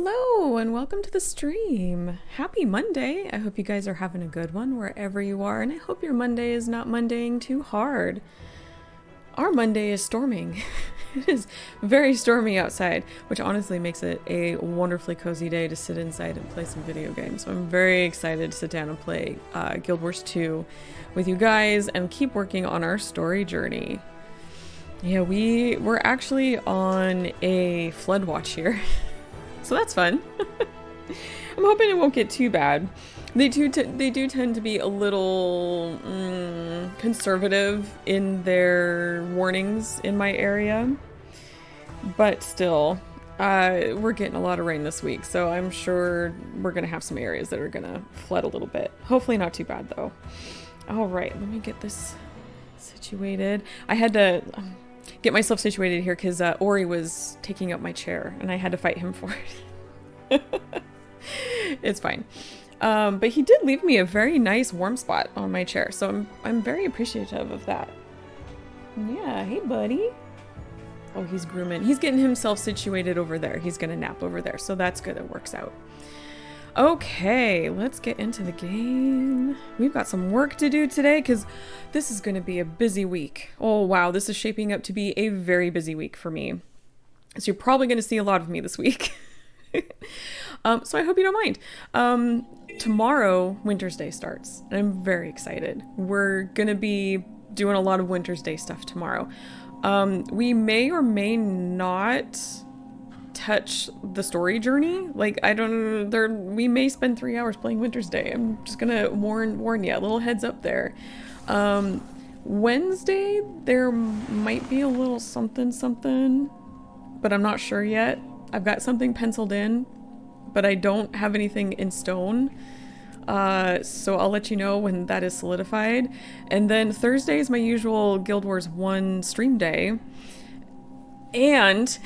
Hello and welcome to the stream. Happy Monday. I hope you guys are having a good one wherever you are, and I hope your Monday is not Mondaying too hard. Our Monday is storming. It is very stormy outside, which honestly makes it a wonderfully cozy day to sit inside and play some video games. So I'm very excited to sit down and play Guild Wars 2 with you guys and keep working on our story journey. Yeah, we're actually on a flood watch here. So that's fun. I'm hoping it won't get too bad. They do tend to be a little conservative in their warnings in my area, but still, we're getting a lot of rain this week, so I'm sure we're gonna have some areas that are gonna flood a little bit. Hopefully not too bad though. All right, let me get this situated. I had to get myself situated here because Ori was taking up my chair and I had to fight him for it. It's fine. But he did leave me a very nice warm spot on my chair, so I'm very appreciative of that. Yeah, hey buddy. Oh, he's grooming. He's getting himself situated over there. He's gonna nap over there, so that's good. It works out. Okay, let's get into the game. We've got some work to do today because this is going to be a busy week. Oh wow, this is shaping up to be a very busy week for me. So you're probably going to see a lot of me this week. So I hope you don't mind. Tomorrow, Winter's Day starts, and I'm very excited. We're going to be doing a lot of Winter's Day stuff tomorrow. We may or may not touch the story journey. Like, I don't know, we may spend 3 hours playing Winter's Day. I'm just gonna warn you, a little heads up there. Wednesday there might be a little something, but I'm not sure yet. I've got something penciled in, but I don't have anything in stone. So I'll let you know when that is solidified. And then Thursday is my usual Guild Wars 1 stream day. And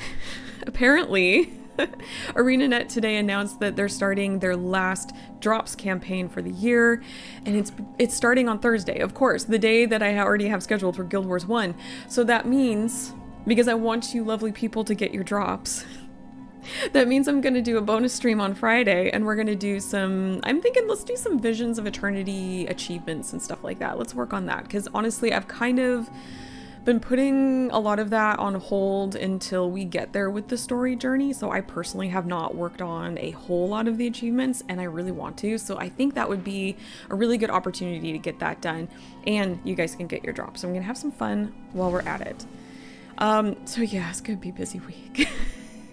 apparently, ArenaNet today announced that they're starting their last drops campaign for the year, and it's starting on Thursday, of course, the day that I already have scheduled for Guild Wars 1. So that means, because I want you lovely people to get your drops, that means I'm going to do a bonus stream on Friday, and we're going to do I'm thinking let's do some Visions of Eternity achievements and stuff like that. Let's work on that, because honestly, I've kind of been putting a lot of that on hold until we get there with the story journey. So I personally have not worked on a whole lot of the achievements, and I really want to. So I think that would be a really good opportunity to get that done, and you guys can get your drops. So I'm gonna have some fun while we're at it. So yeah, it's gonna be a busy week.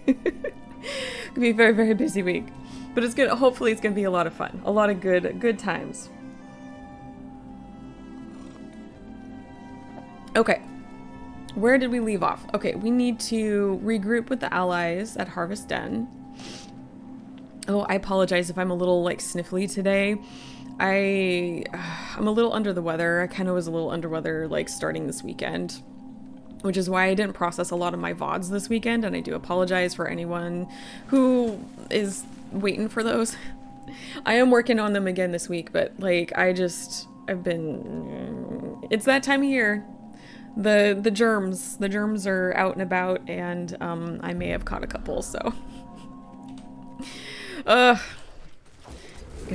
Gonna be a very, very busy week, but it's gonna, hopefully it's gonna be a lot of fun, a lot of good times. Okay. Where did we leave off? Okay, we need to regroup with the allies at Harvest Den. Oh, I apologize if I'm a little like sniffly today. I'm a little under the weather. I kind of was a little under weather like starting this weekend, which is why I didn't process a lot of my VODs this weekend, and I do apologize for anyone who is waiting for those. I am working on them again this week, but like it's that time of year. The germs are out and about, and I may have caught a couple, so gonna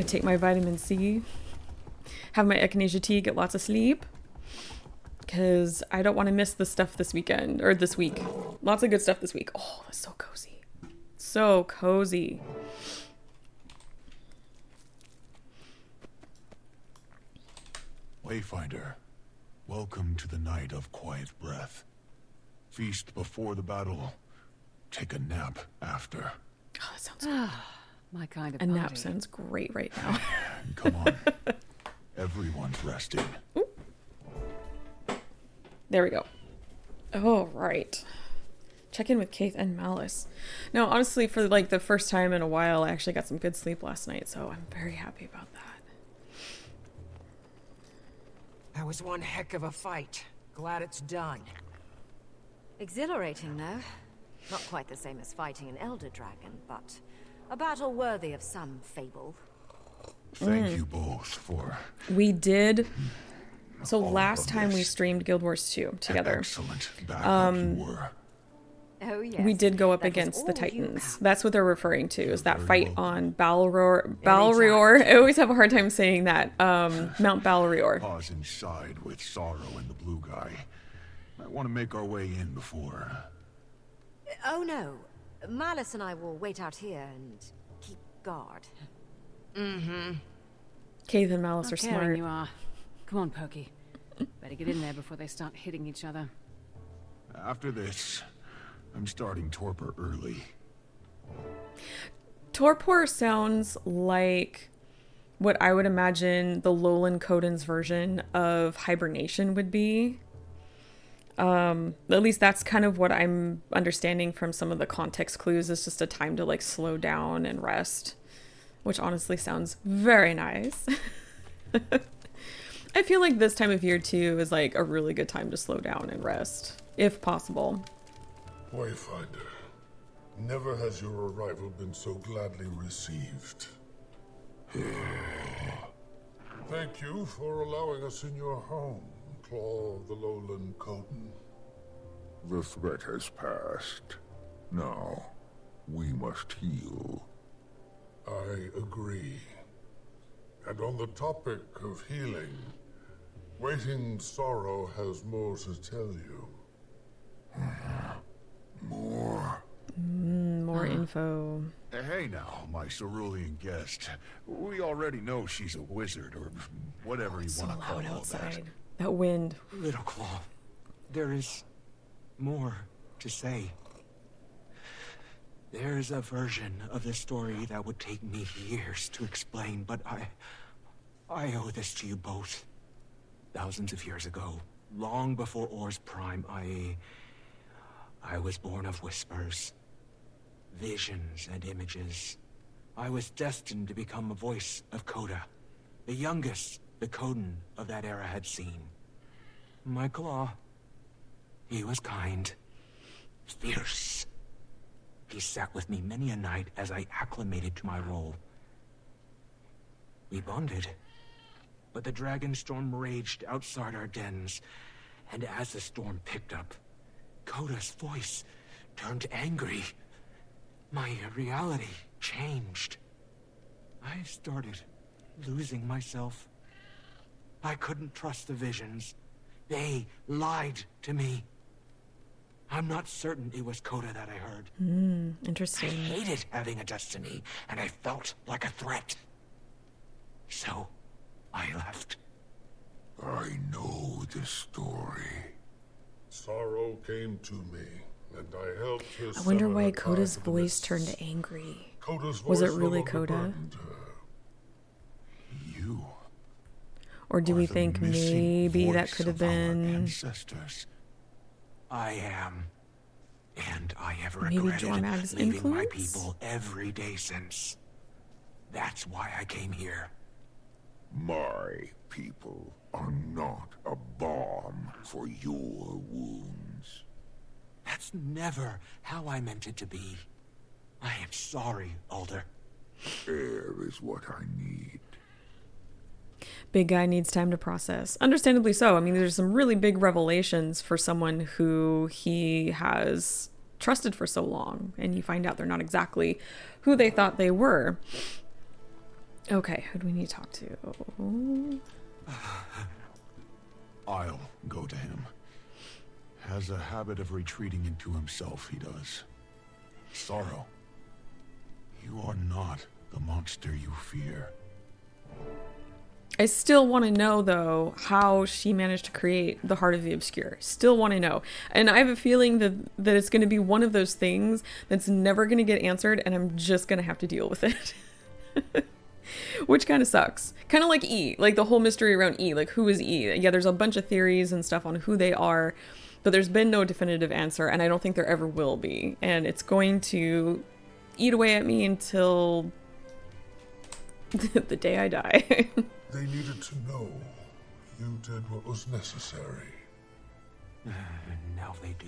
take my vitamin C, have my echinacea tea, get lots of sleep, because I don't want to miss the stuff this weekend, or this week. Lots of good stuff this week. Oh, that's so cozy, so cozy. Wayfinder, welcome to the night of quiet breath. Feast before the battle. Take a nap after. Oh, that sounds good. My kind of A party. nap sounds great right now. Come on. Everyone's resting. Ooh. There we go. Oh, right. Check in with Keith and Malice. No, honestly, for like the first time in a while, I actually got some good sleep last night, so I'm very happy about that. That was one heck of a fight. Glad it's done. Exhilarating, though. Not quite the same as fighting an Elder Dragon, but a battle worthy of some fable. Thank you both for... We did. So all last of time we this. streamed Guild Wars 2 together. Excellent backup you were. Oh, yes. We did go up That was against the all you Titans. had. That's what they're referring to, is that You're fight very on Balrior. I always have a hard time saying that. Mount Balrior. Pause inside with Sorrow and the blue guy. Might want to make our way in before. Oh, no. Malice and I will wait out here and keep guard. Kay and Malice How are caring smart. you are. Come on, Pokey. Better get in there before they start hitting each other. After this, I'm starting torpor early. Torpor sounds like what I would imagine the Lowland Coden's version of hibernation would be. At least that's kind of what I'm understanding from some of the context clues. It's just a time to like slow down and rest, which honestly sounds very nice. I feel like this time of year too is like a really good time to slow down and rest, if possible. Wayfinder, never has your arrival been so gladly received. Thank you for allowing us in your home, Claw of the Lowland Coden. The threat has passed. Now, we must heal. I agree. And on the topic of healing, Waiting Sorrow has more to tell you. More. More info. Hey now, my cerulean guest. We already know she's a wizard, or whatever you So want to call loud all outside. That wind. Little Claw, there is more to say. There's a version of this story that would take me years to explain, but I owe this to you both. Thousands of years ago, long before Or's prime, I was born of whispers, visions and images. I was destined to become a voice of Coda, the youngest the Coden of that era had seen. My Claw, he was kind, fierce. He sat with me many a night as I acclimated to my role. We bonded, but the dragon storm raged outside our dens, and as the storm picked up, Coda's voice turned angry. My reality changed. I started losing myself. I couldn't trust the visions. They lied to me. I'm not certain it was Coda that I heard. I Interesting. hated having a destiny, and I felt like a threat. So, I left. I know this story. Sorrow came to me, and I helped her. I wonder summon why a Coda's tide of the voice mists. turned angry. Coda's Was it voice no really longer Coda? burdened her. You Or do are we the think missing maybe that voice could have of our been ancestors. I am. And I have Maybe regretted Jormag's leaving my influence? people every day since. That's why I came here. My people are not a balm for your wounds. That's never how I meant it to be. I am sorry, Alder. Air is what I need. Big guy needs time to process. Understandably so. I mean, there's some really big revelations for someone who he has trusted for so long, and you find out they're not exactly who they thought they were. Okay, who do we need to talk to? I'll go to him. Has a habit of retreating into himself, he does. Sorrow, you are not the monster you fear. I still want to know, though, how she managed to create the Heart of the Obscure. Still want to know. And I have a feeling that it's going to be one of those things that's never going to get answered, and I'm just going to have to deal with it. Which kind of sucks. Kind of like E. Like the whole mystery around E. Like, who is E? Yeah, there's a bunch of theories and stuff on who they are, but there's been no definitive answer, and I don't think there ever will be. And it's going to eat away at me until the day I die. They needed to know you did what was necessary. Now they do.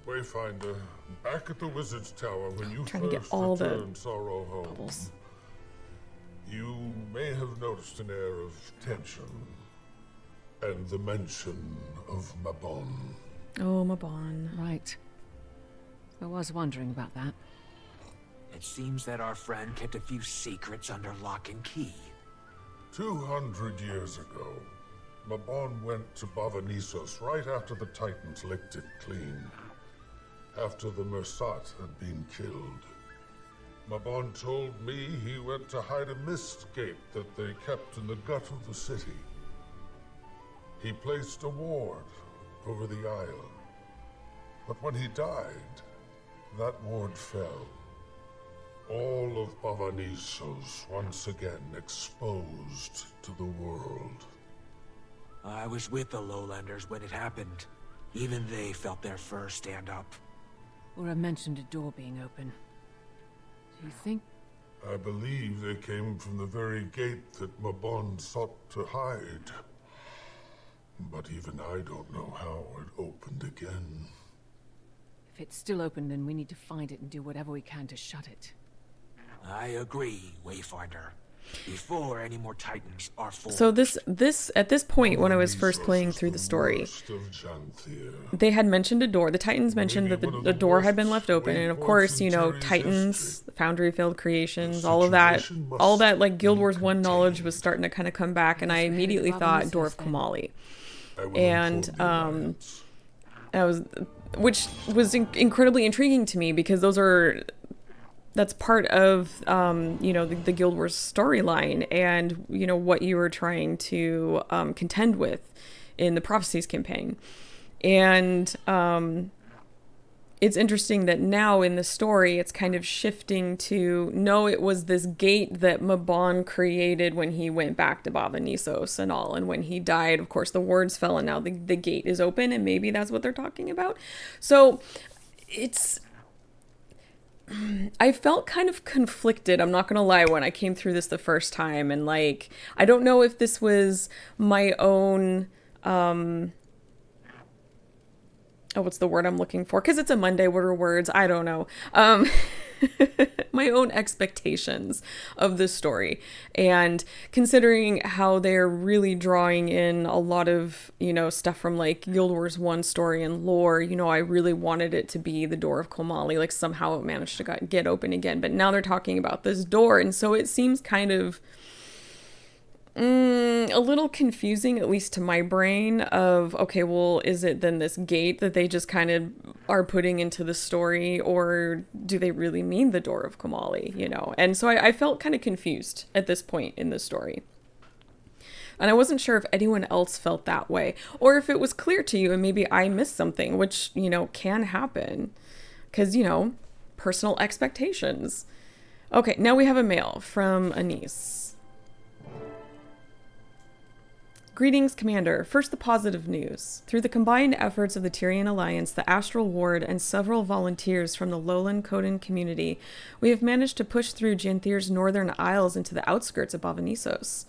Wayfinder, back at the Wizard's Tower when you Trying to get first all the returned Sorrow home, bubbles. you may have noticed an air of tension and the mention of Mabon. Oh, Mabon. Right. I was wondering about that. It seems that our friend kept a few secrets under lock and key. 200 years ago, Mabon went to Bavanisos right after the Titans licked it clean. After the Mersat had been killed. Mabon told me he went to hide a mist gate that they kept in the gut of the city. He placed a ward over the isle. But when he died, that ward fell. All of Bavanisos once again exposed to the world. I was with the Lowlanders when it happened. Even they felt their fur stand up. Laura mentioned a door being open. Do you think... I believe they came from the very gate that Mabon sought to hide. But even I don't know how it opened again. If it's still open, then we need to find it and do whatever we can to shut it. I agree, Wayfinder. Before any more Titans are formed. So this at this point, when I was first playing through the story, they had mentioned a door. The Titans mentioned that the door had been left open, and of course, you know, Titans, Foundry Failed Creations, all that like Guild Wars 1 knowledge was starting to kind of come back, and I immediately thought Door of Kamali. And which was incredibly intriguing to me, because that's part of, you know, the Guild Wars storyline, and, you know, what you were trying to contend with in the Prophecies campaign. And it's interesting that now in the story, it's kind of shifting to, no, it was this gate that Mabon created when he went back to Bavanisos and all. And when he died, of course, the wards fell, and now the gate is open, and maybe that's what they're talking about. So I felt kind of conflicted, I'm not gonna lie, when I came through this the first time, and like, I don't know if this was my own, what's the word I'm looking for? Because it's a Monday, what are words? I don't know. My own expectations of this story, and considering how they're really drawing in a lot of, you know, stuff from like Guild Wars 1 story and lore, you know, I really wanted it to be the Door of Komali, like somehow it managed to get open again, but now they're talking about this door, and so it seems kind of a little confusing, at least to my brain, of, okay, well, is it then this gate that they just kind of are putting into the story, or do they really mean the Door of Komali, you know? And so I felt kind of confused at this point in the story. And I wasn't sure if anyone else felt that way, or if it was clear to you and maybe I missed something, which, you know, can happen, because, you know, personal expectations. Okay, now we have a mail from Anise. Greetings, Commander. First, the positive news. Through the combined efforts of the Tyrian Alliance, the Astral Ward, and several volunteers from the Lowland Codan community, we have managed to push through Janthir's northern isles into the outskirts of Bavanisos.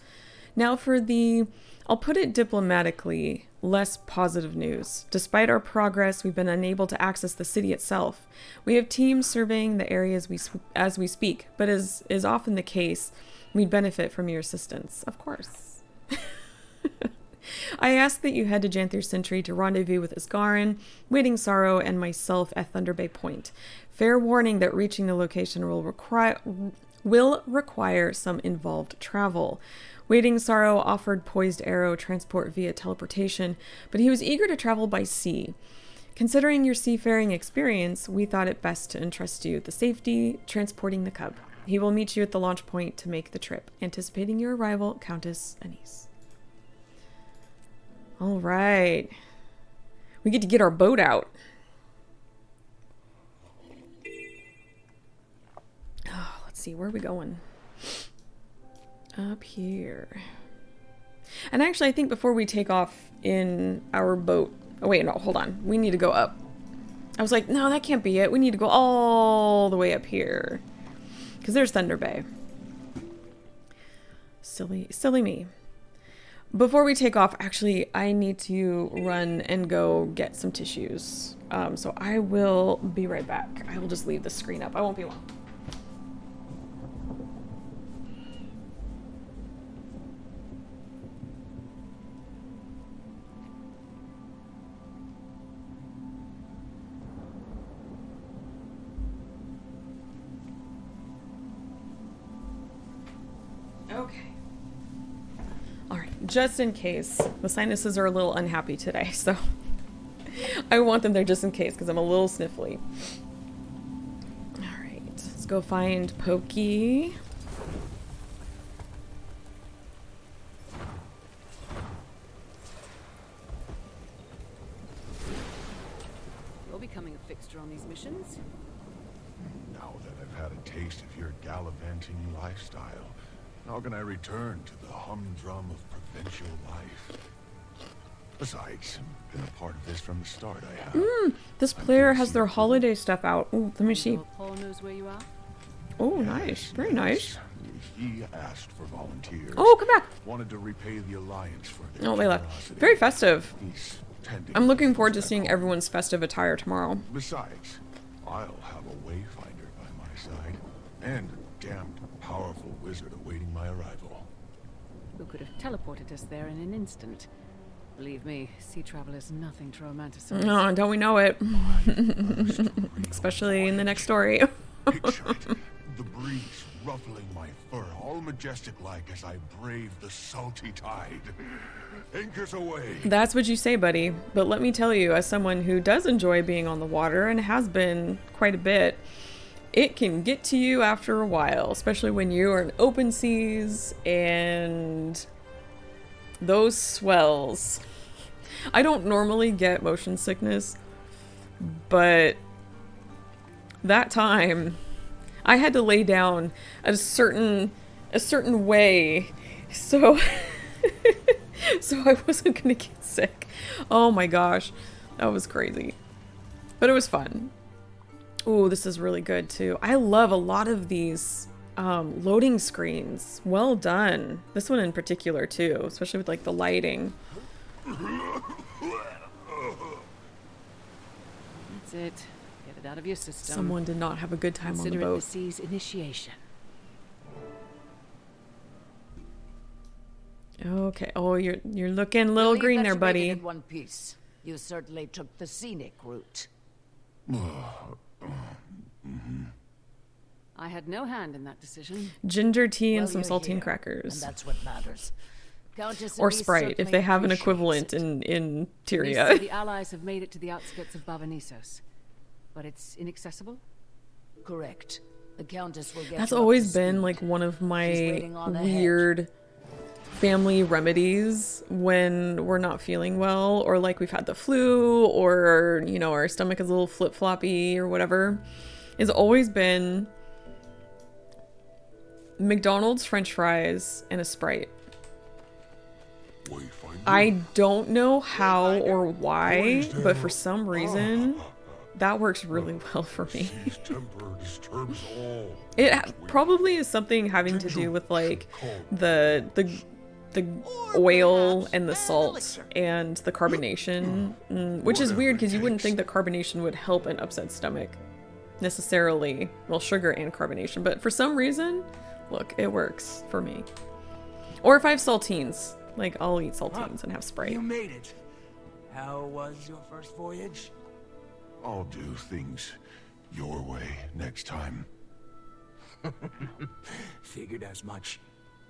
Now for the, I'll put it diplomatically, less positive news. Despite our progress, we've been unable to access the city itself. We have teams surveying the areas as we speak, but as is often the case, we'd benefit from your assistance, of course. I ask that you head to Janthir Sentry to rendezvous with Isgarin, Waiting Sorrow, and myself at Thunder Bay Point. Fair warning that reaching the location will require some involved travel. Waiting Sorrow offered Poised Arrow transport via teleportation, but he was eager to travel by sea. Considering your seafaring experience, we thought it best to entrust you with the safety transporting the cub. He will meet you at the launch point to make the trip. Anticipating your arrival, Countess Anise. All right. We get to get our boat out. Oh, let's see, where are we going? Up here. And actually, I think before we take off in our boat... Oh, wait, no, hold on. We need to go up. I was like, no, that can't be it. We need to go all the way up here. Because there's Thunder Bay. Silly me. Before we take off, actually, I need to run and go get some tissues. So I will be right back. I will just leave the screen up. I won't be long. Okay. Alright, just in case. The sinuses are a little unhappy today, so I want them there just in case, because I'm a little sniffly. Alright, let's go find Pokey. You're becoming a fixture on these missions. Now that I've had a taste of your gallivanting lifestyle, how can I return to the humdrum of provincial life? Besides, I've been a part of this from the start, I have. This player has their holiday stuff out. Ooh, let me see. Paul knows where you are. Oh, nice. Very nice. He asked for volunteers. Oh, come back. Wanted to repay the Alliance for their Oh, they left. generosity. Very festive. He's tending I'm looking to forward to things seeing back home. everyone's festive attire tomorrow. Besides, I'll have a wayfinder by my side, and a damned powerful wizard awaiting my arrival. Who could have teleported us there in an instant? Believe me, sea travel is nothing to romanticize. No, don't we know it? Especially in the next story. Picture it, the breeze ruffling my fur, all majestic-like as I brave the salty tide. Anchors away. That's what you say, buddy. But let me tell you, as someone who does enjoy being on the water and has been quite a bit, it can get to you after a while, especially when you are in open seas and those swells. I don't normally get motion sickness, but that time I had to lay down a certain way, so so I wasn't gonna get sick. Oh my gosh, that was crazy, but it was fun. Ooh, this is really good too. I love a lot of these loading screens. Well done. This one in particular too, especially with like the lighting. That's it. Get it out of your system. Someone did not have a good time on the Consider it the boat. sea's initiation. Okay. Oh, you're looking a little Believe green that there, you made it buddy. in one piece. You certainly took the scenic route. I had no hand in that decision. Ginger tea and Well, some you're saltine here, crackers. and that's what matters. Countess Or Elise Sprite, if certainly they have an appreciates equivalent it. in Police say Tyria. the allies have made it to the outskirts of Bavanisos, but it's inaccessible. Correct. The Countess will get That's you up always to been speed. like one of my waiting on ahead. weird family remedies when we're not feeling well, or like we've had the flu, or you know, our stomach is a little flip-floppy or whatever. It's always been McDonald's French fries and a Sprite. Wayfinder. I don't know how or why, but for some reason that works really well for me. His temper disturbs all. It probably is something having to do with like the oil and the salt and the carbonation, which is weird because you wouldn't think that carbonation would help an upset stomach necessarily. Well, sugar and carbonation, but for some reason, look, it works for me. Or if I have saltines, like I'll eat saltines and have Sprite. You made it. How was your first voyage? I'll do things your way next time. Figured as much.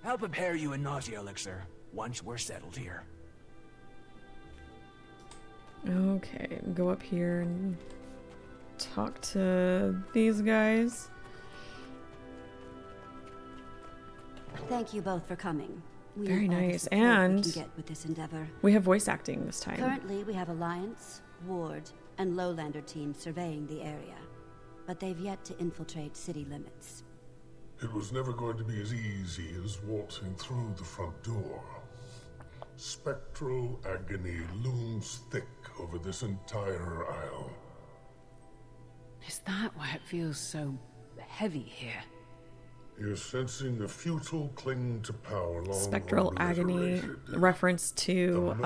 I'll prepare you a nausea elixir once we're settled here. Okay, go up here and talk to these guys. Thank you both for coming. We Very need all the nice, support we and can get with this endeavor. we have voice acting this time. Currently, we have Alliance, Ward, and Lowlander teams surveying the area, but they've yet to infiltrate city limits. It was never going to be as easy as waltzing through the front door. Spectral agony looms thick over this entire isle. Is that why it feels so heavy here? You're sensing a futile cling to power long Spectral agony obliterated. reference to The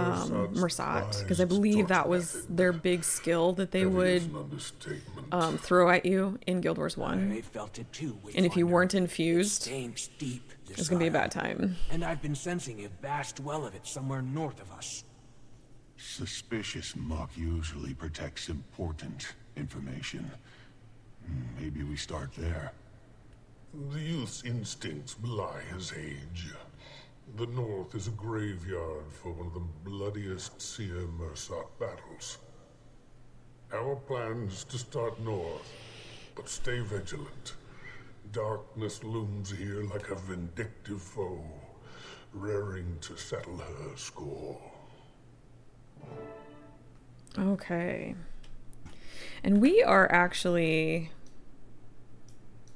Mersat, because I prized believe that torch was method. their big skill that they Heavy would is an understatement. throw at you in Guild Wars 1. I felt it too, And if you Wayfinder. weren't It infused, stinks deep. it's gonna be a bad time. And I've been sensing a vast well of it somewhere north of us. Suspicious muck usually protects important information. Maybe we start there. The youth's instincts belie his age. The North is a graveyard for one of the bloodiest Seer-Mersat battles. Our plan is to start north, but stay vigilant. Darkness looms here like a vindictive foe, raring to settle her score. Okay. And we are actually...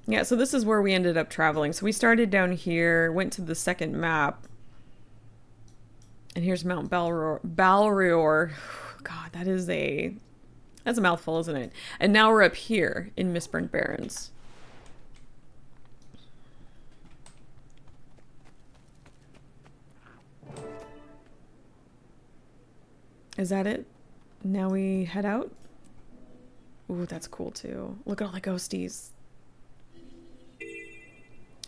Yeah, so this is where we ended up traveling. So we started down here, went to the second map. And here's Mount Balrior. God, that's a mouthful, isn't it? And now we're up here in Mistburnt Barrens. Is that it? Now we head out? Ooh, that's cool too. Look at all the ghosties.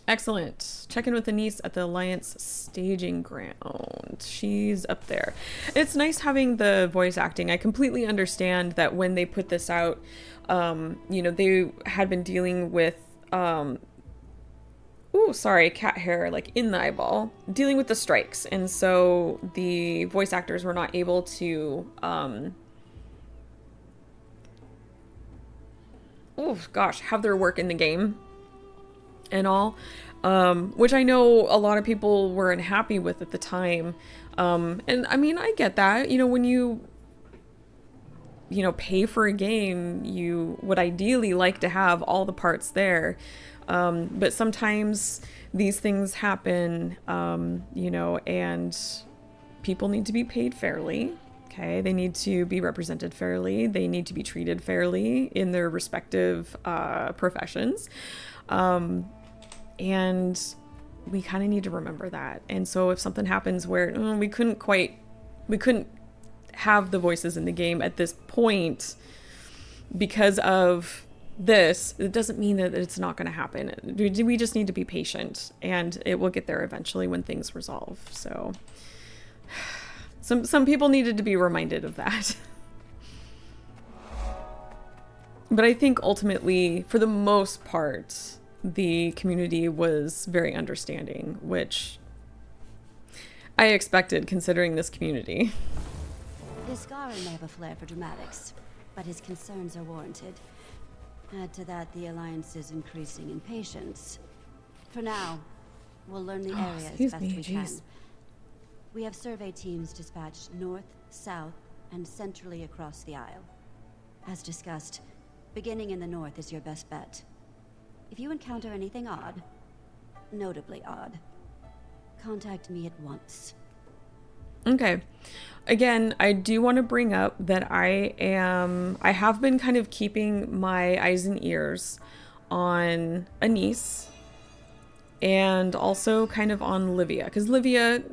Excellent. Check in with Anise at the Alliance staging ground. She's up there. It's nice having the voice acting. I completely understand that when they put this out, you know, they had been dealing with, ooh, sorry, cat hair, like in the eyeball, dealing with the strikes. And so the voice actors were not able to, oh gosh, have their work in the game and all, which I know a lot of people weren't happy with at the time. And I mean, I get that, you know, when you know, pay for a game, you would ideally like to have all the parts there. But sometimes these things happen, you know, and people need to be paid fairly. Okay. They need to be represented fairly. They need to be treated fairly in their respective, professions. And we kind of need to remember that. And so if something happens where we couldn't have the voices in the game at this point because of this, it doesn't mean that it's not going to happen. We just need to be patient, and it will get there eventually when things resolve. So some people needed to be reminded of that. But I think ultimately, for the most part, the community was very understanding, which I expected considering this community. Iskarin may have a flair for dramatics, but his concerns are warranted. Add to that the Alliance's increasing impatience. For now, we'll learn the area as best we can. We have survey teams dispatched north, south, and centrally across the Isle. As discussed, beginning in the north is your best bet. If you encounter anything odd, notably odd, contact me at once. Okay. Again, I do want to bring up that I have been kind of keeping my eyes and ears on Anise and also kind of on Livia, because Livia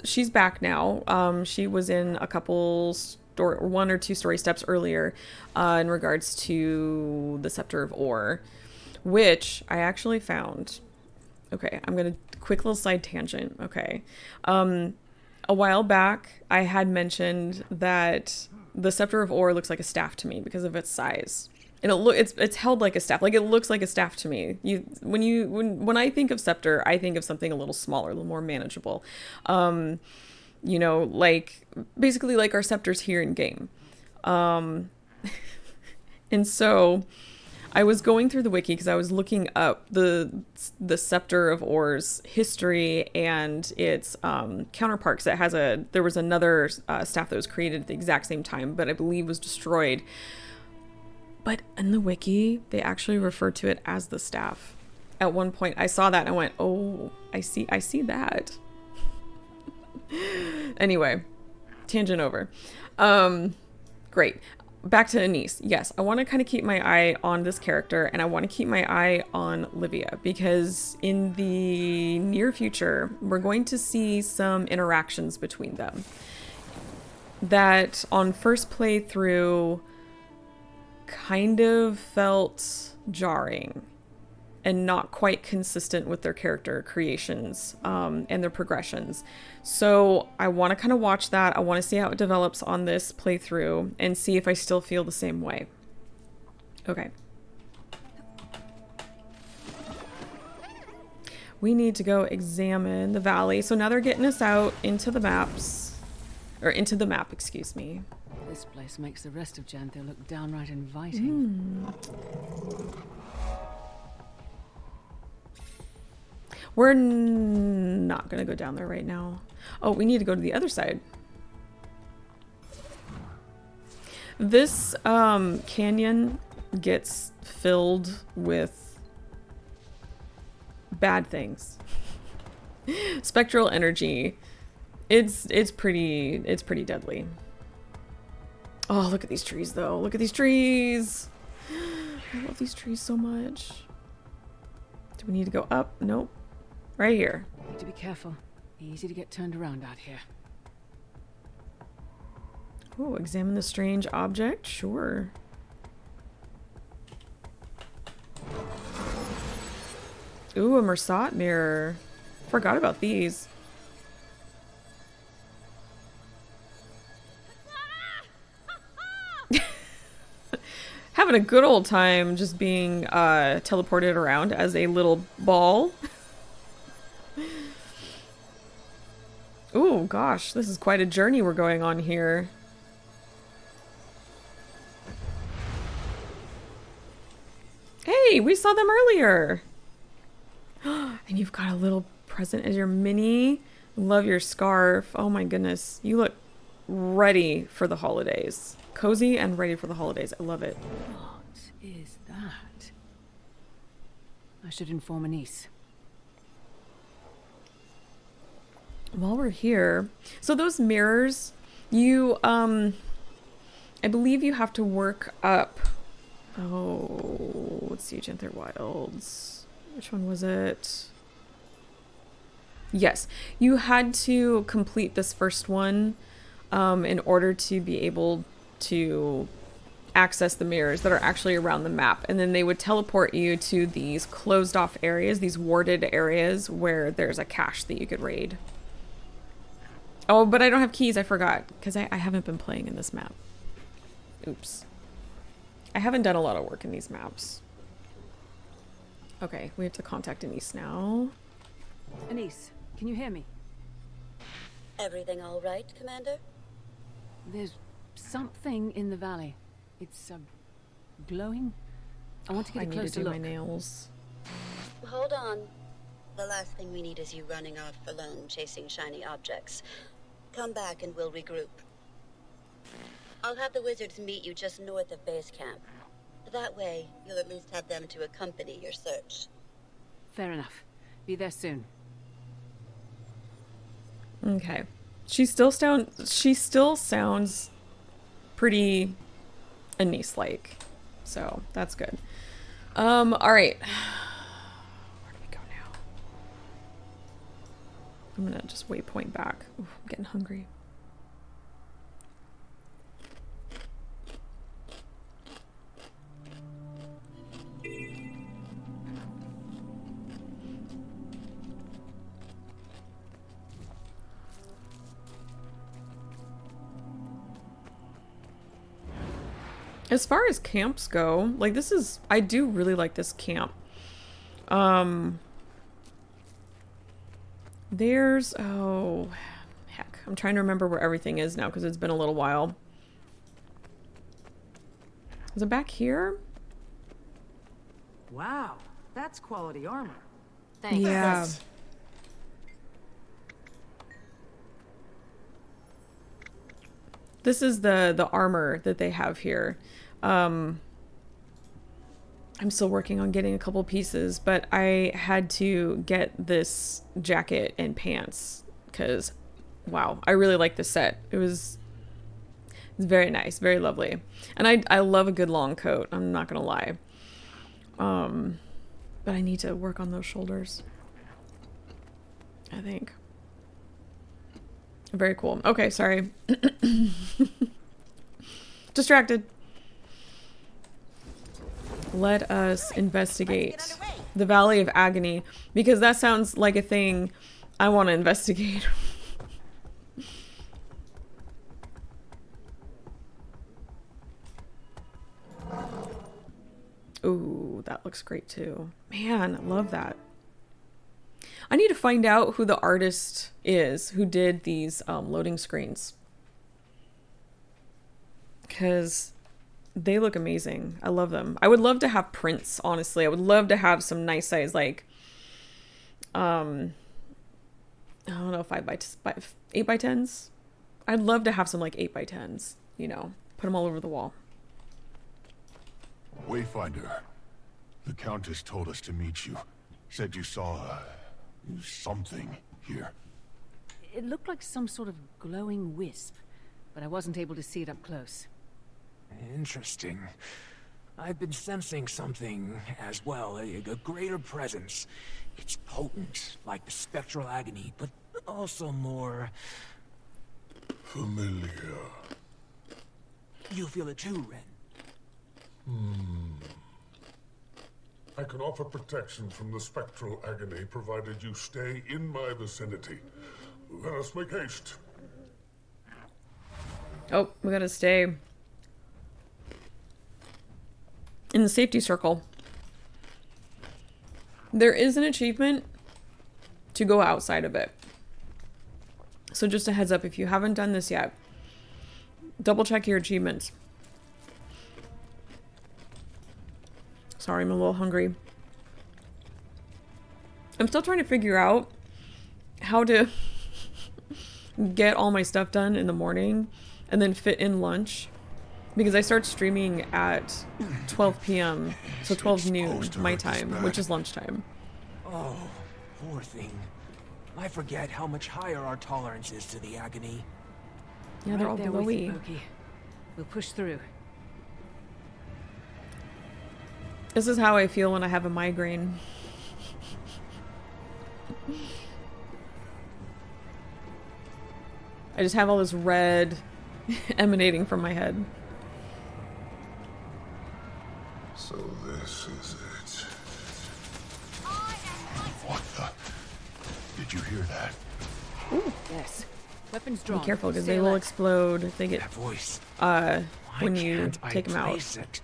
she's back now. She was in a couple one or two story steps earlier in regards to the Scepter of Ore, which I actually found. Okay, I'm gonna quick little side tangent. Okay, a while back I had mentioned that the Scepter of Ore looks like a staff to me because of its size, and it's held like a staff. Like, it looks like a staff to me. When I think of scepter, I think of something a little smaller, a little more manageable. You know, like basically like our scepters here in game. And so I was going through the wiki because I was looking up the Scepter of Ore's history and its counterparts. There was another staff that was created at the exact same time, but I believe was destroyed. But in the wiki, they actually refer to it as the staff. At one point, I saw that and I went, "Oh, I see that." Anyway, tangent over. Great. Back to Anise. Yes, I want to kind of keep my eye on this character, and I want to keep my eye on Livia, because in the near future, we're going to see some interactions between them that on first playthrough kind of felt jarring and not quite consistent with their character creations and their progressions. So I want to kind of watch that. I want to see how it develops on this playthrough and see if I still feel the same way. Okay. We need to go examine the valley. So now they're getting us out into the maps. Or into the map, excuse me. This place makes the rest of Janthir look downright inviting. We're not gonna go down there right now. Oh, we need to go to the other side. This canyon gets filled with bad things. Spectral energy. It's pretty deadly. Oh, look at these trees though. Look at these trees. I love these trees so much. Do we need to go up? Nope. Right here. Need to be careful. Easy to get turned around out here. Oh, examine the strange object? Sure. Ooh, a Mersat mirror. Forgot about these. Having a good old time just being teleported around as a little ball. Ooh, gosh, this is quite a journey we're going on here. Hey, we saw them earlier. And you've got a little present as your mini. Love your scarf. Oh my goodness. You look ready for the holidays. Cozy and ready for the holidays. I love it. What is that? I should inform Anise. While we're here, so those mirrors, you, I believe you have to work up. Oh, let's see, Janthir Wilds. Which one was it? Yes, you had to complete this first one in order to be able to access the mirrors that are actually around the map. And then they would teleport you to these closed off areas, these warded areas where there's a cache that you could raid. Oh, but I don't have keys. I forgot because I haven't been playing in this map. Oops. I haven't done a lot of work in these maps. Okay, we have to contact Anise now. Anise, can you hear me? Everything all right, Commander? There's something in the valley. It's glowing. I want to get a closer I need to do look. my nails. Hold on. The last thing we need is you running off alone, chasing shiny objects. Come back and we'll regroup. I'll have the wizards meet you just north of base camp. That way, you'll at least have them to accompany your search. Fair enough. Be there soon. Okay. She still sounds pretty Anise-like. So, that's good. All right. Where do we go now? I'm gonna just waypoint back. Ooh, I'm getting hungry. As far as camps go, like this is, I do really like this camp. There's, oh, heck. I'm trying to remember where everything is now because it's been a little while. Is it back here? Wow, that's quality armor. Thanks. Yeah. This is the armor that they have here. I'm still working on getting a couple pieces, but I had to get this jacket and pants because, wow, I really like this set. It's very nice, very lovely. And I love a good long coat, I'm not gonna lie. But I need to work on those shoulders, I think. Very cool. Okay, sorry. Distracted. Let us investigate the Valley of Agony, because that sounds like a thing I want to investigate. Ooh, that looks great too. Man, I love that. I need to find out who the artist is who did these loading screens. Because they look amazing. I love them. I would love to have prints, honestly. I would love to have some nice size, like, I don't know, 8x10s. I'd love to have some like 8x10s, you know, put them all over the wall. Wayfinder, the Countess told us to meet you. Said you saw something here. It looked like some sort of glowing wisp, but I wasn't able to see it up close. Interesting. I've been sensing something as well, a greater presence. It's potent, like the spectral agony, but also more... familiar. You feel it too, Ren? I can offer protection from the spectral agony provided you stay in my vicinity. Let us make haste. Oh, we gotta stay in the safety circle. There is an achievement to go outside of it. So just a heads up, if you haven't done this yet, double check your achievements. Sorry, I'm a little hungry. I'm still trying to figure out how to get all my stuff done in the morning and then fit in lunch. Because I start streaming at 12 p.m. So 12 noon my time, which is lunchtime. Oh, poor thing. I forget how much higher our tolerance is to the agony. Yeah, they're all there with you, blowy. Loki. We'll push through. This is how I feel when I have a migraine. I just have all this red emanating from my head. So this is it. What the? Did you hear that? Yes. Weapons drawn. Be careful, because Stay they will alert. explode if they get That voice. when you take them out. Place it?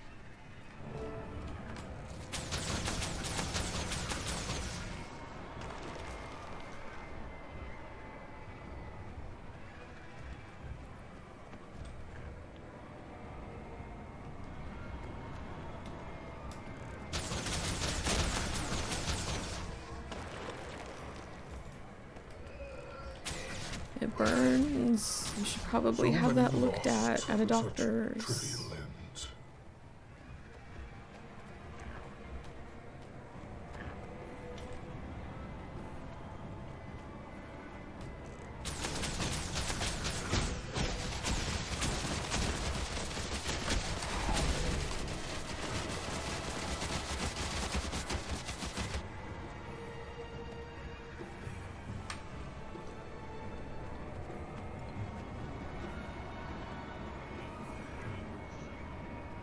It burns. You should probably have that looked at a doctor's. Trivial ends.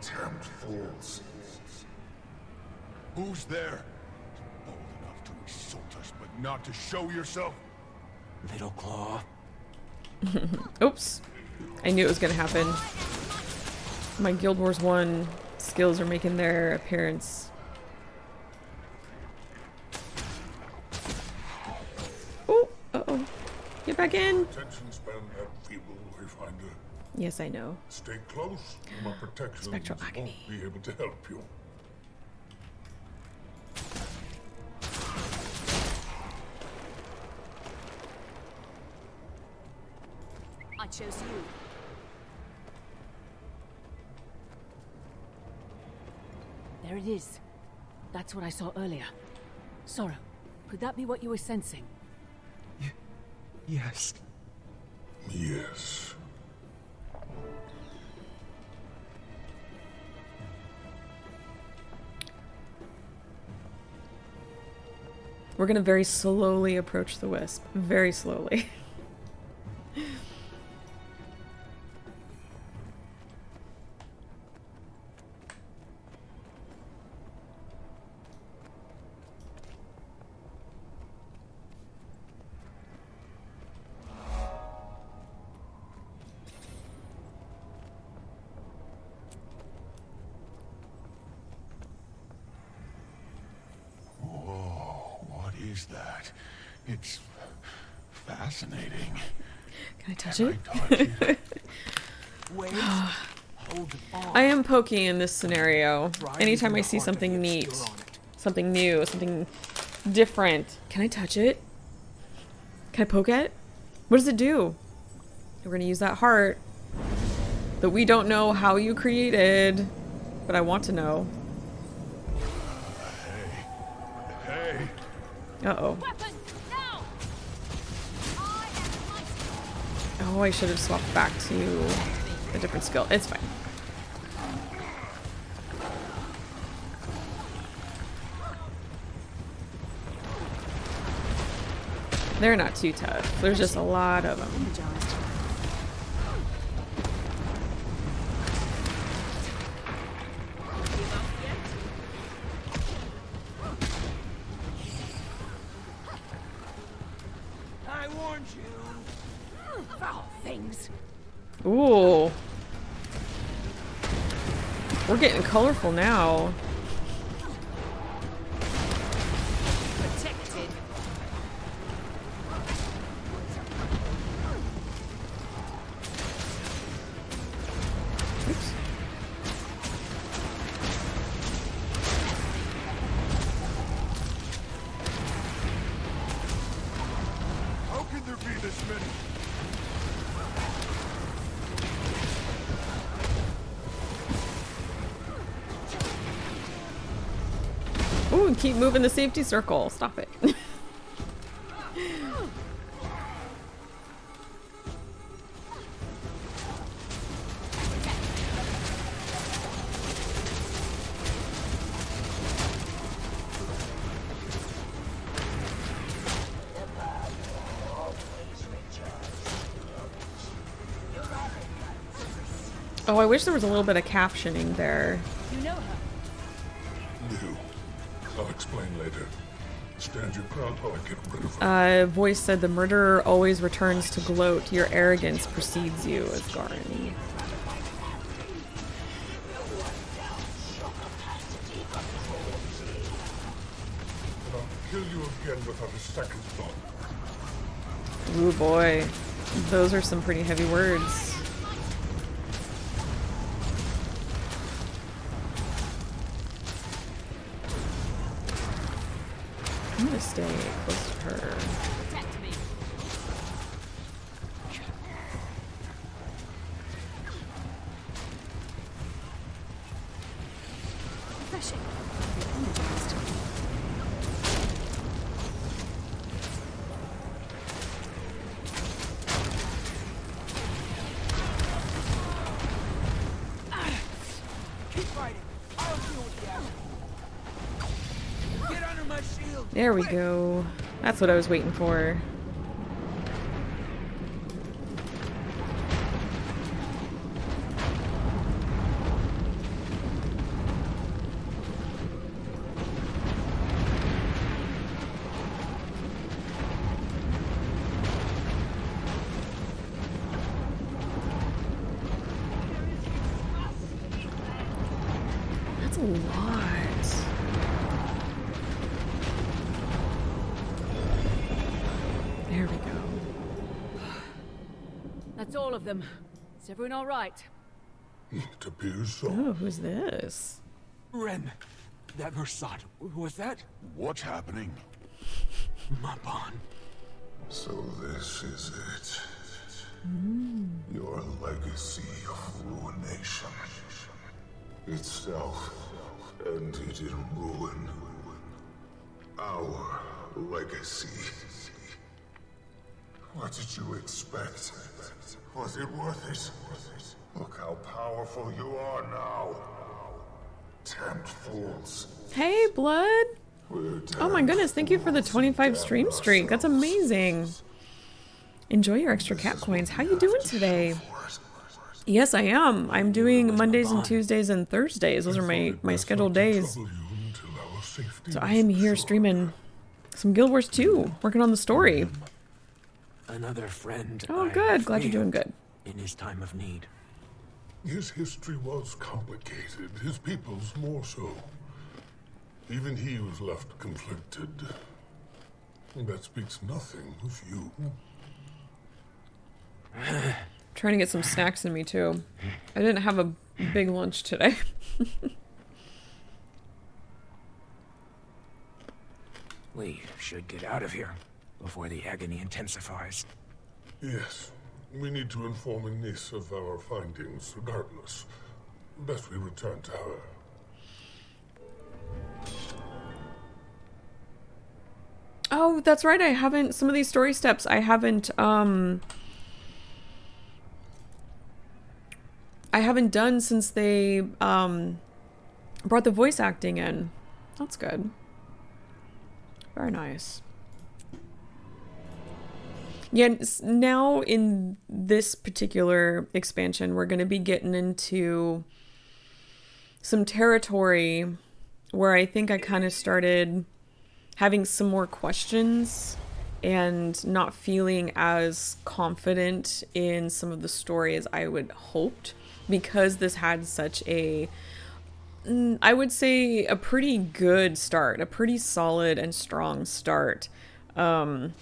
Damned fools. Who's there? Bold enough to insult us, but not to show yourself? Little Claw. Oops. I knew it was gonna happen. My Guild Wars 1 skills are making their appearance. Oh, uh-oh. Get back in. Attention span that feeble, Wayfinder. Yes, I know. Stay close, and my protection Spectral won't agony. be able to help you. I chose you. There it is. That's what I saw earlier. Sorrow, could that be what you were sensing? Yes. Yes. We're gonna very slowly approach the wisp. Very slowly. Whoa, what is that? It's fascinating. Can I touch Can it? I touch it? Wait. Hold on. I am pokey in this scenario. Drive Anytime into I the see heart of something the neat, obscure on it. something new, something different. Can I touch it? Can I poke it? What does it do? We're gonna use that heart that we don't know how you created, but I want to know. Hey. Uh-oh. Oh, I should have swapped back to a different skill. It's fine. They're not too tough. There's just a lot of them. I warned you. Foul things. Ooh. We're getting colorful now. Protected. Oops. How can there be this many? Ooh, and keep moving the safety circle. Stop it. Oh, I wish there was a little bit of captioning there. You know her. You. I'll explain later. Stand your ground while I get rid of her. Voice said the murderer always returns to gloat. Your arrogance precedes you, Asgarin. And I'll kill you again without a second thought. Ooh boy. Those are some pretty heavy words. I'm gonna stay close to her. Protect me. Refreshing. Energized. Keep fighting. I'll deal with you. Get under my shield. There we go. That's what I was waiting for. That's a lot. There we go. That's all of them. Is everyone all right? It appears so. Oh, who's this? Ren, that Versat, was that? What's happening? Mabon. So this is it. Your legacy of ruination. Itself ended in ruin. Our legacy. What did you expect? Was it worth it? Look how powerful you are now. Tempt fools. Hey, Blood! We're Oh my goodness, thank you for the 25 stream streak. That's amazing. Enjoy your extra cat coins. How you doing today? Yes, I am. I'm doing Mondays and Tuesdays and Thursdays. Those are my scheduled days. So I am here streaming some Guild Wars 2, working on the story. Another friend. Oh, good. Glad you're doing good. In his time of need. His history was complicated, his people's more so. Even he was left conflicted. That speaks nothing of you. Trying to get some snacks in me too. I didn't have a big lunch today. We should get out of here before the agony intensifies. Yes, we need to inform Nis of our findings regardless. Best we return to her. Oh, that's right. I haven't, some of these story steps I haven't done since they brought the voice acting in. That's good. Very nice. Yeah, now in this particular expansion, we're going to be getting into some territory where I think I kind of started having some more questions and not feeling as confident in some of the story as I would hoped, because this had such a, I would say, a pretty good start, a pretty solid and strong start. And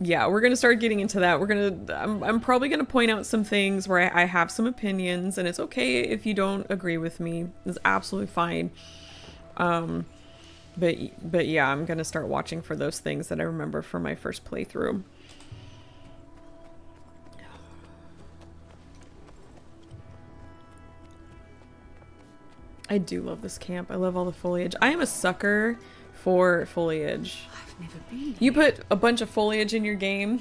yeah, we're gonna start getting into that. I'm probably gonna point out some things where I have some opinions, and it's okay if you don't agree with me. It's absolutely fine. But yeah, I'm gonna start watching for those things that I remember from my first playthrough. I do love this camp. I love all the foliage. I am a sucker for foliage. I've never been. You put a bunch of foliage in your game.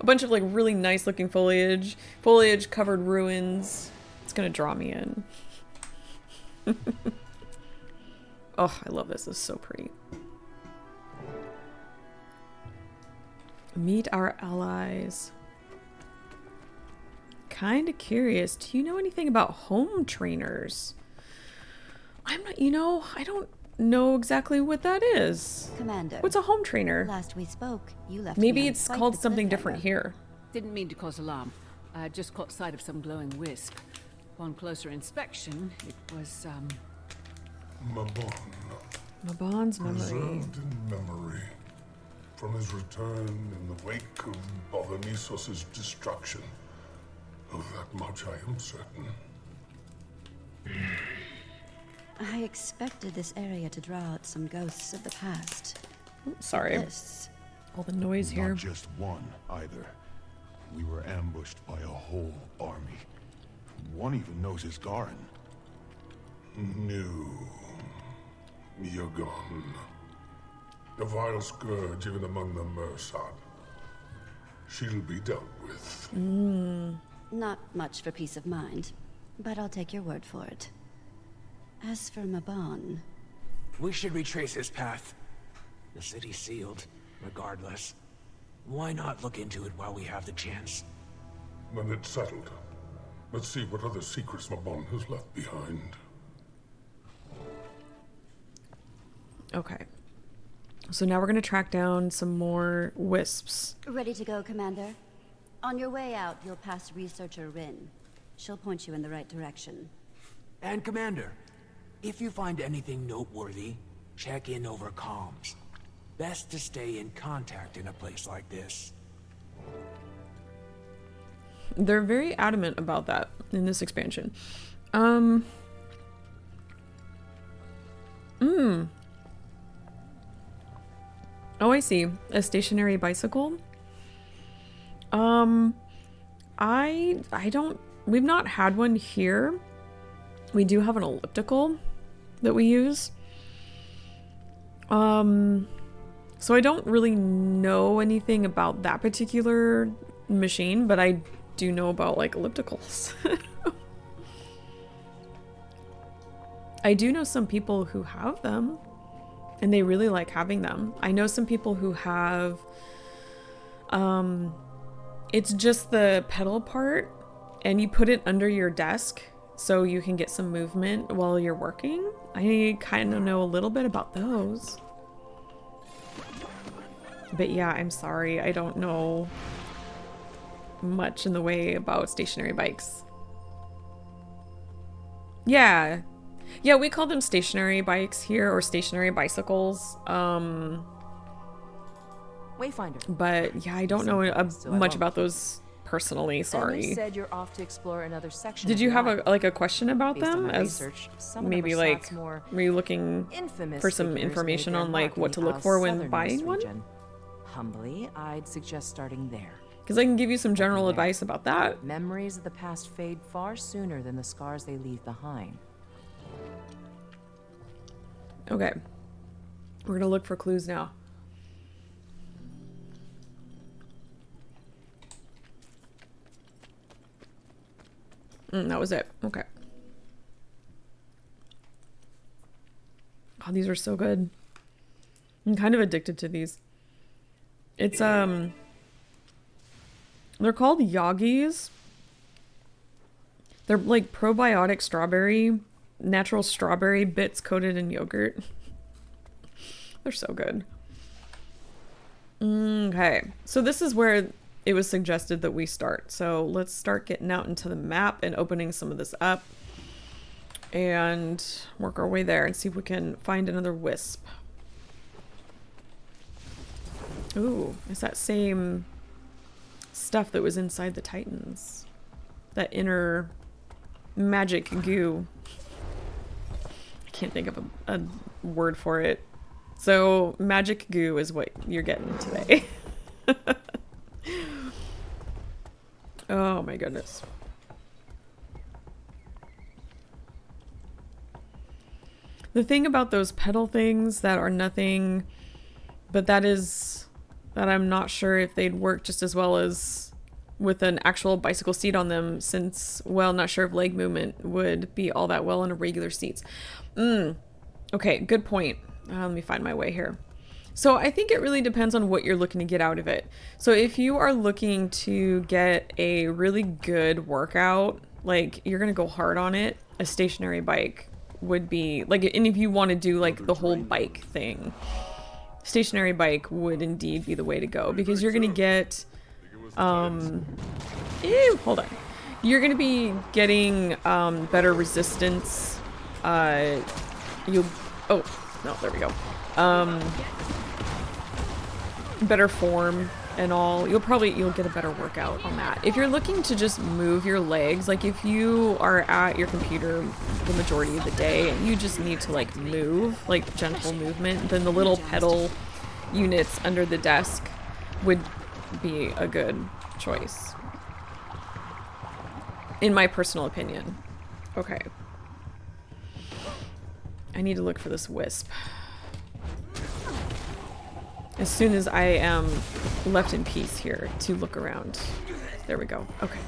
A bunch of like really nice looking foliage. Foliage covered ruins. It's gonna draw me in. Oh, I love this. This is so pretty. Meet our allies. Kind of curious. Do you know anything about home trainers? I'm not, I don't know exactly what that is. Commander. What's a home trainer? Last we spoke, you left Maybe me on it's quite called the something cliffhanger. different here. Didn't mean to cause alarm. I just caught sight of some glowing wisp. Upon closer inspection, it was, Mabon, Mabon's memory. preserved in memory from his return in the wake of Bavanisos's destruction. Of that much I am certain. I expected this area to draw out some ghosts of the past. Sorry. This. All the noise here. Not just one, either. We were ambushed by a whole army. One even knows his Garen. New. Yagon. A vile scourge even among the Mersat. She'll be dealt with. Not much for peace of mind, but I'll take your word for it. As for Mabon, We should retrace his path. The city's sealed, regardless. Why not look into it while we have the chance? Then it's settled. Let's see what other secrets Mabon has left behind. Okay. So now we're going to track down some more wisps. ready to go, Commander? On your way out, you'll pass Researcher Rin. She'll point you in the right direction. And Commander, if you find anything noteworthy, check in over comms. Best to stay in contact in a place like this. They're very adamant about that in this expansion. Oh, I see. A stationary bicycle. I don't, we've not had one here. We do have an elliptical that we use. So I don't really know anything about that particular machine, but I do know about like ellipticals. I do know some people who have them and they really like having them. I know some people who have, it's just the pedal part and you put it under your desk so you can get some movement while you're working. I kind of know a little bit about those. But yeah, I'm sorry, I don't know much in the way about stationary bikes. Yeah. Yeah, we call them stationary bikes here, or stationary bicycles. Wayfinder. But yeah, I don't know much about those personally. Sorry. Emily said you're off to explore another section. Did you have a question about Based on them? my As research, some of maybe them are like, Scott's more were you looking infamous for some figures information made their on like mark what in to the look for when southernmost buying one? region. Humbly, I'd suggest starting there. Because I can give you some general advice about that. Memories of the past fade far sooner than the scars they leave behind. Okay. We're gonna look for clues now. That was it. Okay. Oh, these are so good. I'm kind of addicted to these. It's, they're called Yogis. They're like probiotic strawberry, natural strawberry bits coated in yogurt. They're so good. Okay, so this is where it was suggested that we start. So let's start getting out into the map and opening some of this up and work our way there and see if we can find another wisp. Ooh, it's that same stuff that was inside the Titans. That inner magic goo. I can't think of a word for it. So magic goo is what you're getting today. Oh my goodness. The thing about those pedal things that are nothing, but that I'm not sure if they'd work just as well as with an actual bicycle seat on them, since, well, not sure if leg movement would be all that well on a regular seats. Okay, good point. Let me find my way here. So I think it really depends on what you're looking to get out of it. So if you are looking to get a really good workout, like you're going to go hard on it, a stationary bike would be like, and if you want to do like the whole bike thing, stationary bike would indeed be the way to go, because you're going to get, hold on. You're going to be getting, better resistance. Oh, no, there we go. Better form and all. You'll get a better workout on that. If you're looking to just move your legs, like if you are at your computer the majority of the day and you just need to like move, like gentle movement, then the little pedal units under the desk would be a good choice, in my personal opinion. Okay. I need to look for this wisp. As soon as I am left in peace here to look around. There we go. Okay.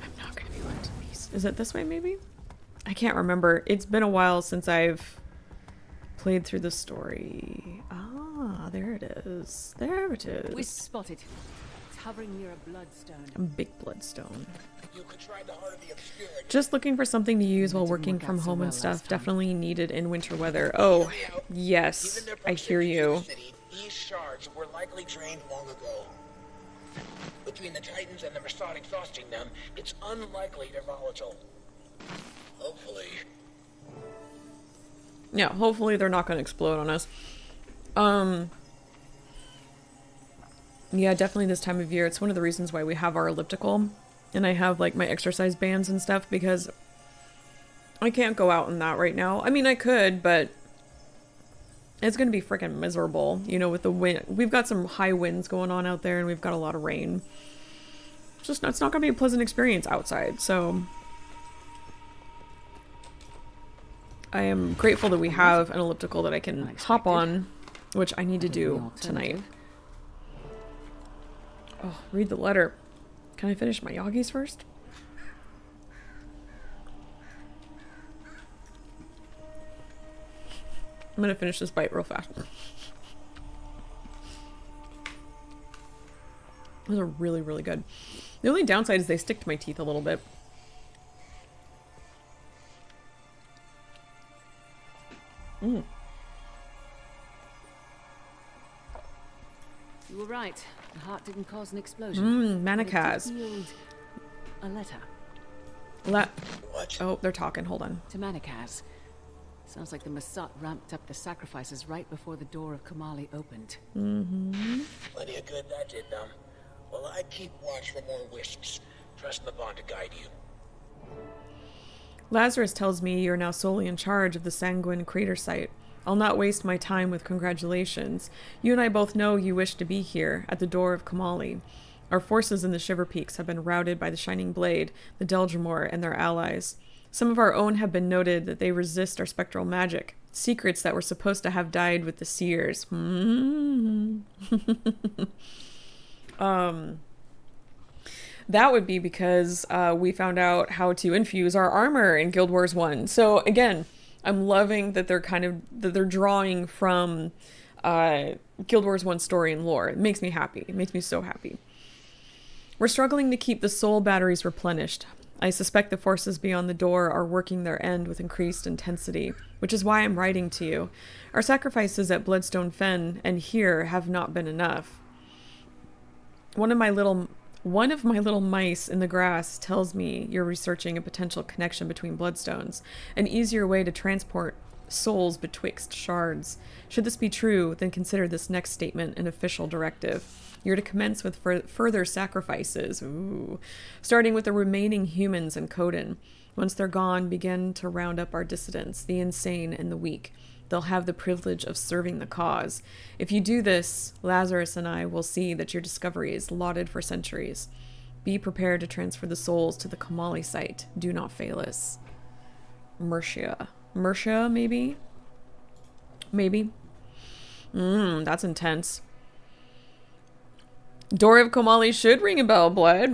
I'm not going to be left in peace. Is it this way, maybe? I can't remember. It's been a while since I've played through the story. Ah, there it is. There it is. We spotted. It's hovering near a bloodstone. A big bloodstone. You could try the heart of the obscurity. Just looking for something to use while working from home and stuff. Definitely needed in winter weather. Oh, yes. I hear you. These shards were likely drained long ago. Between the Titans and the Mossad exhausting them, it's unlikely they're volatile. Hopefully. Yeah, hopefully they're not going to explode on us. Yeah, definitely this time of year. It's one of the reasons why we have our elliptical. And I have like my exercise bands and stuff, because I can't go out in that right now. I mean, I could, but it's going to be freaking miserable, you know, with the wind. We've got some high winds going on out there and we've got a lot of rain. It's not going to be a pleasant experience outside. So I am grateful that we have an elliptical that I can hop on, which I need to do tonight. Oh, read the letter. Can I finish my yogis first? I'm gonna finish this bite real fast. Those are really, really good. The only downside is they stick to my teeth a little bit. You were right. The heart didn't cause an explosion. Manacas. A letter. What What? Oh, they're talking. Hold on. To Manakaz. Sounds like the Masat ramped up the sacrifices right before the door of Kamali opened. Plenty of good that did them. Well, I'd keep watch for more wisps. Trust Mabon to guide you. Lazarus tells me you're now solely in charge of the Sanguine crater site. I'll not waste my time with congratulations. You and I both know you wish to be here, at the door of Kamali. Our forces in the Shiver Peaks have been routed by the Shining Blade, the Deldrimor, and their allies. Some of our own have been noted that they resist our spectral magic, secrets that were supposed to have died with the Seers. That would be because we found out how to infuse our armor in Guild Wars 1. So again, I'm loving that they're drawing from Guild Wars 1 story and lore. It makes me happy. It makes me so happy. We're struggling to keep the soul batteries replenished. I suspect the forces beyond the door are working their end with increased intensity, which is why I'm writing to you. Our sacrifices at Bloodstone Fen and here have not been enough. One of my little mice in the grass tells me you're researching a potential connection between bloodstones, an easier way to transport souls betwixt shards. Should this be true, then consider this next statement an official directive. You're to commence with further sacrifices, starting with the remaining humans in Coden. Once they're gone, begin to round up our dissidents, the insane and the weak. They'll have the privilege of serving the cause. If you do this, Lazarus and I will see that your discovery is lauded for centuries. Be prepared to transfer the souls to the Kamali site. Do not fail us. Mercia, maybe? Maybe? That's intense. Door of Kamali should ring a bell, Blood.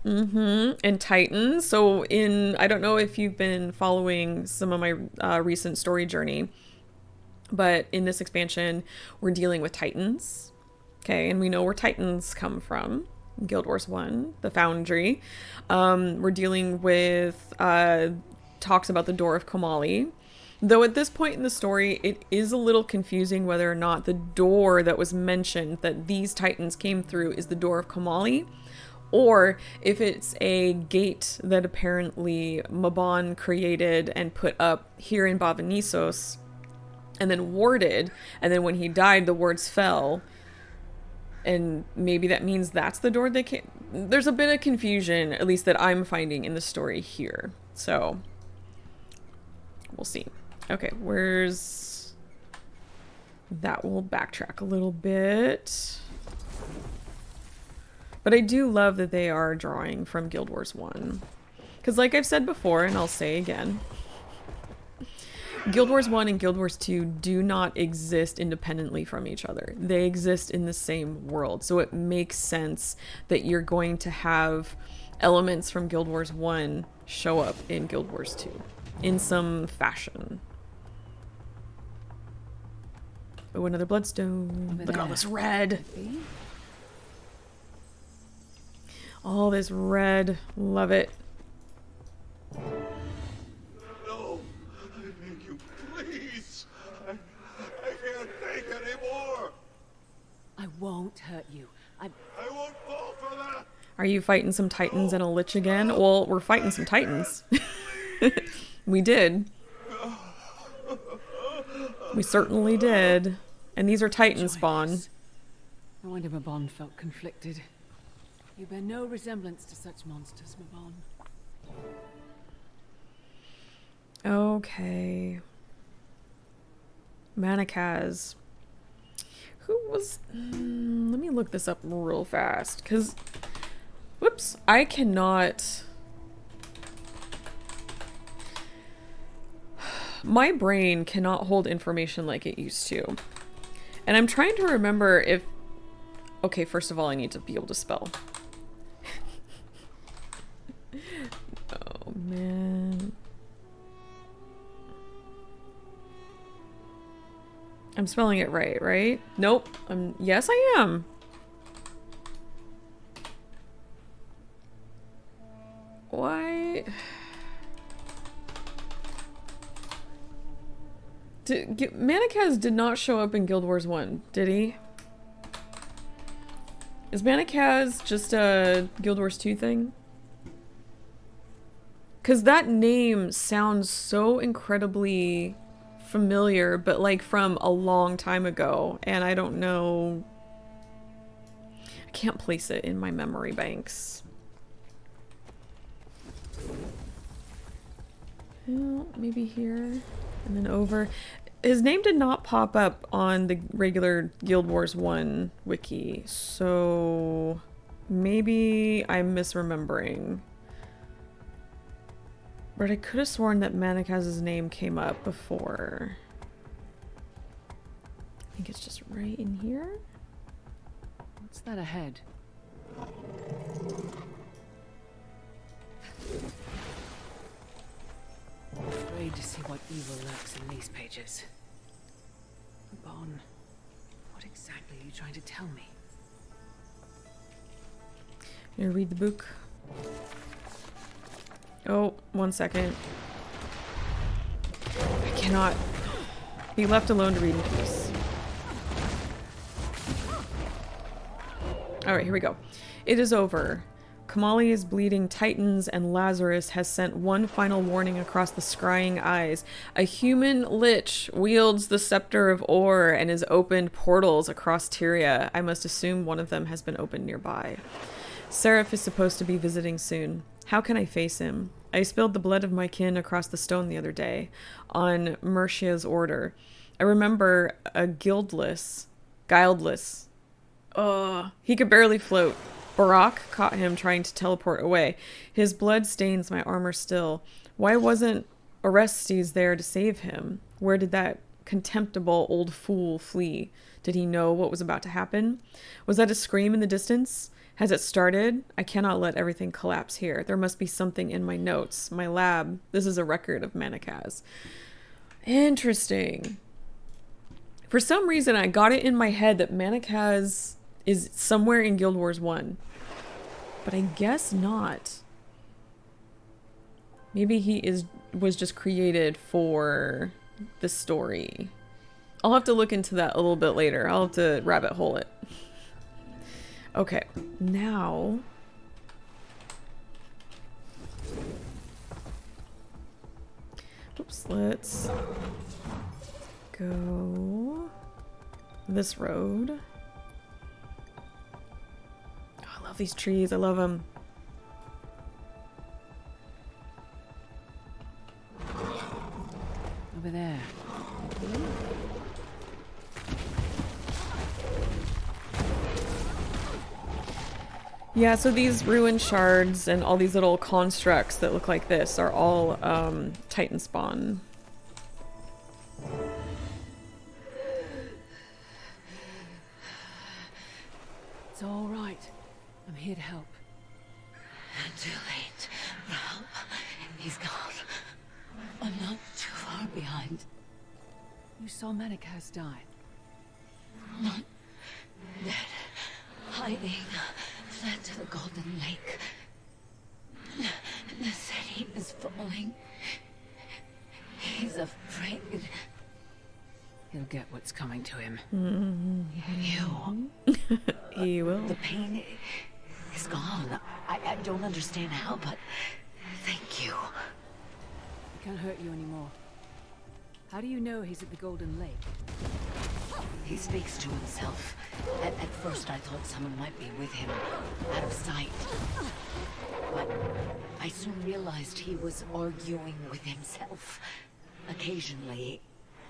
And Titans. So I don't know if you've been following some of my recent story journey, but in this expansion, we're dealing with Titans. Okay, and we know where Titans come from. Guild Wars 1, the Foundry. We're dealing with talks about the Door of Kamali. Though at this point in the story, it is a little confusing whether or not the door that was mentioned that these Titans came through is the Door of Kamali, or if it's a gate that apparently Mabon created and put up here in Bavanisos and then warded, and then when he died, the wards fell. And maybe that means that's the door they came... There's a bit of confusion, at least that I'm finding in the story here. So, we'll see. Okay, where's... That will backtrack a little bit. But I do love that they are drawing from Guild Wars 1. Because like I've said before, and I'll say again, Guild Wars 1 and Guild Wars 2 do not exist independently from each other. They exist in the same world. So it makes sense that you're going to have elements from Guild Wars 1 show up in Guild Wars 2 in some fashion. Oh, another bloodstone. Look at all this red. All this red. Love it. No, I beg you, please. I can't take anymore. I won't hurt you. I won't fall for that. Are you fighting some Titans and a Lich again? Well, we're fighting some Titans. We did. We certainly did. And these are Titan spawn. No wonder Mabon felt conflicted. You bear no resemblance to such monsters, Mabon. Okay. Manakaz. Who was... let me look this up real fast, because... Whoops. I cannot... My brain cannot hold information like it used to. And I'm trying to remember if... Okay, first of all, I need to be able to spell. Oh, man. I'm spelling it right, right? Nope. Yes, I am. Why? Manakaz did not show up in Guild Wars 1, did he? Is Manakaz just a Guild Wars 2 thing? Because that name sounds so incredibly familiar, but like from a long time ago. And I don't know. I can't place it in my memory banks. Well, maybe here. And then over. His name did not pop up on the regular Guild Wars 1 wiki. So maybe I'm misremembering. But I could have sworn that Manakaz's name came up before. I think it's just right in here. What's that ahead? Afraid to see what evil lurks in these pages. Mabon, what exactly are you trying to tell me? You gonna read the book? Oh, 1 second. I cannot be left alone to read in peace. Alright, here we go. It is over. Kamali is bleeding titans, and Lazarus has sent one final warning across the scrying eyes. A human lich wields the scepter of Or and has opened portals across Tyria. I must assume one of them has been opened nearby. Seraph is supposed to be visiting soon. How can I face him? I spilled the blood of my kin across the stone the other day, on Mercia's order. I remember a guileless. He could barely float. Barak caught him trying to teleport away. His blood stains my armor still. Why wasn't Orestes there to save him? Where did that contemptible old fool flee? Did he know what was about to happen? Was that a scream in the distance? Has it started? I cannot let everything collapse here. There must be something in my notes, my lab. This is a record of Manakaz. Interesting. For some reason, I got it in my head that Manakaz is somewhere in Guild Wars 1. But I guess not. Maybe he was just created for the story. I'll have to look into that a little bit later. I'll have to rabbit hole it. Okay, now... Oops, let's go this road. Oh, I love these trees. I love them. Over there. Yeah, so these ruined shards and all these little constructs that look like this are all Titan spawn. It's all right. I'm here to help. Too late for help. He's gone. I'm not too far behind. You saw Manakaz die. Not dead. Hiding. Fled to the Golden Lake. The city is falling. He's afraid. He'll get what's coming to him. You. He will. The pain is gone. I don't understand how, but thank you. He can't hurt you anymore. How do you know he's at the Golden Lake? He speaks to himself. At first I thought someone might be with him, out of sight. But I soon realized he was arguing with himself. Occasionally,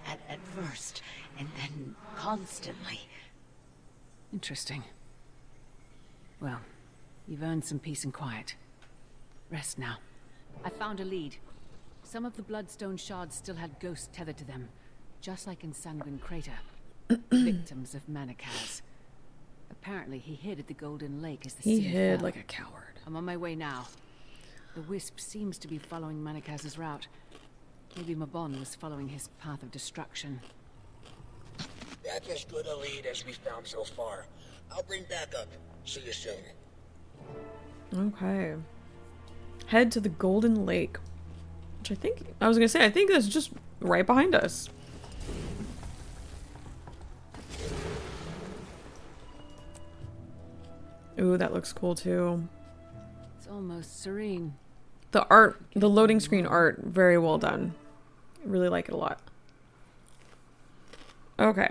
at first, and then constantly. Interesting. Well, you've earned some peace and quiet. Rest now. I found a lead. Some of the Bloodstone shards still had ghosts tethered to them, just like in Sanguine Crater. Victims of Manakaz. Apparently he hid at the Golden Lake as the He city hid fell. like a coward. I'm on my way now. The Wisp seems to be following Manakaz's route. Maybe Mabon was following his path of destruction. That's as good a lead as we've found so far. I'll bring backup. See you soon. Okay. Head to the Golden Lake. Which I think that's just right behind us. Ooh, that looks cool too. It's almost serene. The art, the loading screen art, very well done. I really like it a lot. Okay.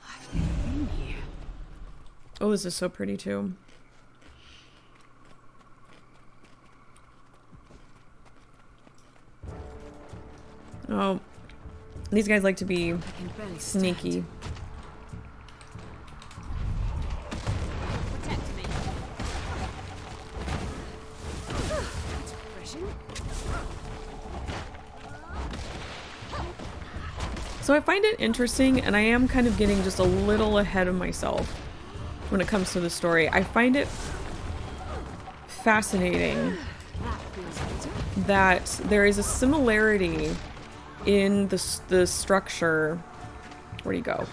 I've never been here. Oh, this is so pretty too. Oh, these guys like to be sneaky. Protect me. That's refreshing. So I find it interesting, and I am kind of getting just a little ahead of myself when it comes to the story. I find it fascinating that there is a similarity in the structure. Where'd he go?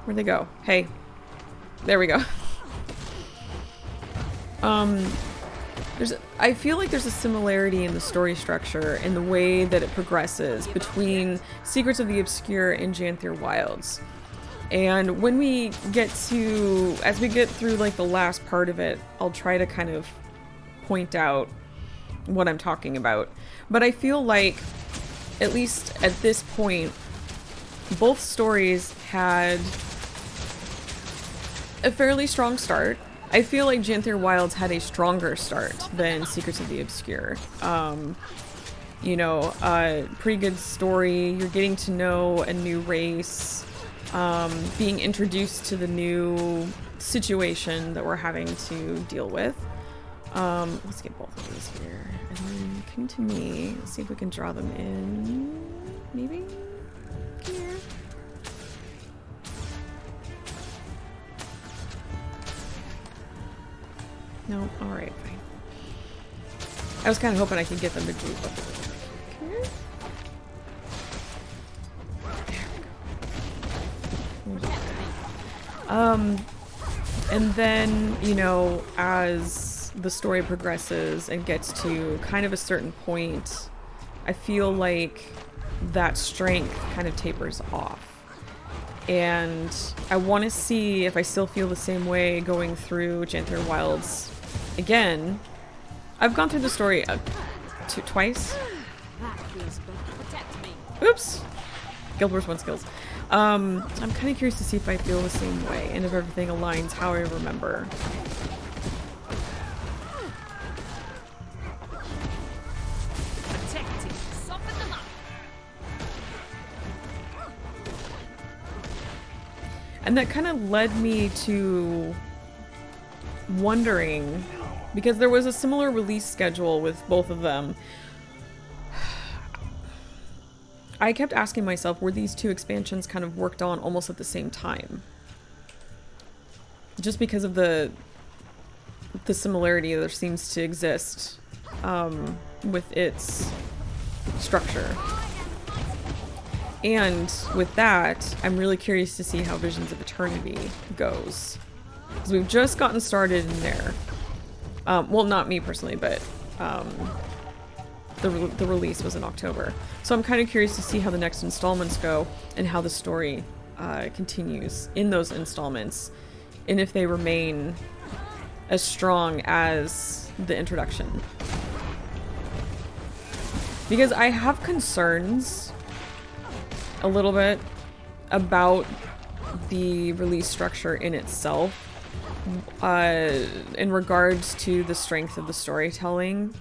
Where'd they go? Hey. There we go. I feel like there's a similarity in the story structure and the way that it progresses between Secrets of the Obscure and Janthir Wilds. And when we get to, as we get through like the last part of it, I'll try to kind of point out what I'm talking about. But I feel like, at least at this point, both stories had a fairly strong start. I feel like Janthir Wilds had a stronger start than Secrets of the Obscure. You know, pretty good story. You're getting to know a new race, being introduced to the new situation that we're having to deal with. Let's get both of these here. And then come to me. Let's see if we can draw them in. Maybe? Here. No? Alright, fine. I was kind of hoping I could get them to group up a little bit. And then, you know, as the story progresses and gets to kind of a certain point, I feel like that strength kind of tapers off. And I want to see if I still feel the same way going through Janthir Wilds again. I've gone through the story twice. Oops! Guild Wars 1 skills. I'm kind of curious to see if I feel the same way and if everything aligns how I remember. And that kind of led me to wondering, because there was a similar release schedule with both of them. I kept asking myself, were these two expansions kind of worked on almost at the same time? Just because of the similarity that there seems to exist with its structure. And with that, I'm really curious to see how Visions of Eternity goes. Because we've just gotten started in there. Well, not me personally, but the release was in October. So I'm kind of curious to see how the next installments go and how the story continues in those installments. And if they remain as strong as the introduction. Because I have concerns a little bit about the release structure in itself in regards to the strength of the storytelling.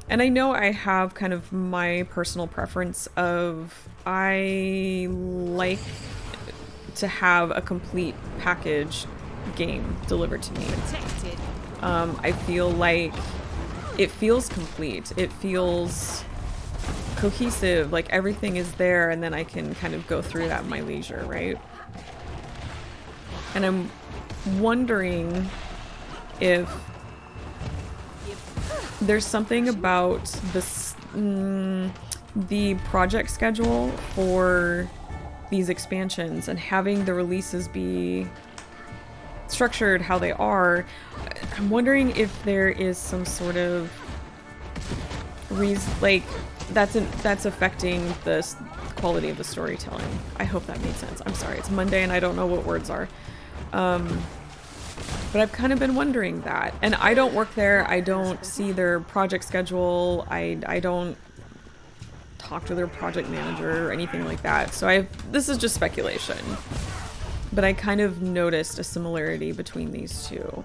And I know I have kind of my personal preference of I like to have a complete package game delivered to me. I feel like it feels complete. It feels cohesive, like everything is there, and then I can kind of go through that at my leisure, right? And I'm wondering if there's something about this, the project schedule for these expansions and having the releases be structured how they are. I'm wondering if there is some sort of reason, like, that's affecting the quality of the storytelling. I hope that made sense. I'm sorry, it's Monday and I don't know what words are. But I've kind of been wondering that. And I don't work there. I don't see their project schedule. I don't talk to their project manager or anything like that. So this is just speculation. But I kind of noticed a similarity between these two.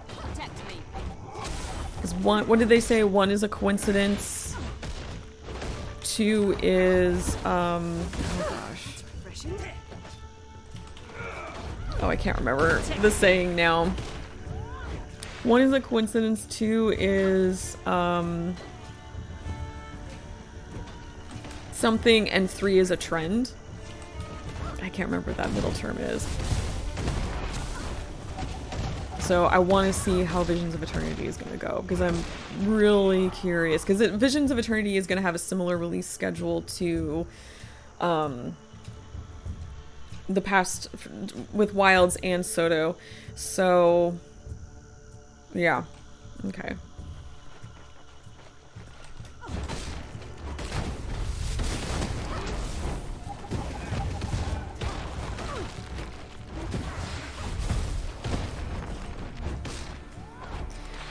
Because one, what did they say? One is a coincidence. Two is, oh gosh. Oh, I can't remember the saying now. One is a coincidence, two is, something, and three is a trend. I can't remember what that middle term is. So I want to see how Visions of Eternity is going to go, because I'm really curious, because Visions of Eternity is going to have a similar release schedule to the past with Wilds and Soto. So yeah, okay.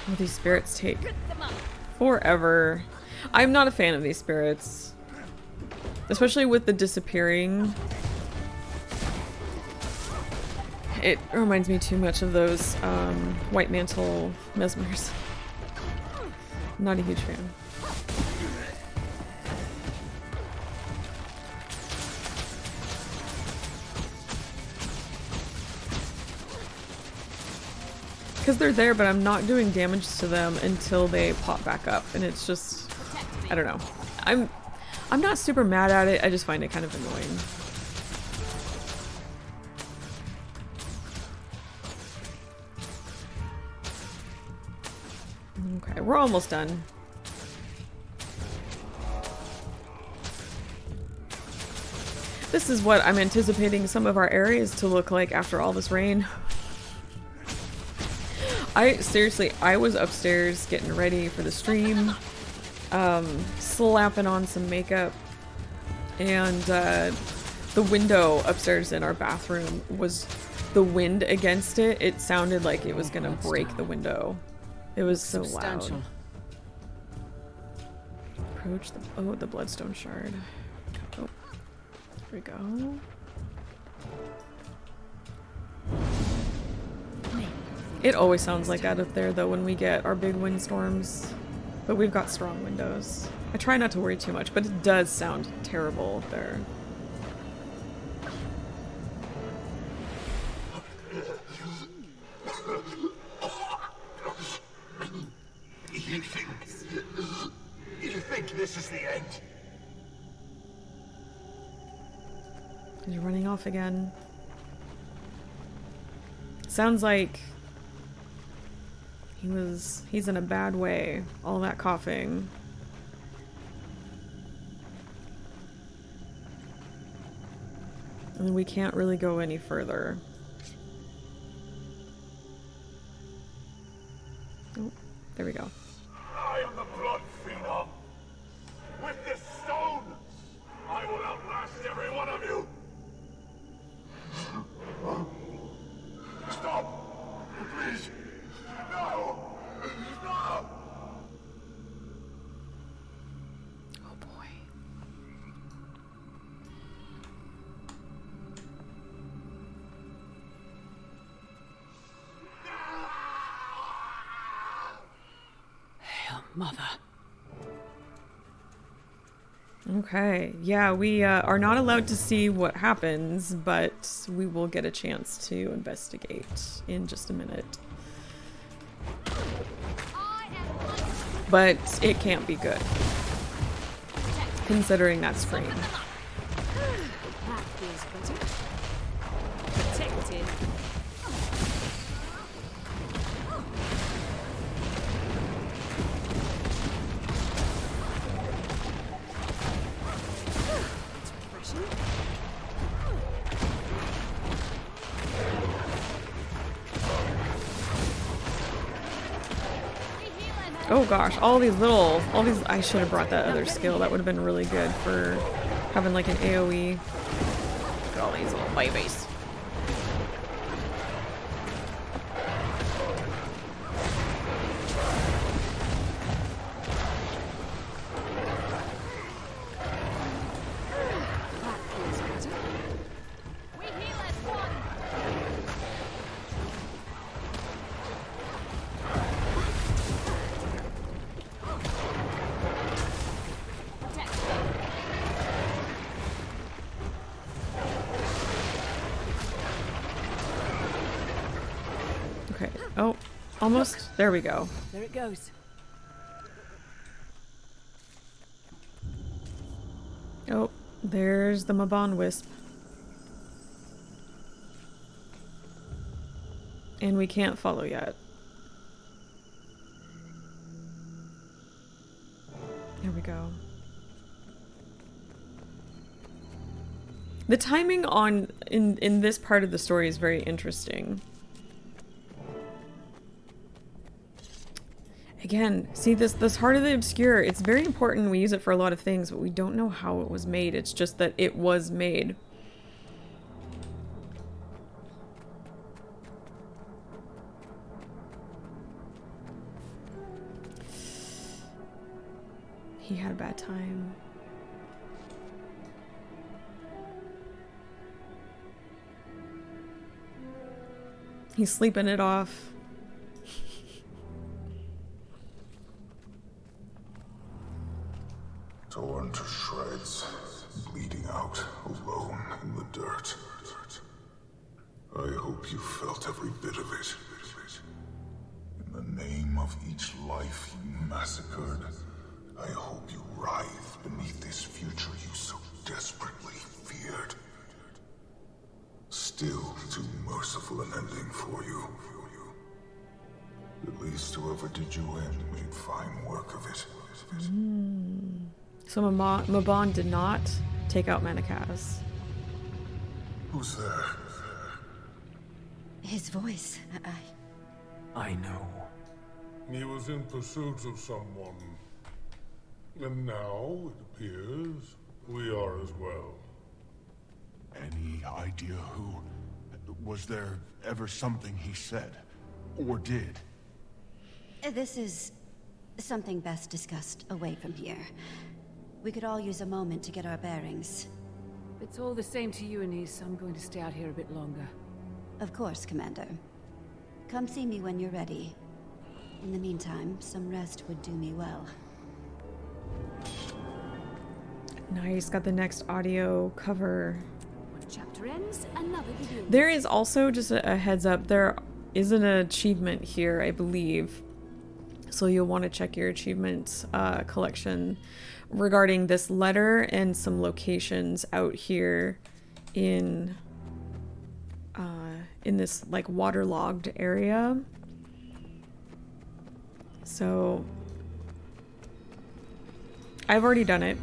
Oh, these spirits take forever. I'm not a fan of these spirits. Especially with the disappearing. It reminds me too much of those White Mantle Mesmers. Not a huge fan. Because they're there, but I'm not doing damage to them until they pop back up, and it's just, I don't know. I'm not super mad at it, I just find it kind of annoying. Okay, we're almost done. This is what I'm anticipating some of our areas to look like after all this rain. I was upstairs getting ready for the stream, slapping on some makeup, and the window upstairs in our bathroom was the wind against it. It sounded like it was gonna break the window. It was so loud. Approach the bloodstone shard. Oh, there we go. It always sounds like that up there, though, when we get our big windstorms. But we've got strong windows. I try not to worry too much, but it does sound terrible up there. You think this is the end? He's running off again. Sounds like he's in a bad way. All that coughing. And we can't really go any further. Oh, there we go. I am the blood phenom. With this stone, I will outlast every one of you. Stop! Please! No! No! Oh boy. Hail, Mother. Okay, yeah, we are not allowed to see what happens, but we will get a chance to investigate in just a minute. But it can't be good, considering that scream. That feels better. Protected. Oh gosh, I should have brought that other skill. That would have been really good for having like an AoE. Look at all these little babies. Almost. There we go. There it goes. Oh, there's the Mabon wisp. And we can't follow yet. There we go. The timing on in this part of the story is very interesting. Again, see this Heart of the Obscure, it's very important. We use it for a lot of things, but we don't know how it was made. It's just that it was made. He had a bad time. He's sleeping it off. Torn to shreds, bleeding out, alone in the dirt. I hope you felt every bit of it. In the name of each life you massacred, I hope you writhe beneath this future you so desperately feared. Still too merciful an ending for you. At least whoever did you in made fine work of it. So Mabon did not take out Manakaz. Who's there? His voice. I know. He was in pursuit of someone. And now, it appears, we are as well. Any idea who? Was there ever something he said? Or did? This is something best discussed away from here. We could all use a moment to get our bearings. If it's all the same to you, Anise, I'm going to stay out here a bit longer. Of course, Commander. Come see me when you're ready. In the meantime, some rest would do me well. Nice, got the next audio cover. One chapter ends, another begins. There is also, just a heads up, there is an achievement here, I believe. So you'll want to check your achievements collection regarding this letter and some locations out here in this like waterlogged area. So I've already done it.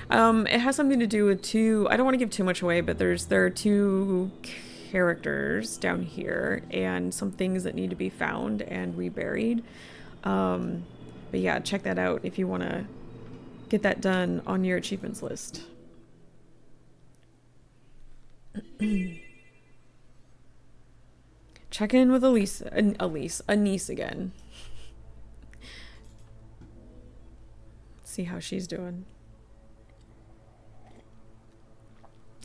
It has something to do with two, I don't want to give too much away, but there are two characters down here and some things that need to be found and reburied. But yeah, check that out if you want to get that done on your achievements list. Check in with Anise again. See how she's doing.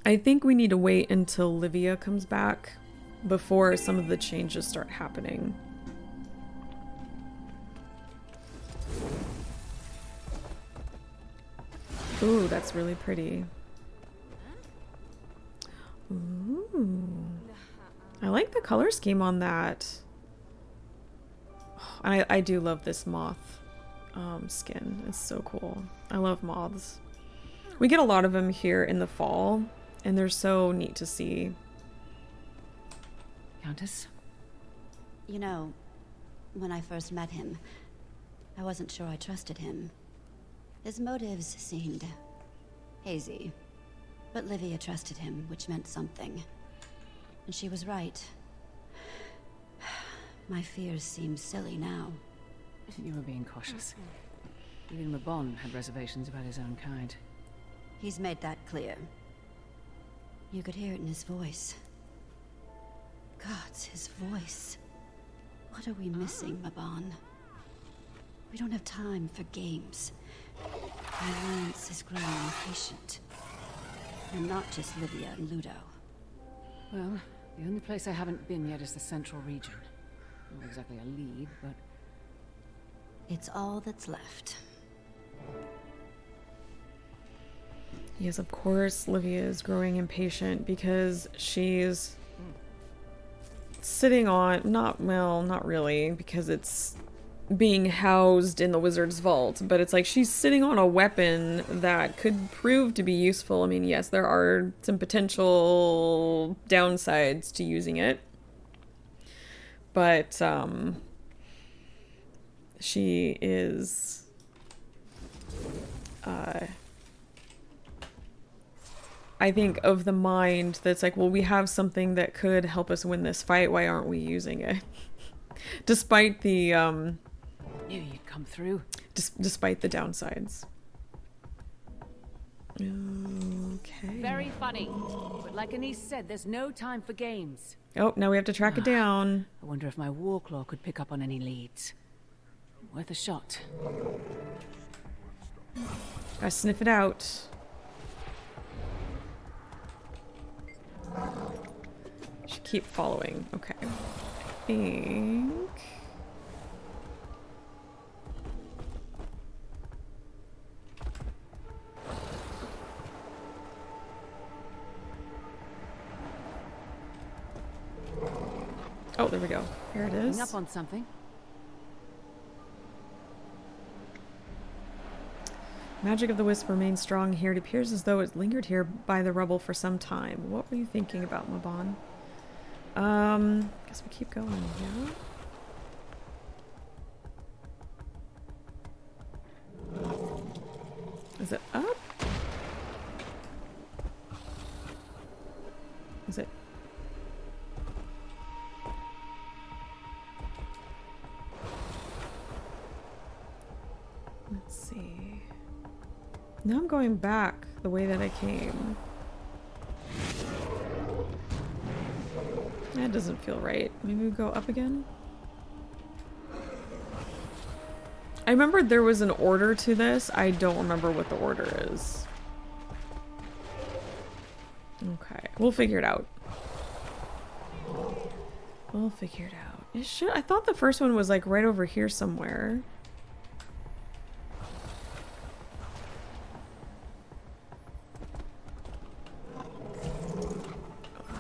I think we need to wait until Livia comes back before some of the changes start happening. Ooh, that's really pretty. Ooh. I like the color scheme on that. I do love this moth skin. It's so cool. I love moths. We get a lot of them here in the fall, and they're so neat to see. Countess? You know, when I first met him, I wasn't sure I trusted him. His motives seemed hazy. But Livia trusted him, which meant something. And she was right. My fears seem silly now. You were being cautious. Even Mabon had reservations about his own kind. He's made that clear. You could hear it in his voice. Gods, his voice. What are we missing, Mabon? We don't have time for games. The Alliance is growing impatient. And not just Livia and Ludo. Well, the only place I haven't been yet is the Central region. Not exactly a lead, but... It's all that's left. Yes, of course, Livia is growing impatient because she's sitting on, not really, because it's being housed in the wizard's vault, but it's like she's sitting on a weapon that could prove to be useful. I mean, yes, there are some potential downsides to using it, but she is I think of the mind that's like, well, we have something that could help us win this fight, why aren't we using it? Despite the Knew you'd come through. Despite the downsides. Okay. Very funny. But like Anise said, there's no time for games. Oh, now we have to track it down. I wonder if my Warclaw could pick up on any leads. Worth a shot. Gotta sniff it out. Should keep following. Okay. I think... Oh, there we go. Here it is. Up on something. Magic of the Wisp remains strong here. It appears as though it lingered here by the rubble for some time. What were you thinking about, Mabon? Guess we keep going, yeah? Is it up? Is it... Let's see. Now I'm going back the way that I came. That doesn't feel right. Maybe we go up again? I remembered there was an order to this. I don't remember what the order is. Okay, we'll figure it out. We'll figure it out. It should. I thought the first one was like right over here somewhere.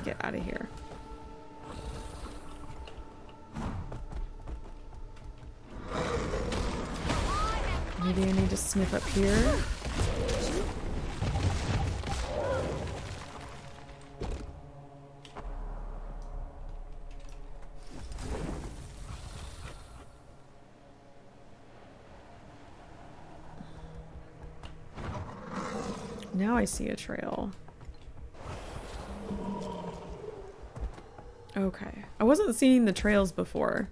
Get out of here. Maybe I need to sniff up here. Now I see a trail. Okay. I wasn't seeing the trails before.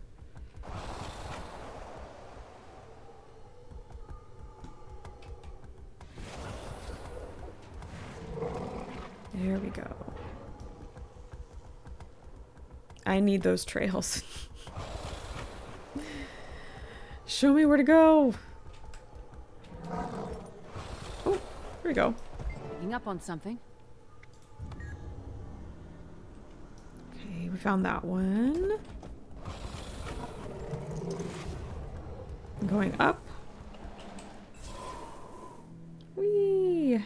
There we go. I need those trails. Show me where to go. Oh, here we go. Picking up on something. Okay, we found that one. Going up. Whee!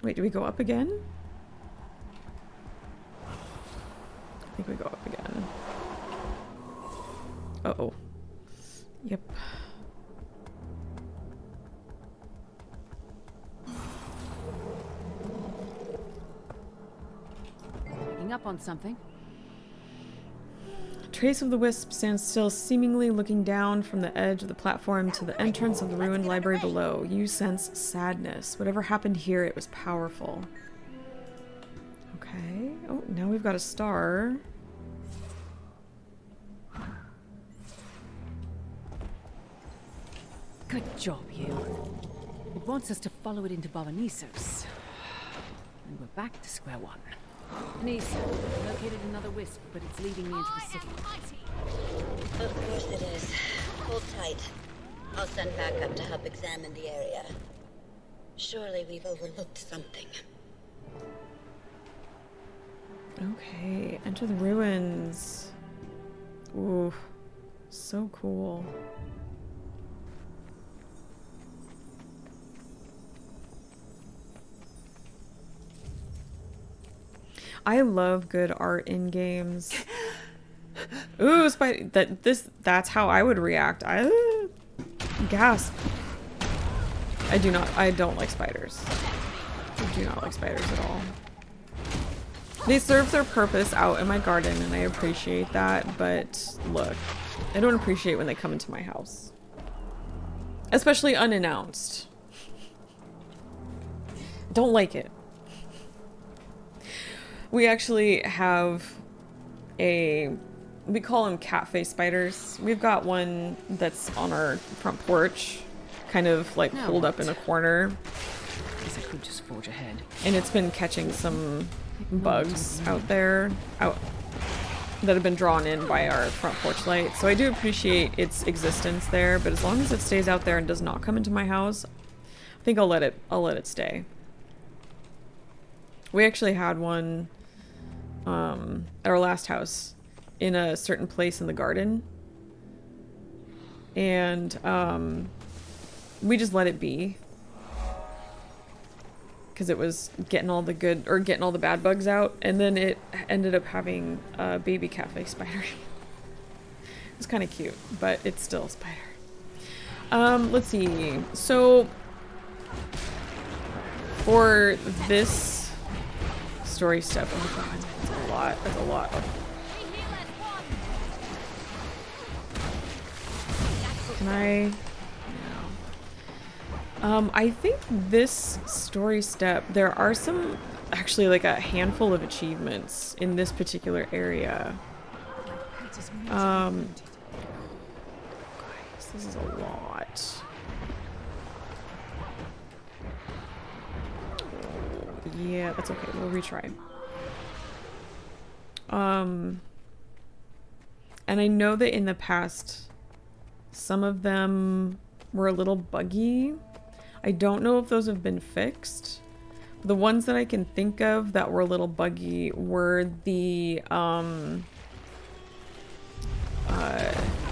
Wait, do we go up again? I think we go up again. Uh-oh. Yep. Picking up on something. Trace of the Wisp stands still, seemingly looking down from the edge of the platform to the entrance of the ruined library below. You sense sadness. Whatever happened here, it was powerful. Okay. Oh, now we've got a star. Good job, you. It wants us to follow it into Bavanisos. And we're back to square one. Anise, located another wisp, but it's leading me into the city. Of course it is. Hold tight. I'll send backup to help examine the area. Surely we've overlooked something. Okay, enter the ruins. Ooh, so cool. I love good art in games. Ooh, that's how I would react. Gasp. I don't like spiders. I do not like spiders at all. They serve their purpose out in my garden and I appreciate that, but look, I don't appreciate when they come into my house. Especially unannounced. Don't like it. We actually have we call them cat face spiders. We've got one that's on our front porch, kind of like pulled up in a corner. Guess I could just forge ahead. And it's been catching some bugs out there, that have been drawn in by our front porch light. So I do appreciate its existence there, but as long as it stays out there and does not come into my house, I think I'll let it stay. We actually had one at our last house in a certain place in the garden, and we just let it be because it was getting all the bad bugs out, and then it ended up having a baby catfish spider. It's kind of cute, but it's still a spider. Let's see. So for this story step, oh god, that's a lot. That's a lot. Can I? No. I think this story step, there are actually like a handful of achievements in this particular area. Guys, this is a lot. Yeah, that's okay. We'll retry. And I know that in the past, some of them were a little buggy. I don't know if those have been fixed. The ones that I can think of that were a little buggy were the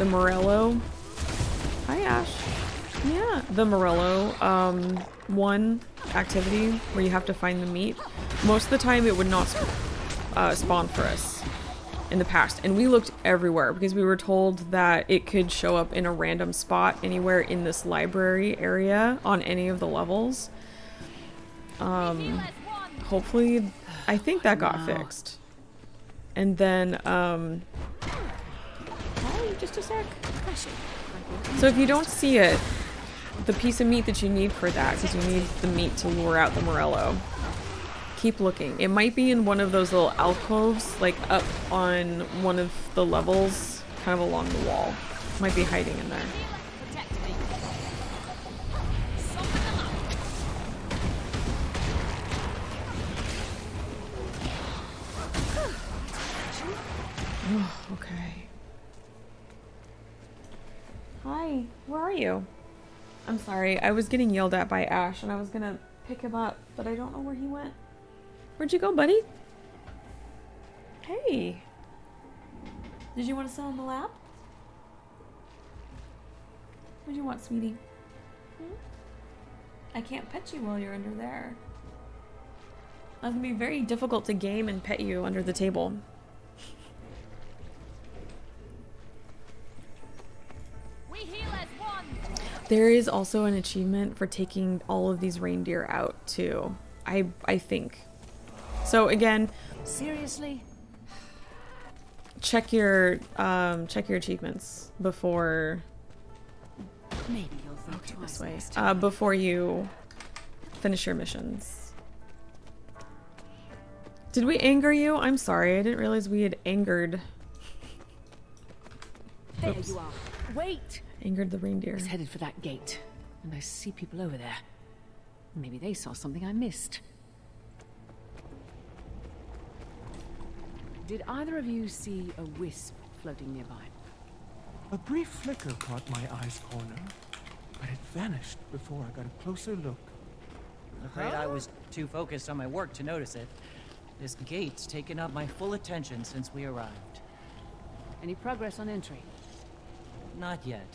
Morello. Hi, Ash. Yeah, the Morello one activity where you have to find the meat. Most of the time it would not spawn for us in the past, and we looked everywhere because we were told that it could show up in a random spot anywhere in this library area on any of the levels. Hopefully, I think that got fixed. And then oh, just a sec. So if you don't see it, the piece of meat that you need for that, because you need the meat to lure out the Morello, keep looking. It might be in one of those little alcoves, like up on one of the levels, kind of along the wall. Might be hiding in there. Oh, okay. Hi, where are you? I'm sorry, I was getting yelled at by Ash and I was gonna pick him up, but I don't know where he went. Where'd you go, buddy? Hey. Did you want to sit on the lap? What do you want, sweetie? I can't pet you while you're under there. That's gonna be very difficult to game and pet you under the table. There is also an achievement for taking all of these reindeer out too. I think. So again, seriously, check your achievements before. Maybe you'll think twice this way. next time. Before you finish your missions. Did we anger you? I'm sorry. I didn't realize we had angered. There you are. Wait. Angered the reindeer. I was headed for that gate, and I see people over there. Maybe they saw something I missed. Did either of you see a wisp floating nearby? A brief flicker caught my eye's corner, but it vanished before I got a closer look. I'm afraid I was too focused on my work to notice it. This gate's taken up my full attention since we arrived. Any progress on entry? Not yet.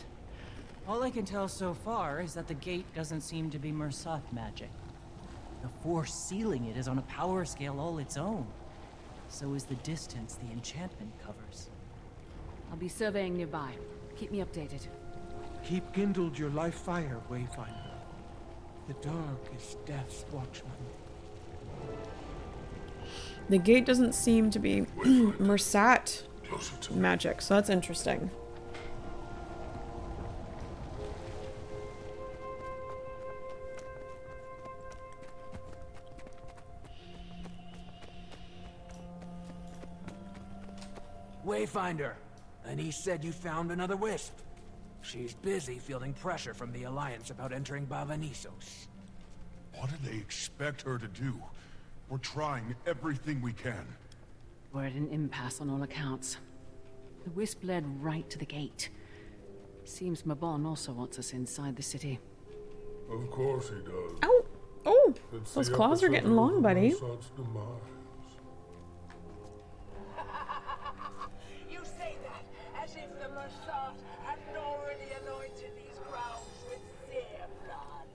All I can tell so far is that the gate doesn't seem to be Mersath magic. The force sealing it is on a power scale all its own. So is the distance the enchantment covers. I'll be surveying nearby. Keep me updated. Keep kindled your life fire, Wayfinder. The dark is death's watchman. The gate doesn't seem to be Mersat magic, so that's interesting. Wayfinder, Anise said you found another wisp. She's busy fielding pressure from the Alliance about entering Bavanisos. What do they expect her to do? We're trying everything we can. We're at an impasse on all accounts. The wisp led right to the gate. Seems Mabon also wants us inside the city. Of course he does. Ow! Oh! It's Those the claws are episode getting of long, buddy. Mozart's demise. You say that as if the Mersat hadn't already anointed these grounds with their blood.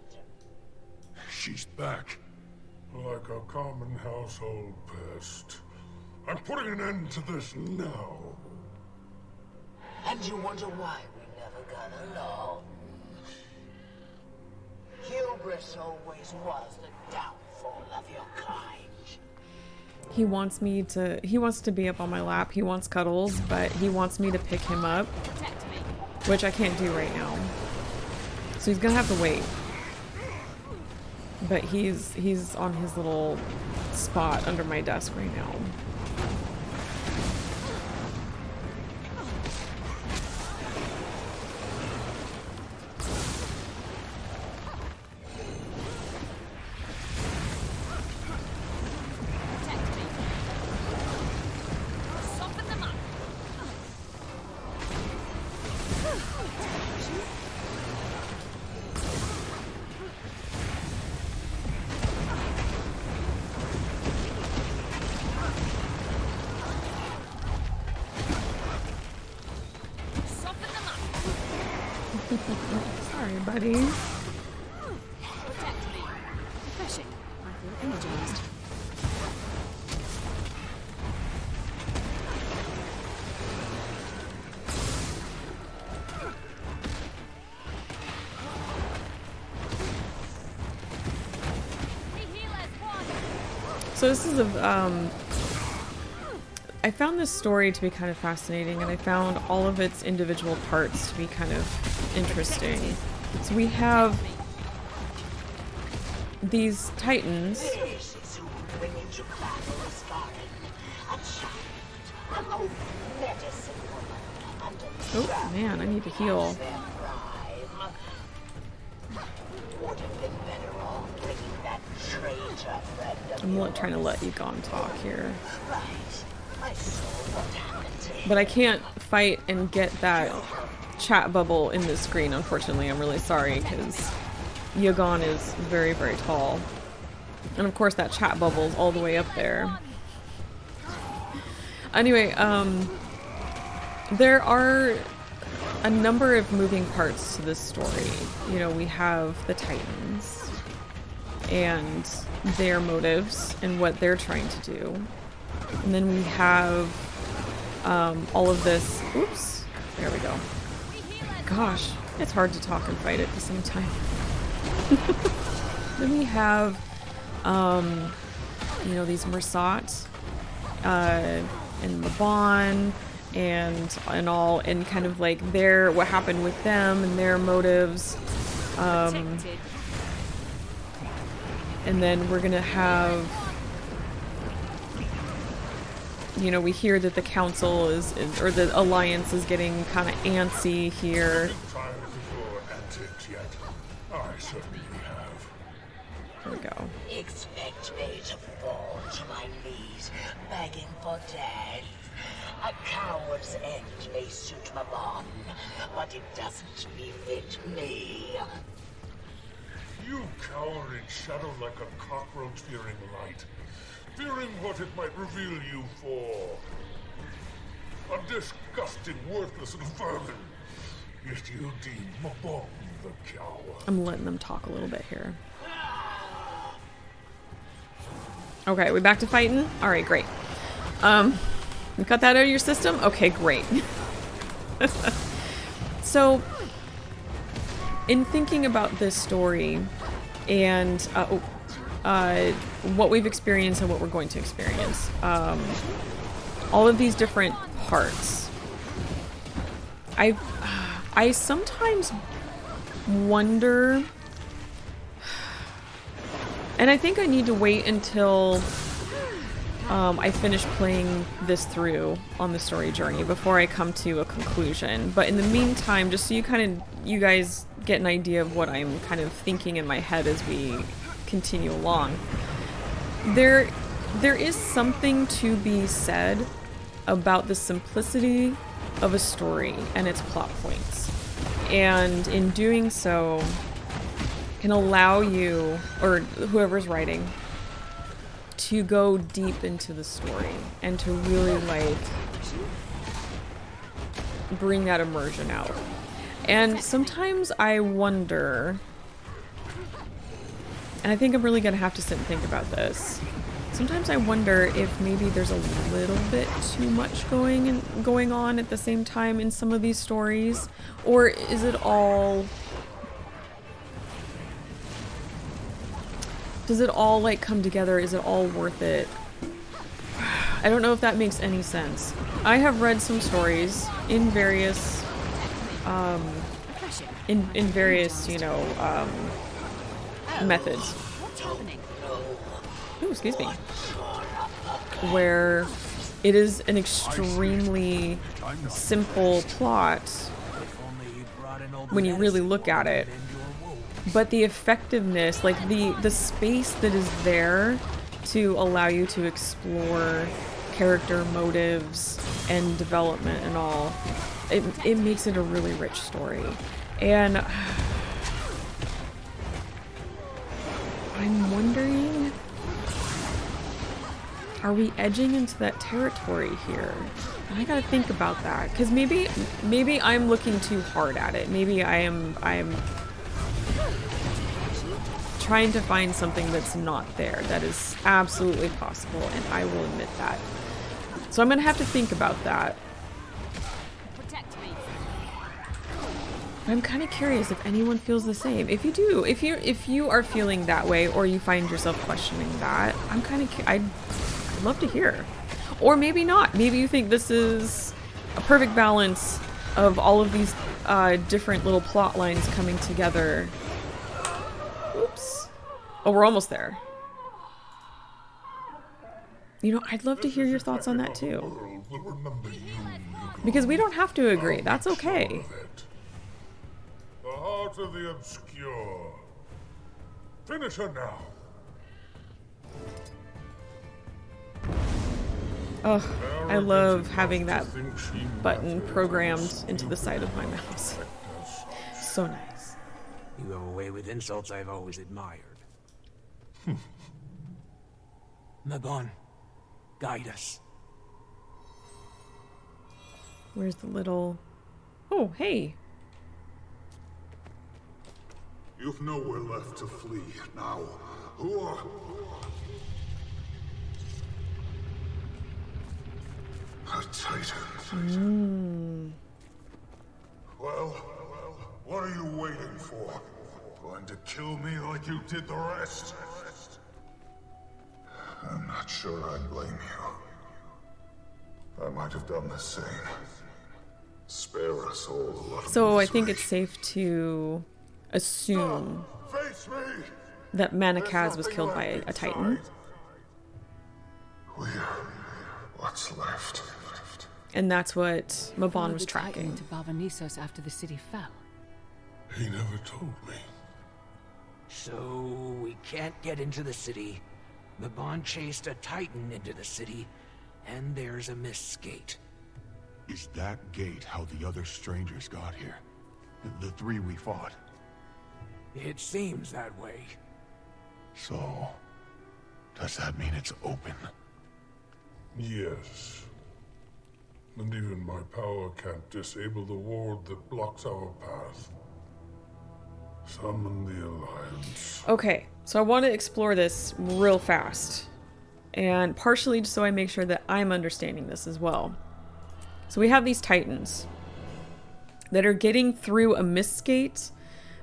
She's back. Like a common household pest. I'm putting an end to this now. And you wonder why we never got along. Hubris always was the downfall of your kind. He wants to be up on my lap. He wants cuddles, but he wants me to pick him up, which I can't do right now. So he's gonna have to wait. But he's on his little spot under my desk right now. Sorry, buddy. Protect me. Refreshing. I feel energized. So this is a, I found this story to be kind of fascinating, and I found all of its individual parts to be kind of interesting. So we have these titans. This is who bring into battle is Scarin, a child, an old medicine woman, and a Oh man, I need to heal. their prime. Would have been better off bringing that traitor friend of I'm trying to let Egon talk here. right. I saw what happened to him. But I can't fight and get that chat bubble in the screen, unfortunately. I'm really sorry, because Egon is very, very tall. And of course that chat bubble is all the way up there. Anyway, there are a number of moving parts to this story. You know, we have the Titans and their motives and what they're trying to do. And then we have all of this. Oops, there we go. Gosh, it's hard to talk and fight at the same time. Then we have, you know, these Mersat and Mabon and all, and kind of like what happened with them and their motives. And then we're gonna have, you know, we hear that the council or the alliance is getting kind of antsy here. Tired of your antics yet? I certainly have. There we go. Expect me to fall to my knees, begging for death. A coward's end may suit Mabon, but it doesn't befit me. You cower in shadow like a cockroach fearing light, fearing what it might reveal you for. A disgusting, worthless vermin. Yet you deem Mabon the coward. I'm letting them talk a little bit here. Okay, we back to fighting? Alright, great. You got that out of your system? Okay, great. So, in thinking about this story and what we've experienced and what we're going to experience, all of these different parts, I sometimes wonder, and I think I need to wait until I finish playing this through on the story journey before I come to a conclusion. But in the meantime, just so you guys get an idea of what I'm kind of thinking in my head as we continue along, there is something to be said about the simplicity of a story and its plot points. And in doing so, can allow you, or whoever's writing, to go deep into the story and to really like bring that immersion out. And sometimes I wonder, and I think I'm really gonna have to sit and think about this. Sometimes I wonder if maybe there's a little bit too much going on at the same time in some of these stories, or is it all? Does it all like come together? Is it all worth it? I don't know if that makes any sense. I have read some stories in various, in various, you know, methods. Oh, excuse me. Where it is an extremely simple plot when you really look at it. But the effectiveness, like the space that is there to allow you to explore character motives and development and all, it makes it a really rich story. And I'm wondering, are we edging into that territory here? I gotta think about that, because maybe I'm looking too hard at it. Maybe I am trying to find something that's not there. That is absolutely possible, and I will admit that. So I'm gonna have to think about that. I'm kind of curious if anyone feels the same. If you do, if you are feeling that way, or you find yourself questioning that, I'm kind of I'd love to hear. Or maybe not. Maybe you think this is a perfect balance of all of these different little plot lines coming together. Oops. Oh, we're almost there. You know, I'd love to hear your thoughts on that too. Because we don't have to agree. That's okay. The heart of the obscure. Finish her now. Oh, I love having that button programmed into the side of my mouse. So nice. You go away with insults I've always admired. Mabon, guide us. Where's the little... Oh, hey. You've nowhere left to flee now. Who are... A Titan. Well, what are you waiting for? Going to kill me like you did the rest? I'm not sure I blame you. I might have done the same. Spare us all a lot of So I think it's safe to assume that Manakaz was killed by a Titan. We're what's left. And that's what Mabon was tracking. To Bavanisos after the city fell. He never told me. So we can't get into the city. Mabon chased a Titan into the city, and there's a mist gate. Is that gate how the other strangers got here? The three we fought? It seems that way. So, does that mean it's open? Yes. And even my power can't disable the ward that blocks our path. Summon the Alliance. Okay, so I want to explore this real fast. and partially so I make sure that I'm understanding this as well. So we have these Titans that are getting through a mist gate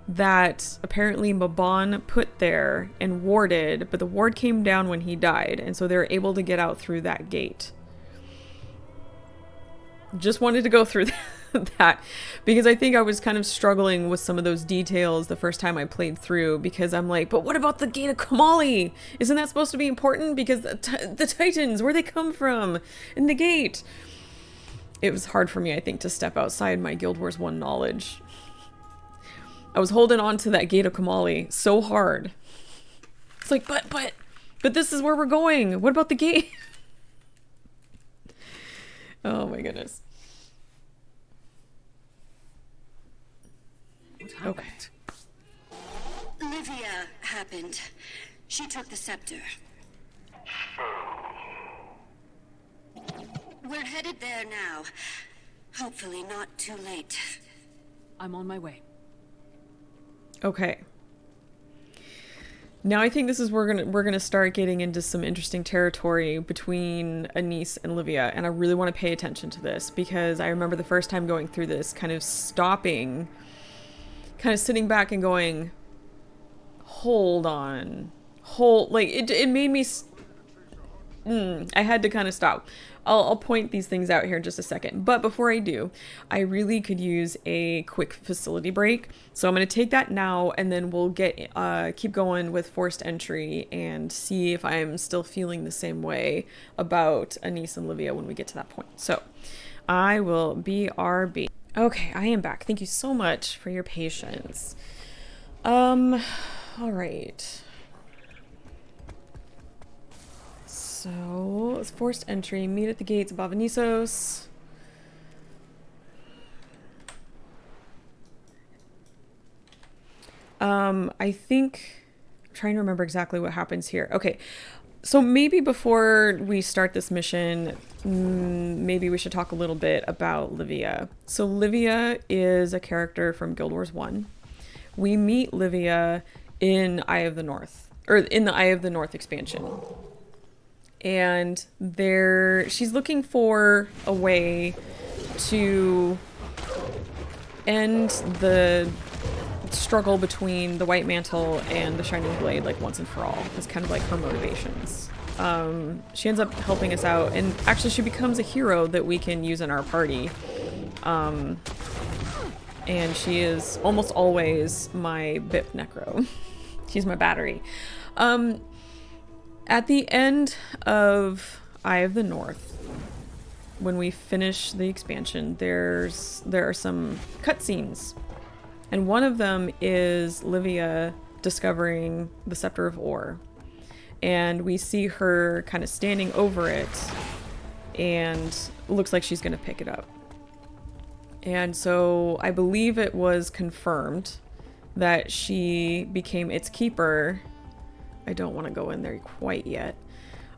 that apparently Mabon put there and warded, but the ward came down when he died, and so they're able to get out through that gate. Just wanted to go through that because I think I was kind of struggling with some of those details the first time I played through, because I'm like, but what about the Gate of Kamali? Isn't that supposed to be important? Because the Titans, where they come from in the gate. It was hard for me, I think, to step outside my Guild Wars 1 knowledge. I was holding on to that Gate of Kamali so hard. It's like, but this is where we're going. What about the gate? Oh my goodness. Okay. Livia happened. She took the scepter. We're headed there now. Hopefully not too late. I'm on my way. Okay. Now I think this is where we're gonna start getting into some interesting territory between Anise and Livia, and I really want to pay attention to this because I remember the first time going through this, kind of stopping, kind of sitting back and going, hold on, like it made me. I had to kind of stop. I'll point these things out here in just a second. But before I do, I really could use a quick facility break. So I'm going to take that now, and then we'll keep going with forced entry and see if I'm still feeling the same way about Anise and Livia when we get to that point. So I will BRB. Okay, I am back. Thank you so much for your patience. All right. So, forced entry, meet at the gates of Bavanisos. I think, I'm trying to remember exactly what happens here. Okay, so maybe before we start this mission, maybe we should talk a little bit about Livia. So Livia is a character from Guild Wars 1. We meet Livia in Eye of the North, or in the Eye of the North expansion. And she's looking for a way to end the struggle between the White Mantle and the Shining Blade, like once and for all. It's kind of like her motivations. She ends up helping us out, and actually she becomes a hero that we can use in our party. And she is almost always my BIP Necro. She's my battery. At the end of Eye of the North, when we finish the expansion, there are some cutscenes, and one of them is Livia discovering the Scepter of Ore, and we see her kind of standing over it, and looks like she's going to pick it up. And so I believe it was confirmed that she became its keeper. I don't want to go in there quite yet.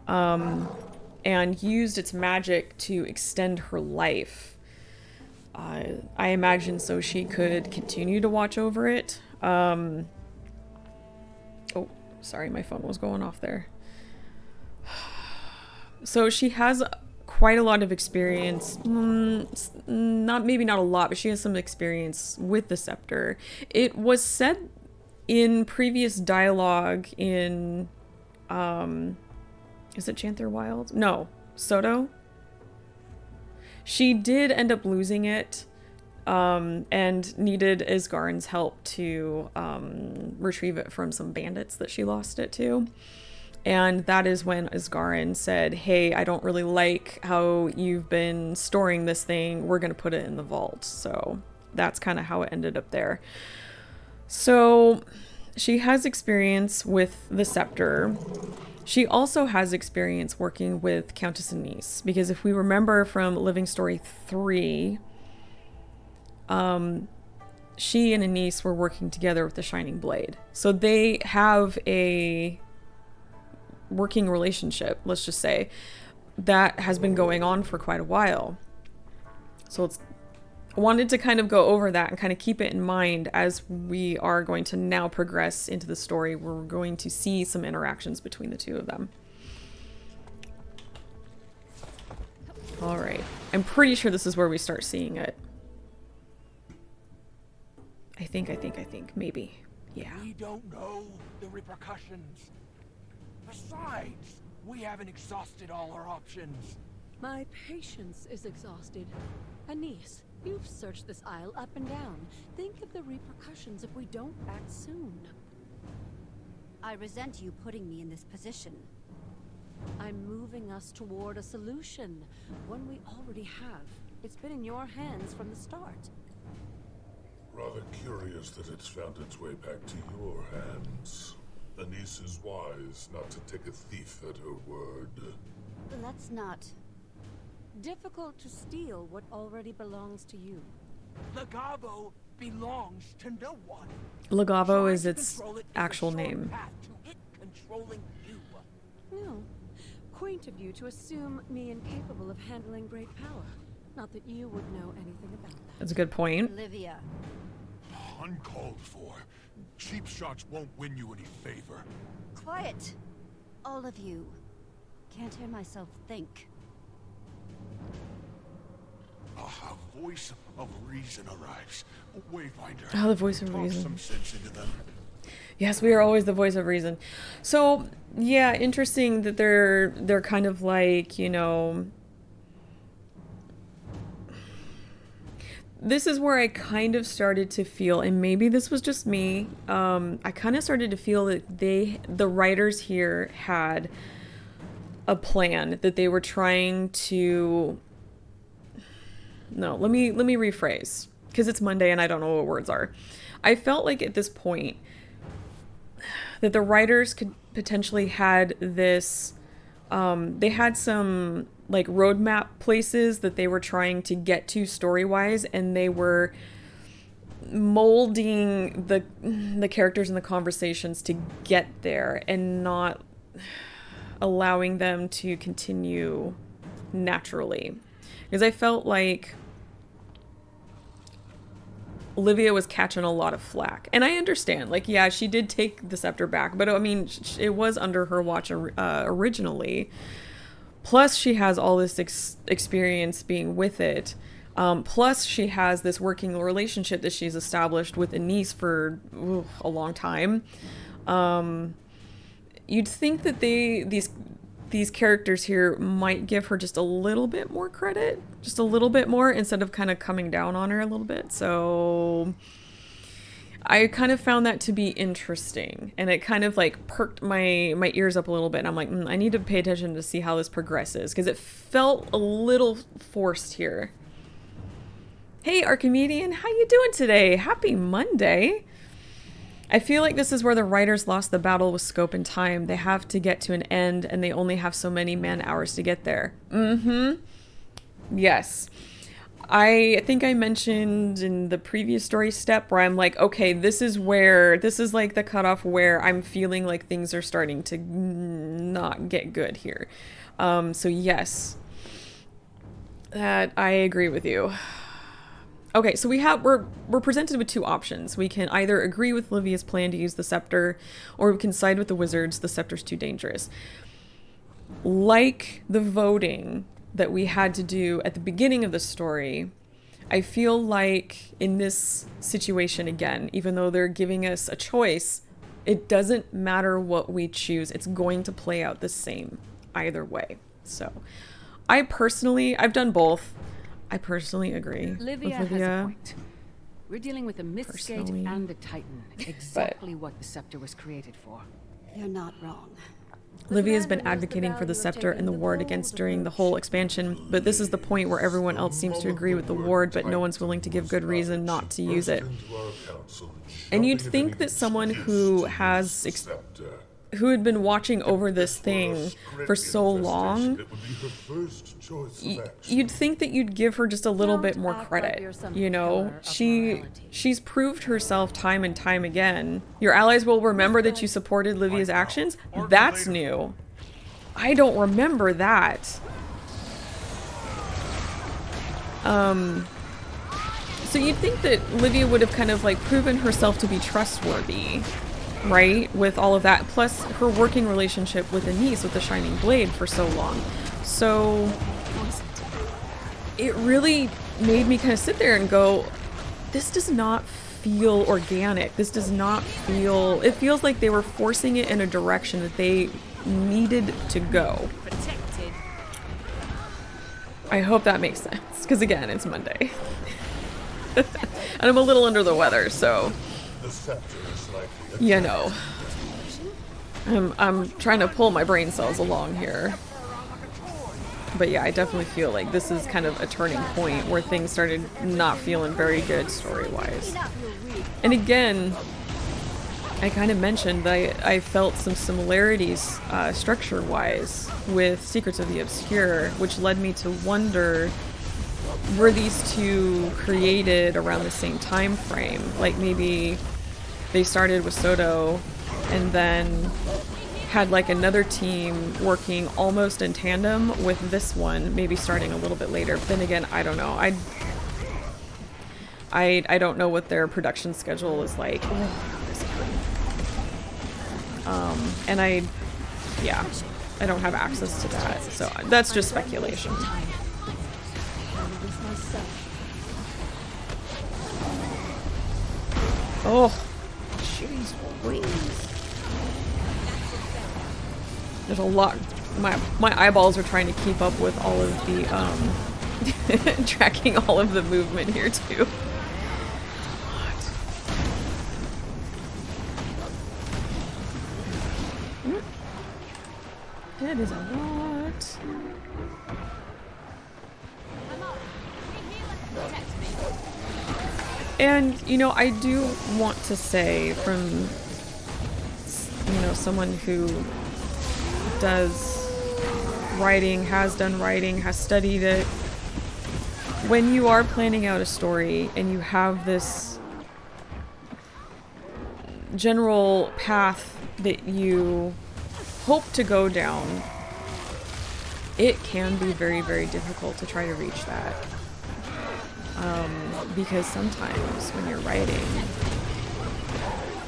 And used its magic to extend her life. I imagine so she could continue to watch over it. Oh, sorry, my phone was going off there. So she has quite a lot of experience. Maybe not a lot, but she has some experience with the scepter. It was said in previous dialogue in, is it Janthir Wilds? No, Soto. She did end up losing it, and needed Isgarin's help to retrieve it from some bandits that she lost it to. And that is when Isgarin said, hey, I don't really like how you've been storing this thing. We're going to put it in the vault. So that's kind of how it ended up there. So she has experience with the scepter. She also has experience working with Countess Anise, because if we remember from Living Story 3, she and Anise were working together with the Shining Blade. So they have a working relationship, let's just say, that has been going on for quite a while. So I wanted to kind of go over that and kind of keep it in mind as we are going to now progress into the story, where we're going to see some interactions between the two of them. Alright. I'm pretty sure this is where we start seeing it. I think. Maybe. Yeah. We don't know the repercussions. Besides, we haven't exhausted all our options. My patience is exhausted. Anise, you've searched this isle up and down. Think of the repercussions if we don't act soon. I resent you putting me in this position. I'm moving us toward a solution. One we already have. It's been in your hands from the start. Rather curious that it's found its way back to your hands. Anise is wise not to take a thief at her word. Let's not. Difficult to steal what already belongs to you. Legavo belongs to no one. Legavo is its actual name. Controlling you. No. Quaint of you to assume me incapable of handling great power. Not that you would know anything about that. That's a good point. Olivia. Uncalled for. Cheap shots won't win you any favor. Quiet. All of you. Can't hear myself think. A voice of reason arrives. Wayfinder. Oh, the voice of talk reason. some sense into them. Yes, we are always the voice of reason. So, yeah, interesting that they're kind of like, you know, this is where I kind of started to feel, and maybe this was just me, I kind of started to feel that the writers here had a plan that they were trying to, no, let me rephrase, because it's Monday and I don't know what words are. I felt like at this point that the writers could potentially had this, they had some like roadmap places that they were trying to get to story-wise, and they were molding the characters and the conversations to get there and not allowing them to continue naturally. Because I felt like Olivia was catching a lot of flack. And I understand, like, yeah, she did take the scepter back, but I mean, it was under her watch originally. Plus, she has all this experience being with it. Plus, she has this working relationship that she's established with Anise for a long time. You'd think that these characters here might give her just a little bit more credit, just a little bit more, instead of kind of coming down on her a little bit. So I kind of found that to be interesting, and it kind of like perked my ears up a little bit, and I'm like, I need to pay attention to see how this progresses, because it felt a little forced here. Hey Archimedian, how you doing today? Happy Monday. I feel like this is where the writers lost the battle with scope and time. They have to get to an end, and they only have so many man-hours to get there. Yes. I think I mentioned in the previous story step where I'm like, okay, this is like the cutoff where I'm feeling like things are starting to not get good here. So yes, that I agree with you. Okay, so we're presented with two options. We can either agree with Olivia's plan to use the scepter, or we can side with the wizards. The scepter's too dangerous. Like the voting that we had to do at the beginning of the story, I feel like in this situation again, even though they're giving us a choice, it doesn't matter what we choose. It's going to play out the same either way. So I've done both. I personally agree with Olivia has a point. We're dealing with a Mythgate and a Titan. Exactly what the scepter was created for. You're not wrong. Olivia's been advocating for the scepter and the ward against during the whole expansion, but this is the point where everyone else seems to agree with the ward, but no one's willing to give good reason not to use it. And you'd think that someone who had been watching over this thing for so long, you'd think that you'd give her just a little bit more credit. You know, she's proved herself time and time again. Your allies will remember that you supported Livia's actions. That's new. I don't remember that. So you'd think that Livia would have kind of like proven herself to be trustworthy, right, with all of that, plus her working relationship with Anise with the Shining Blade for so long. So it really made me kind of sit there and go, this does not feel organic. This does not feel, it feels like they were forcing it in a direction that they needed to go. Protected. I hope that makes sense, because again, it's Monday. And I'm a little under the weather, so The scepter is likely you know. I'm trying to pull my brain cells along here. But yeah, I definitely feel like this is kind of a turning point where things started not feeling very good story-wise. And again, I kind of mentioned that I felt some similarities structure-wise with Secrets of the Obscure, which led me to wonder, were these two created around the same time frame? Like maybe they started with Soto and then had like another team working almost in tandem with this one, maybe starting a little bit later. But then again, I don't know. I don't know what their production schedule is like. And I don't have access to that, so that's just speculation. Oh, jeez Louise. There's a lot. My eyeballs are trying to keep up with all of the tracking all of the movement here too. That is a lot. And, you know, I do want to say from, you know, someone who does writing, has done writing, has studied it, when you are planning out a story and you have this general path that you hope to go down, it can be very, very difficult to try to reach that. Because sometimes when you're writing,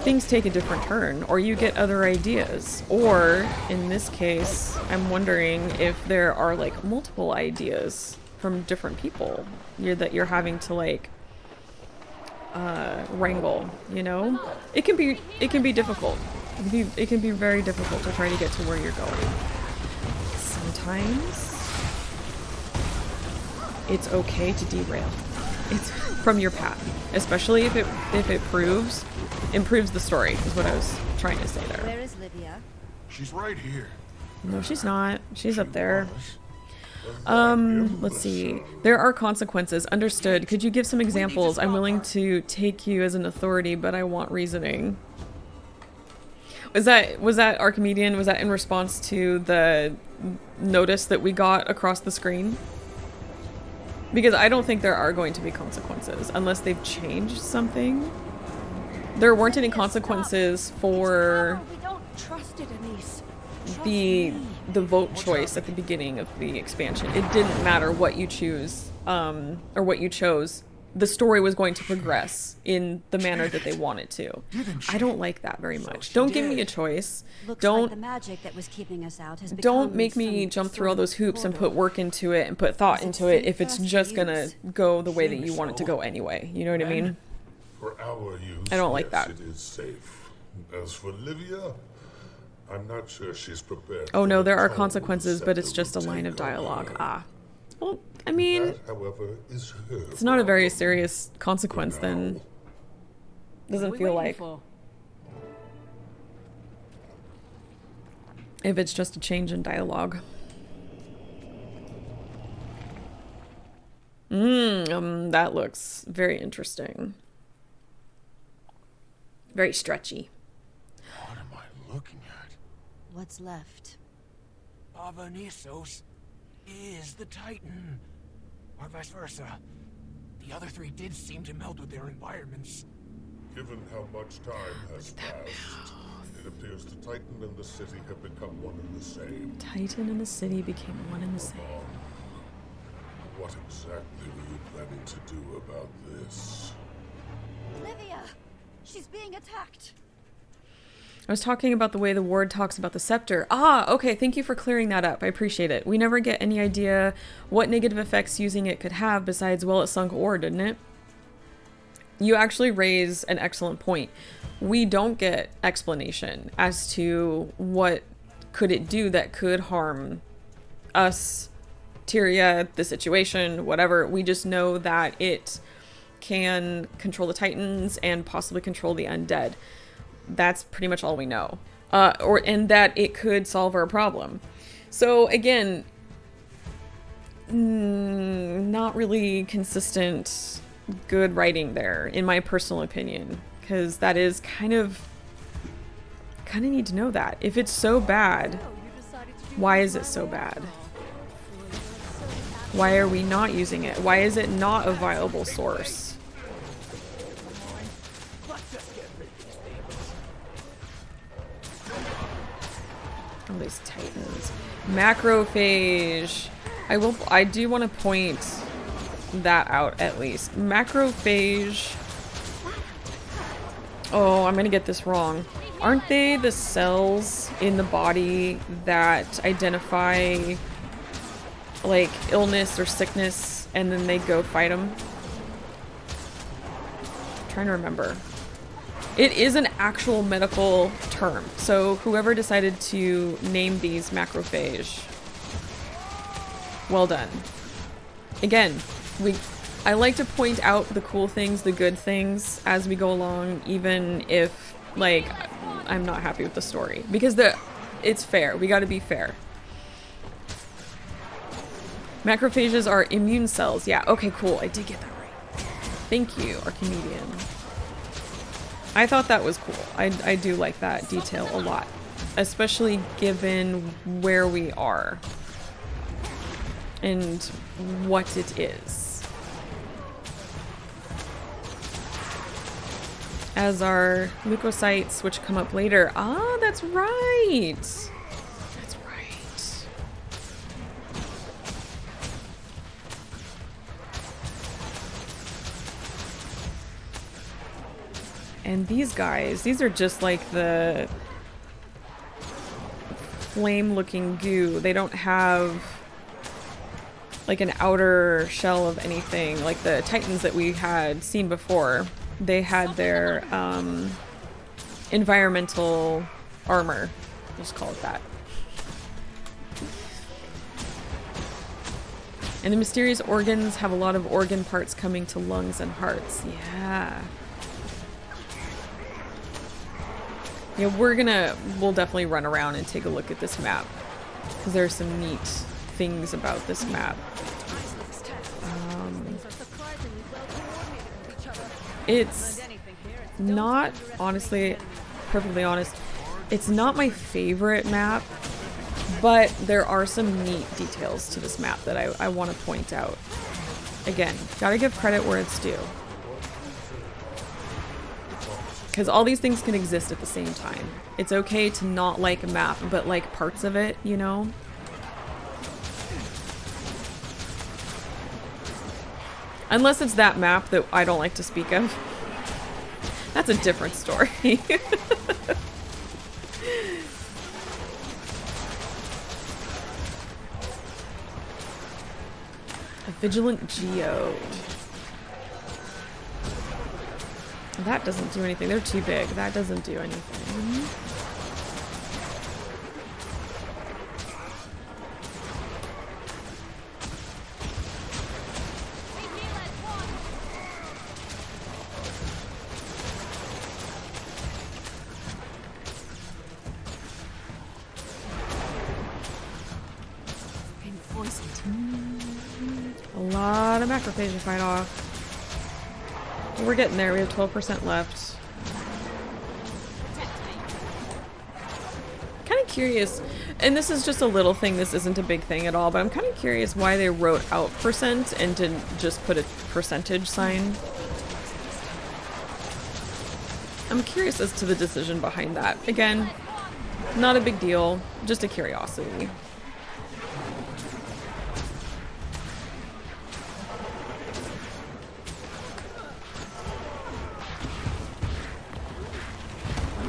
things take a different turn, or you get other ideas. Or, in this case, I'm wondering if there are like multiple ideas from different people that you're having to like wrangle, you know? It can be difficult. It can be very difficult to try to get to where you're going. Sometimes it's okay to derail. It's from your path, especially if it improves the story, is what I was trying to say there. Where is Livia? She's right here. No, she's not. She's up there. Let's see. There are consequences. Understood. Could you give some examples? I'm willing to take you as an authority, but I want reasoning. Was that Archimedean? Was that in response to the notice that we got across the screen? Because I don't think there are going to be consequences unless they've changed something. There weren't any consequences for the vote choice at the beginning of the expansion. It didn't matter what you choose, or what you chose. The story was going to progress in the manner that they wanted to. I don't like that very much. Don't give me a choice. Like the magic that was keeping us out has don't make me jump through all those hoops and put work into it and put thought into it if it's just gonna go the way that you want it to go anyway. You know what I mean? For our use, I don't like that. It is safe. As for Livia, I'm not sure she's prepared. Oh no, there are consequences, but it's just a line of dialogue. Ah. Well, I mean, That, however, is her it's not a very serious consequence then. Doesn't feel like. If it's just a change in dialogue. That looks very interesting. Very stretchy. What am I looking at? What's left? Avanisos is the Titan. Or vice versa. The other three did seem to meld with their environments. Given how much time has passed, it appears the Titan and the city have become one and the same. Titan and the city became one and the same. What exactly were you planning to do about this? Livia! She's being attacked! I was talking about the way the ward talks about the scepter. Ah, okay, thank you for clearing that up. I appreciate it. We never get any idea what negative effects using it could have besides, well, it sunk ore, didn't it? You actually raise an excellent point. We don't get explanation as to what could it do that could harm us, Tyria, the situation, whatever. We just know that it can control the Titans and possibly control the undead. That's pretty much all we know. And that it could solve our problem. So again, not really consistent good writing there, in my personal opinion, because that is kind of need to know that. If it's so bad, why is it so bad? Why are we not using it? Why is it not a viable source? Oh, these Titans. Macrophage. I do want to point that out at least. Macrophage. Oh, I'm gonna get this wrong. Aren't they the cells in the body that identify like illness or sickness and then they go fight them? I'm trying to remember. It is an actual medical term. So whoever decided to name these macrophage, well done. Again, I like to point out the cool things, the good things as we go along, even if like I'm not happy with the story, because it's fair. We got to be fair. Macrophages are immune cells. Yeah, okay, cool. I did get that right. Thank you, Archimedean. I thought that was cool. I do like that detail a lot, especially given where we are and what it is. As our leukocytes, which come up later. Ah, that's right. That's right. And these guys, these are just like the flame-looking goo. They don't have like an outer shell of anything like the Titans that we had seen before. They had their environmental armor. Let's call it that. And the mysterious organs have a lot of organ parts coming to lungs and hearts. Yeah. Yeah, we'll definitely run around and take a look at this map, because there are some neat things about this map. It's not, honestly, perfectly honest, it's not my favorite map, but there are some neat details to this map that I want to point out. Again, gotta give credit where it's due. Because all these things can exist at the same time. It's okay to not like a map, but like parts of it, you know? Unless it's that map that I don't like to speak of. That's a different story. A vigilant geode. That doesn't do anything. They're too big. That doesn't do anything. A lot of macrophage to fight off. We're getting there. We have 12% left. Kind of curious, and this is just a little thing, this isn't a big thing at all, but I'm kind of curious why they wrote out percent and didn't just put a percentage sign. I'm curious as to the decision behind that. Again, not a big deal, just a curiosity.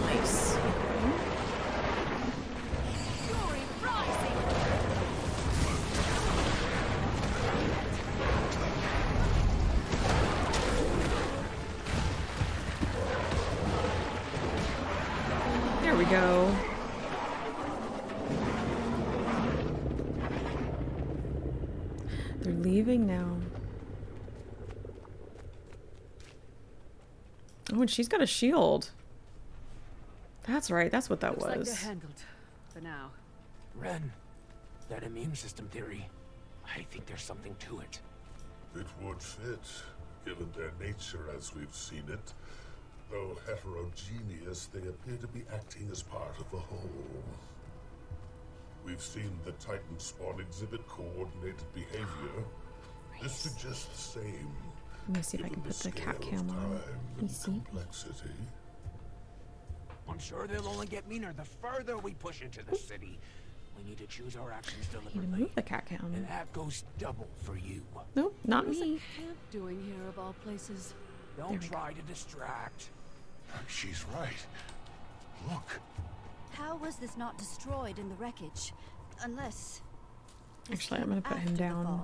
Nice. we go. They're leaving now. Oh, and she's got a shield. That's right. That's what that Looks like was. they're handled for now. Ren, that immune system theory, I think there's something to it. It would fit, given their nature as we've seen it. Though heterogeneous, they appear to be acting as part of a whole. We've seen the Titan spawn exhibit coordinated behavior. This suggests the same. Let me see if I can put the cat cam on. You see? Complexity. I'm sure they'll only get meaner the further we push into the city. We need to choose our actions Can deliberately. move the cat cam? And that goes double for you. Nope, not What's me. a camp doing here of all places? Don't try to distract. She's right. Look. How was this not destroyed in the wreckage? Unless... Actually, I'm gonna put him down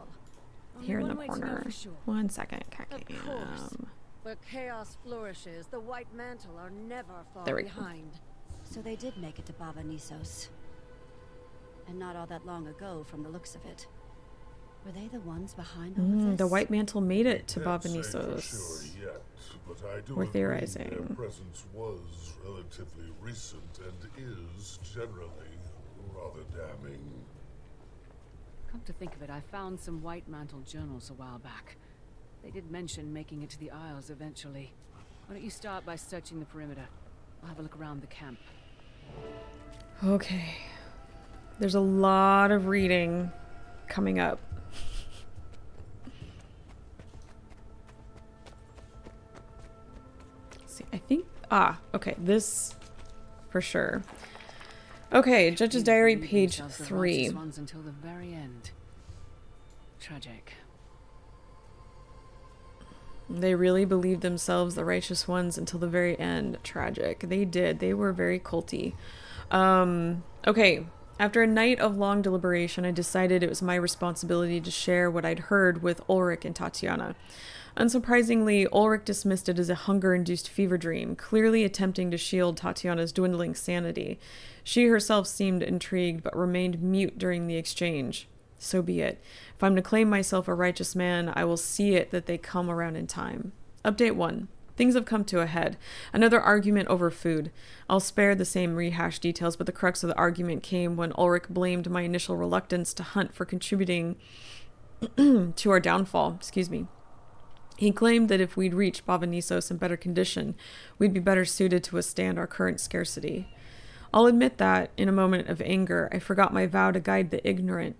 here in the corner. 1 second, cat cam. Where chaos flourishes, the White Mantle are never far There we go. behind. So they did make it to Baba Nisos. And not all that long ago from the looks of it. Were they the ones behind all of this? The White Mantle made it to Can't Baba say for Nisos. sure yet, but I do We're agree theorizing. their presence was relatively recent and is generally rather damning. Come to think of it, I found some White Mantle journals a while back. They did mention making it to the Isles eventually. Why don't you start by searching the perimeter? I'll have a look around the camp. Okay. There's a lot of reading coming up. Let's see, I think... okay, this for sure. Okay, Judge's Diary, page 3. Ones until the very end. Tragic. They really believed themselves the righteous ones until the very end. Tragic. They did. They were very culty. Okay. After a night of long deliberation, I decided it was my responsibility to share what I'd heard with Ulrich and Tatiana. Unsurprisingly, Ulrich dismissed it as a hunger-induced fever dream, clearly attempting to shield Tatiana's dwindling sanity. She herself seemed intrigued, but remained mute during the exchange. So be it. If I'm to claim myself a righteous man, I will see it that they come around in time. Update 1. Things have come to a head. Another argument over food. I'll spare the same rehashed details, but the crux of the argument came when Ulrich blamed my initial reluctance to hunt for contributing to our downfall. Excuse me. He claimed that if we'd reached Baba Nisos in better condition, we'd be better suited to withstand our current scarcity. I'll admit that, in a moment of anger, I forgot my vow to guide the ignorant.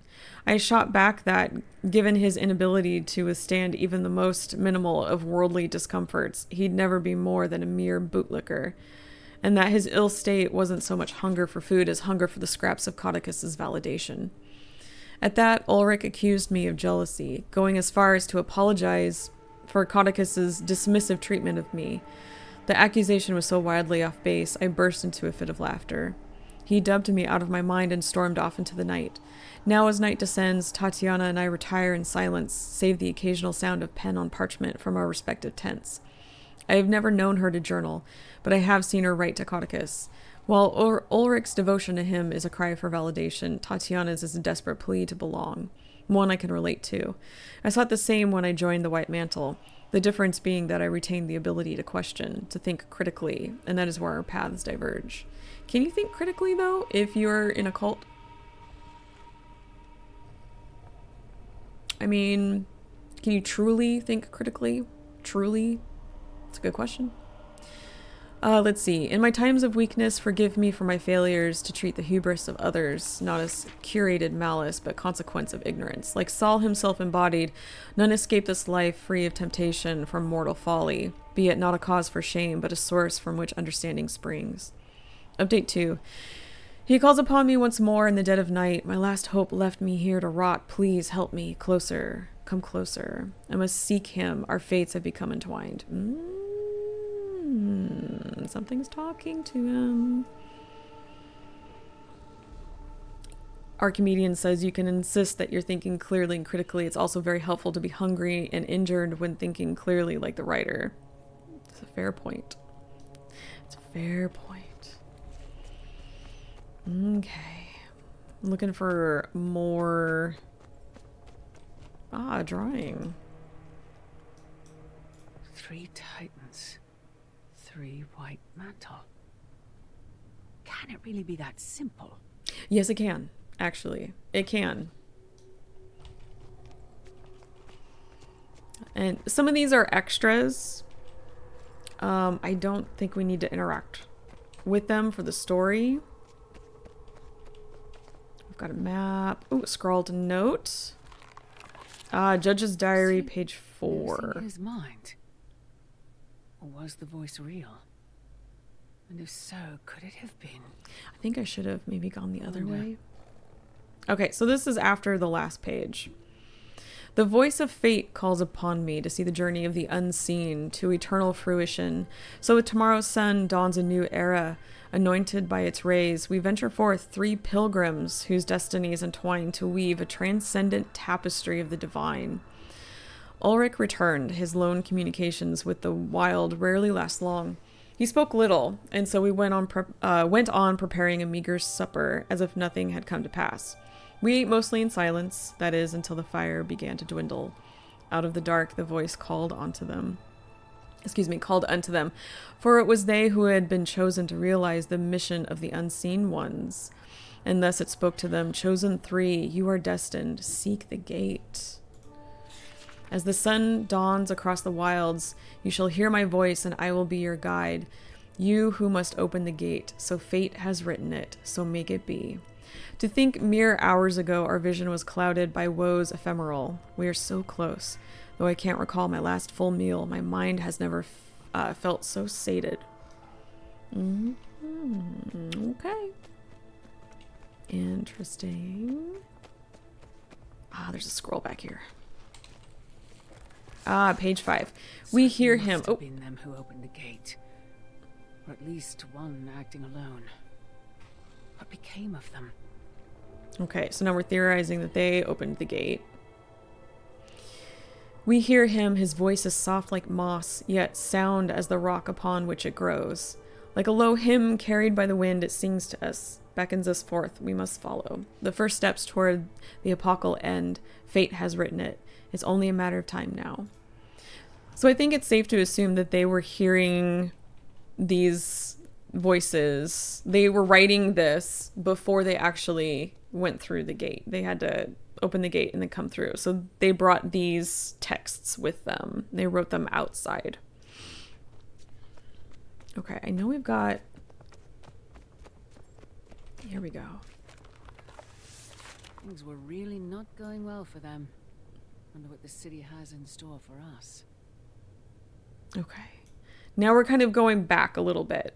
I shot back that, given his inability to withstand even the most minimal of worldly discomforts, he'd never be more than a mere bootlicker, and that his ill state wasn't so much hunger for food as hunger for the scraps of Codicus's validation. At that, Ulrich accused me of jealousy, going as far as to apologize for Codicus's dismissive treatment of me. The accusation was so wildly off base, I burst into a fit of laughter. He dubbed me out of my mind and stormed off into the night. Now as night descends, Tatiana and I retire in silence, save the occasional sound of pen on parchment from our respective tents. I have never known her to journal, but I have seen her write to Codicus. While Ulrich's devotion to him is a cry for validation, Tatiana's is a desperate plea to belong, one I can relate to. I thought the same when I joined the White Mantle, the difference being that I retained the ability to question, to think critically, and that is where our paths diverge. Can you think critically, though, if you're in a cult? I mean, can you truly think critically? Truly? That's a good question. Let's see. In my times of weakness, forgive me for my failures to treat the hubris of others not as curated malice, but consequence of ignorance. Like Saul himself embodied, none escape this life free of temptation from mortal folly, be it not a cause for shame, but a source from which understanding springs. Update 2. He calls upon me once more in the dead of night. My last hope left me here to rot. Please help me. Closer. Come closer. I must seek him. Our fates have become entwined. Something's talking to him. Archimedean says you can insist that you're thinking clearly and critically. It's also very helpful to be hungry and injured when thinking clearly like the writer. It's a fair point. It's a fair point. Okay. Looking for more... drawing. 3 titans. 3 white mantle. Can it really be that simple? Yes, it can. Actually, it can. And some of these are extras. I don't think we need to interact with them for the story. We've got a map. Oh, scrawled note. Judge's diary, page 4. In his mind. Or was the voice real? And if so, could it have been? I think I should have maybe gone the other way. Okay, so this is after the last page. The voice of fate calls upon me to see the journey of the unseen to eternal fruition. So with tomorrow's sun dawns a new era. Anointed by its rays, we venture forth 3 pilgrims whose destinies entwine to weave a transcendent tapestry of the divine. Ulrich returned. His lone communications with the wild rarely last long. He spoke little, and so we went on preparing a meager supper as if nothing had come to pass. We ate mostly in silence, that is, until the fire began to dwindle. Out of the dark, the voice called unto them, for it was they who had been chosen to realize the mission of the unseen ones. And thus it spoke to them, chosen 3, you are destined, seek the gate. As the sun dawns across the wilds, you shall hear my voice and I will be your guide. You who must open the gate, so fate has written it, so make it be. To think mere hours ago our vision was clouded by woes ephemeral. We are so close. Though I can't recall my last full meal, my mind has never felt so sated. Okay. Interesting. There's a scroll back here. Page 5. We hear him. Must have been them who opened the gate, or at least one acting alone. What became of them? Okay, so now we're theorizing that they opened the gate. We hear him, his voice is soft like moss, yet sound as the rock upon which it grows. Like a low hymn carried by the wind, it sings to us, beckons us forth, we must follow. The first steps toward the apocal end, fate has written it. It's only a matter of time now. So I think it's safe to assume that they were hearing these voices. They were writing this before they actually went through the gate. They had to open the gate and then come through. So they brought these texts with them. They wrote them outside. Okay, I know we've got... Here we go. Things were really not going well for them. Wonder what the city has in store for us. Okay. Now we're kind of going back a little bit.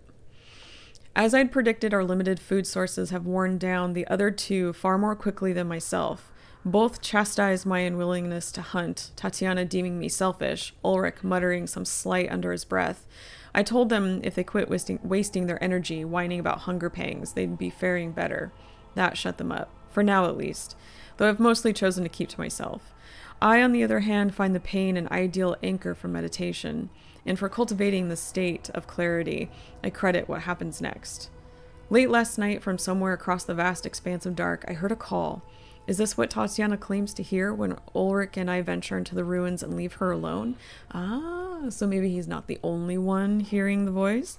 As I'd predicted, our limited food sources have worn down the other 2 far more quickly than myself. Both chastised my unwillingness to hunt, Tatiana deeming me selfish, Ulrich muttering some slight under his breath. I told them if they quit wasting their energy whining about hunger pangs, they'd be faring better. That shut them up, for now at least, though I've mostly chosen to keep to myself. I, on the other hand, find the pain an ideal anchor for meditation, and for cultivating the state of clarity, I credit what happens next. Late last night, from somewhere across the vast expanse of dark, I heard a call. Is this what Tatiana claims to hear when Ulrich and I venture into the ruins and leave her alone? So maybe he's not the only one hearing the voice.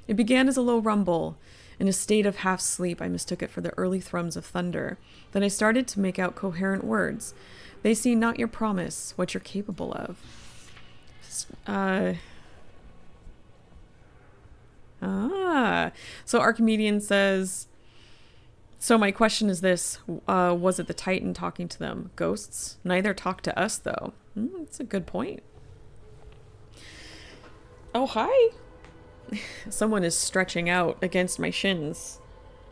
It began as a low rumble. In a state of half sleep, I mistook it for the early thrums of thunder. Then I started to make out coherent words. They see not your promise, what you're capable of. So Archimedean says, so my question is this, was it the Titan talking to them? Ghosts? Neither talk to us, though. That's a good point. Oh, hi. Someone is stretching out against my shins.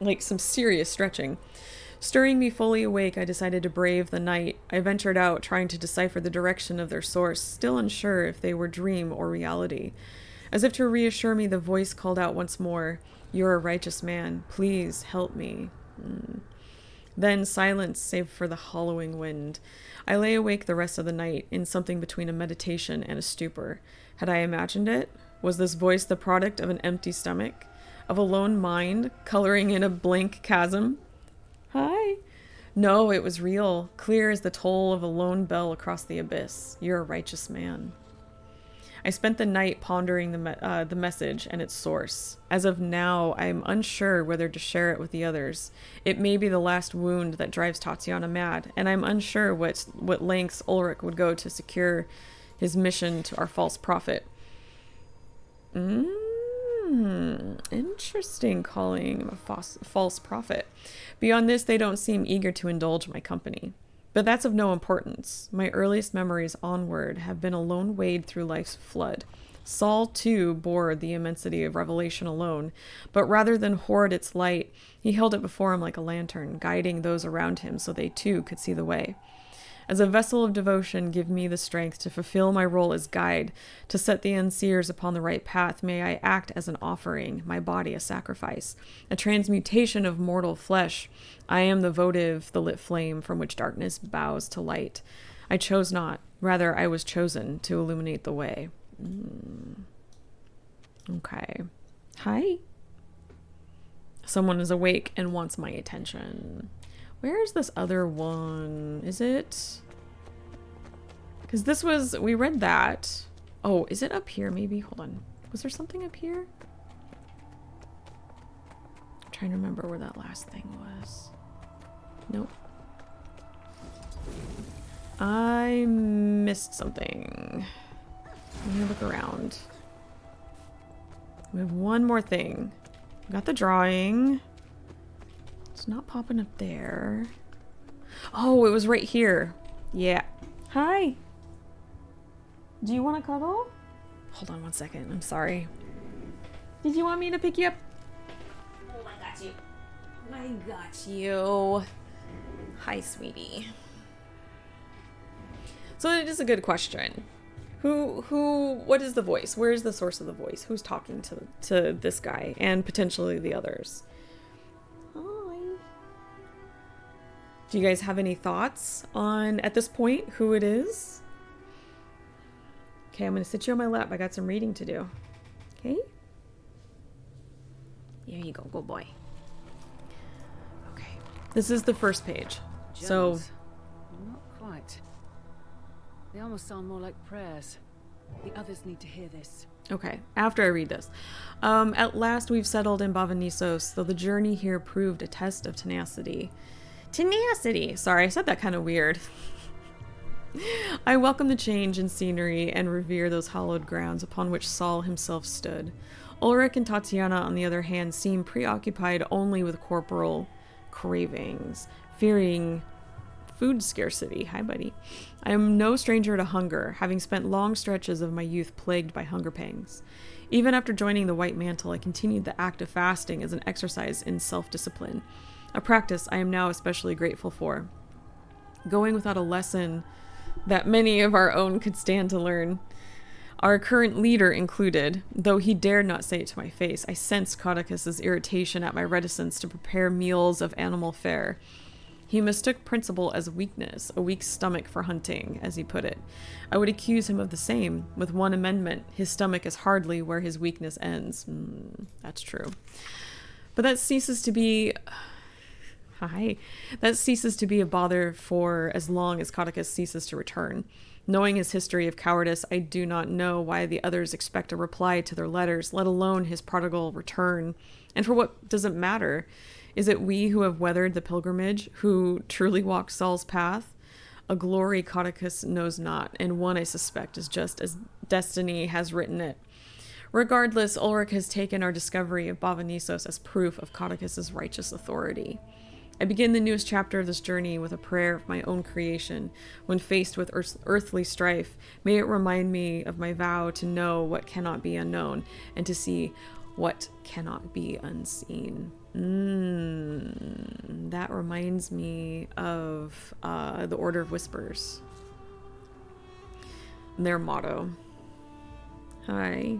Like some serious stretching. Stirring me fully awake, I decided to brave the night. I ventured out, trying to decipher the direction of their source, still unsure if they were dream or reality. As if to reassure me, the voice called out once more, "You're a righteous man. Please help me." Then silence, save for the hollowing wind. I lay awake the rest of the night, in something between a meditation and a stupor. Had I imagined it? Was this voice the product of an empty stomach? of a lone mind coloring in a blank chasm? Hi. No, it was real, clear as the toll of a lone bell across the abyss. You're a righteous man. I spent the night pondering the message and its source. As of now, I am unsure whether to share it with the others. It may be the last wound that drives Tatiana mad, and I'm unsure what lengths Ulrich would go to secure his mission to our false prophet. Interesting calling him a false prophet. Beyond this, they don't seem eager to indulge my company. But that's of no importance. My earliest memories onward have been a lone wade through life's flood. Saul, too, bore the immensity of revelation alone, but rather than hoard its light, he held it before him like a lantern, guiding those around him so they, too, could see the way. As a vessel of devotion, give me the strength to fulfill my role as guide, to set the unseers upon the right path. May I act as an offering, my body a sacrifice, a transmutation of mortal flesh. I am the votive, the lit flame from which darkness bows to light. I chose not, rather I was chosen to illuminate the way. Okay. Hi. Someone is awake and wants my attention. Where's this other one? Is it? Because this was, we read that. Oh, is it up here maybe? Hold on. Was there something up here? I'm trying to remember where that last thing was. Nope. I missed something. Let me look around. We have one more thing. We got the drawing. It's not popping up there. Oh, it was right here. Yeah. Hi. Do you want to cuddle? Hold on one second. I'm sorry. Did you want me to pick you up? Oh, I got you. I got you. Hi, sweetie. So it is a good question. What is the voice? Where is the source of the voice? Who's talking to this guy and potentially the others? Do you guys have any thoughts on, at this point, who it is? Okay, I'm going to sit you on my lap. I got some reading to do. Okay? There you go. Good boy. Okay. This is the first page. So... Not quite. They almost sound more like prayers. The others need to hear this. Okay, after I read this. At last we've settled in Bavanisos, though the journey here proved a test of tenacity. Tenacity! Sorry, I said that kind of weird. I welcome the change in scenery and revere those hallowed grounds upon which Saul himself stood. Ulrich and Tatiana, on the other hand, seem preoccupied only with corporal cravings, fearing food scarcity. Hi, buddy. I am no stranger to hunger, having spent long stretches of my youth plagued by hunger pangs. Even after joining the White Mantle, I continued the act of fasting as an exercise in self-discipline, a practice I am now especially grateful for. Going without a lesson that many of our own could stand to learn. Our current leader included, though he dared not say it to my face. I sensed Codicus's irritation at my reticence to prepare meals of animal fare. He mistook principle as weakness, a weak stomach for hunting, as he put it. I would accuse him of the same, with one amendment: his stomach is hardly where his weakness ends. That's true. But that ceases to be... That ceases to be a bother for as long as Codicus ceases to return. Knowing his history of cowardice, I do not know why the others expect a reply to their letters, let alone his prodigal return. And for what does it matter? Is it we who have weathered the pilgrimage, who truly walked Saul's path? A glory Codicus knows not, and one I suspect is just as destiny has written it. Regardless, Ulrich has taken our discovery of Bavanisos as proof of Codicus's righteous authority. I begin the newest chapter of this journey with a prayer of my own creation. When faced with earthly strife, may it remind me of my vow to know what cannot be unknown, and to see what cannot be unseen. That reminds me of the Order of Whispers. Their motto. Hi.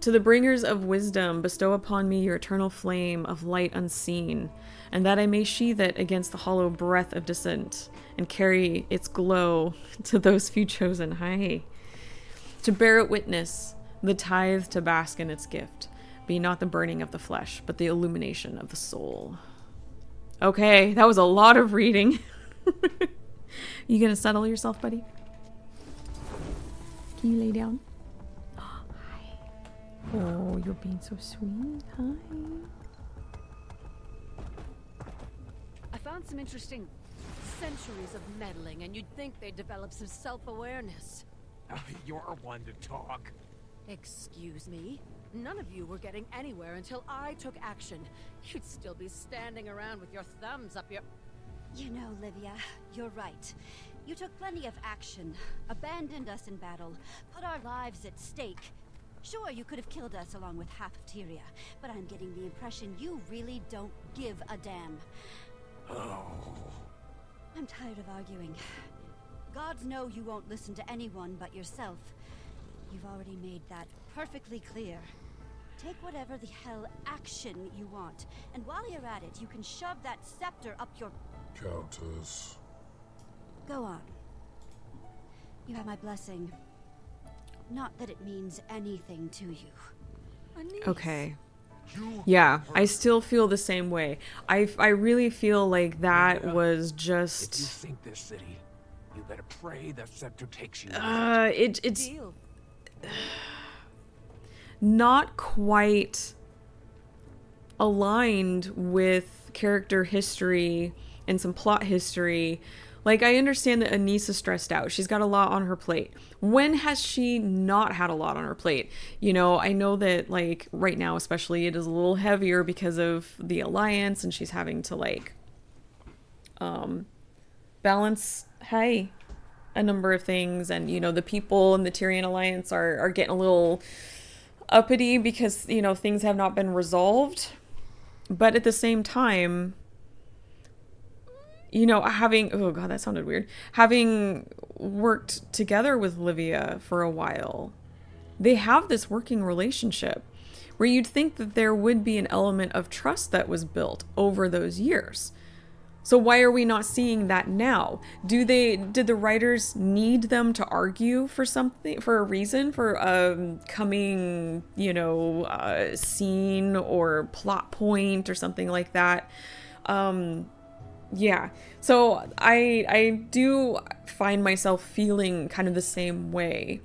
To the bringers of wisdom, bestow upon me your eternal flame of light unseen, and that I may sheathe it against the hollow breath of dissent, and carry its glow to those few chosen. Hi. To bear it witness, the tithe to bask in its gift. be not the burning of the flesh, but the illumination of the soul. Okay, that was a lot of reading. You gonna settle yourself, buddy? Can you lay down? Oh, hi. Oh, you're being so sweet. Hi. I found some interesting centuries of meddling, and you'd think they'd develop some self-awareness. You're one to talk. Excuse me? None of you were getting anywhere until I took action. You'd still be standing around with your thumbs up your... You know, Livia, you're right. You took plenty of action, abandoned us in battle, put our lives at stake. Sure, you could have killed us along with half of Tyria, but I'm getting the impression you really don't give a damn. Oh. I'm tired of arguing. Gods know you won't listen to anyone but yourself. You've already made that perfectly clear. Take whatever the hell action you want, and while you're at it, you can shove that scepter up your... Countess. Go on. You have my blessing. Not that it means anything to you. Okay. Yeah, I still feel the same way. I really feel like that was just... If you sink this city, you better pray the scepter takes you. It's not quite aligned with character history and some plot history. Like, I understand that Anissa's stressed out. She's got a lot on her plate. When has she not had a lot on her plate? You know, I know that, like, right now especially, it is a little heavier because of the Alliance, and she's having to, like, balance, a number of things. And, you know, the people in the Tyrian Alliance are getting a little uppity because, you know, things have not been resolved. But at the same time... You know, oh god, that sounded weird. Having worked together with Livia for a while, they have this working relationship where you'd think that there would be an element of trust that was built over those years. So why are we not seeing that now? Did the writers need them to argue for something, for a reason, for a coming, you know, scene or plot point or something like that? Yeah, so I do find myself feeling kind of the same way,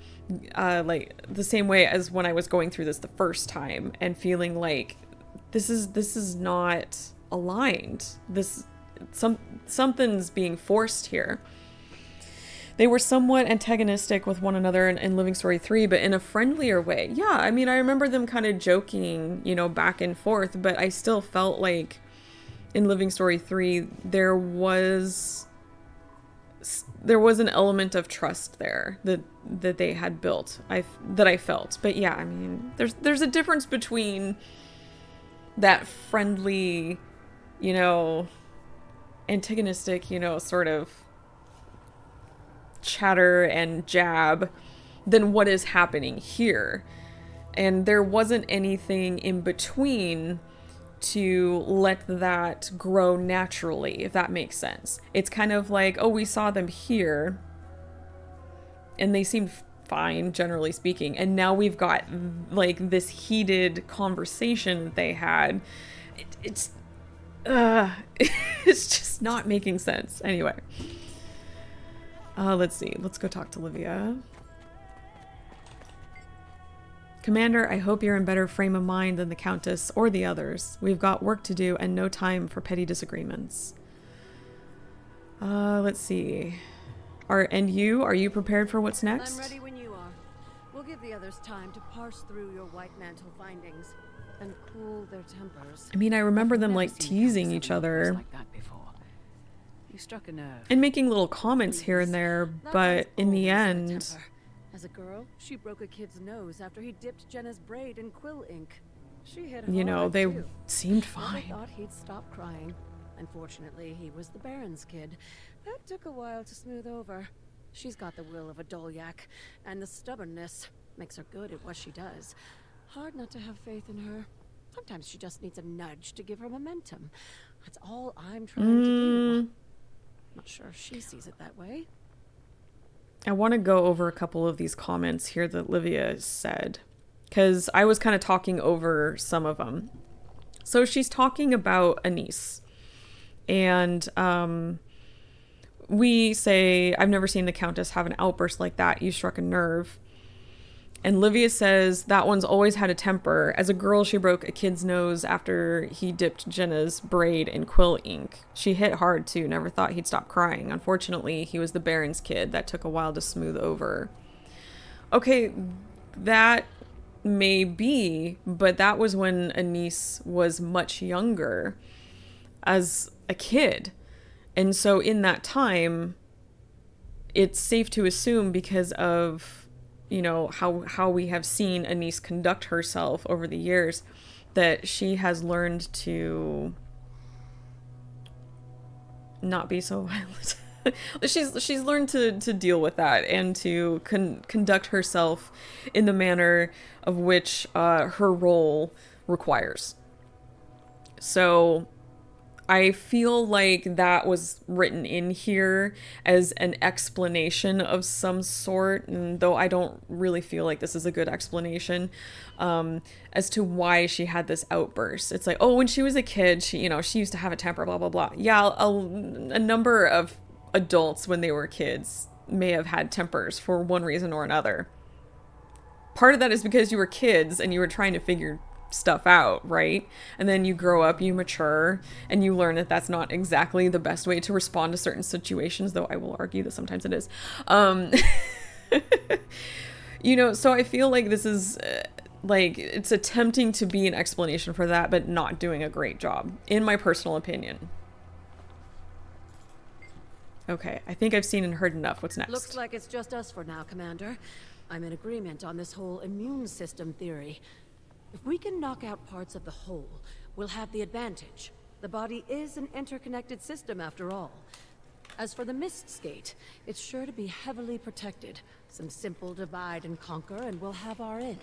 like the same way as when I was going through this the first time, and feeling like this is not aligned. Something's being forced here. They were somewhat antagonistic with one another in Living Story 3, but in a friendlier way. Yeah, I mean, I remember them kind of joking, you know, back and forth, but I still felt like in Living Story 3, there was an element of trust there that they had built. That I felt. But yeah, I mean, there's a difference between that friendly, you know, antagonistic, you know, sort of chatter and jab than what is happening here. And there wasn't anything in between to let that grow naturally, if that makes sense. It's kind of like, oh, we saw them here and they seemed fine, generally speaking, and now we've got like this heated conversation that they had. It's just not making sense. Anyway, let's see, let's go talk to Livia. Commander, I hope you're in better frame of mind than the Countess or the others. We've got work to do and no time for petty disagreements. Let's see. Are you prepared for what's next? I'm ready when you are. We'll give the others time to parse through your White Mantle findings and cool their tempers. I mean, I remember them like teasing each other like that before. You struck a nerve. And making little comments here and there, but in the end... As a girl, she broke a kid's nose after he dipped Jenna's braid in quill ink. She hit you know, hard, they too. seemed Well, fine. I thought he'd stop crying. Unfortunately, he was the Baron's kid. That took a while to smooth over. She's got the will of a Dolyak, and the stubbornness makes her good at what she does. Hard not to have faith in her. Sometimes she just needs a nudge to give her momentum. That's all I'm trying to do. Not sure if she sees it that way. I want to go over a couple of these comments here that Livia said. because I was kind of talking over some of them. So she's talking about Anise. And we say, I've never seen the Countess have an outburst like that. You struck a nerve. And Livia says that one's always had a temper. As a girl, she broke a kid's nose after he dipped Jenna's braid in quill ink. She hit hard too, never thought he'd stop crying. Unfortunately, he was the Baron's kid. That took a while to smooth over. Okay, that may be, but that was when Anise was much younger as a kid. And so in that time, it's safe to assume, because of, you know, how we have seen Anise conduct herself over the years, that she has learned to not be so violent. she's learned to deal with that and to conduct herself in the manner of which her role requires. So I feel like that was written in here as an explanation of some sort, and though I don't really feel like this is a good explanation as to why she had this outburst. It's like, oh, when she was a kid, she used to have a temper, blah, blah, blah. Yeah, a number of adults when they were kids may have had tempers for one reason or another. Part of that is because you were kids and you were trying to figure stuff out, right? And then you grow up, you mature, and you learn that that's not exactly the best way to respond to certain situations, though I will argue that sometimes it is. You know, so I feel like this is like, it's attempting to be an explanation for that, but not doing a great job, in my personal opinion. Okay, I think I've seen and heard enough. What's next? Looks like it's just us for now, Commander. I'm in agreement on this whole immune system theory. If we can knock out parts of the whole, we'll have the advantage. The body is an interconnected system after all. As for the Mist Gate, it's sure to be heavily protected. Some simple divide and conquer and we'll have our in.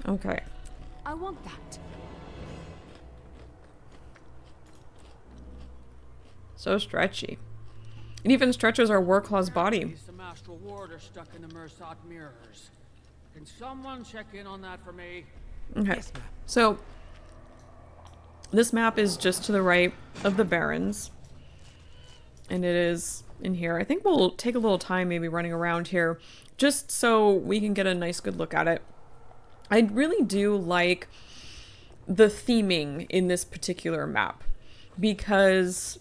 Okay. I want that. So stretchy. It even stretches our Warclaw's body. Some astral ward are stuck in the Mersat mirrors. Can someone check in on that for me? Okay. So this map is just to the right of the Barrens. And it is in here. I think we'll take a little time maybe running around here just so we can get a nice good look at it. I really do like the theming in this particular map because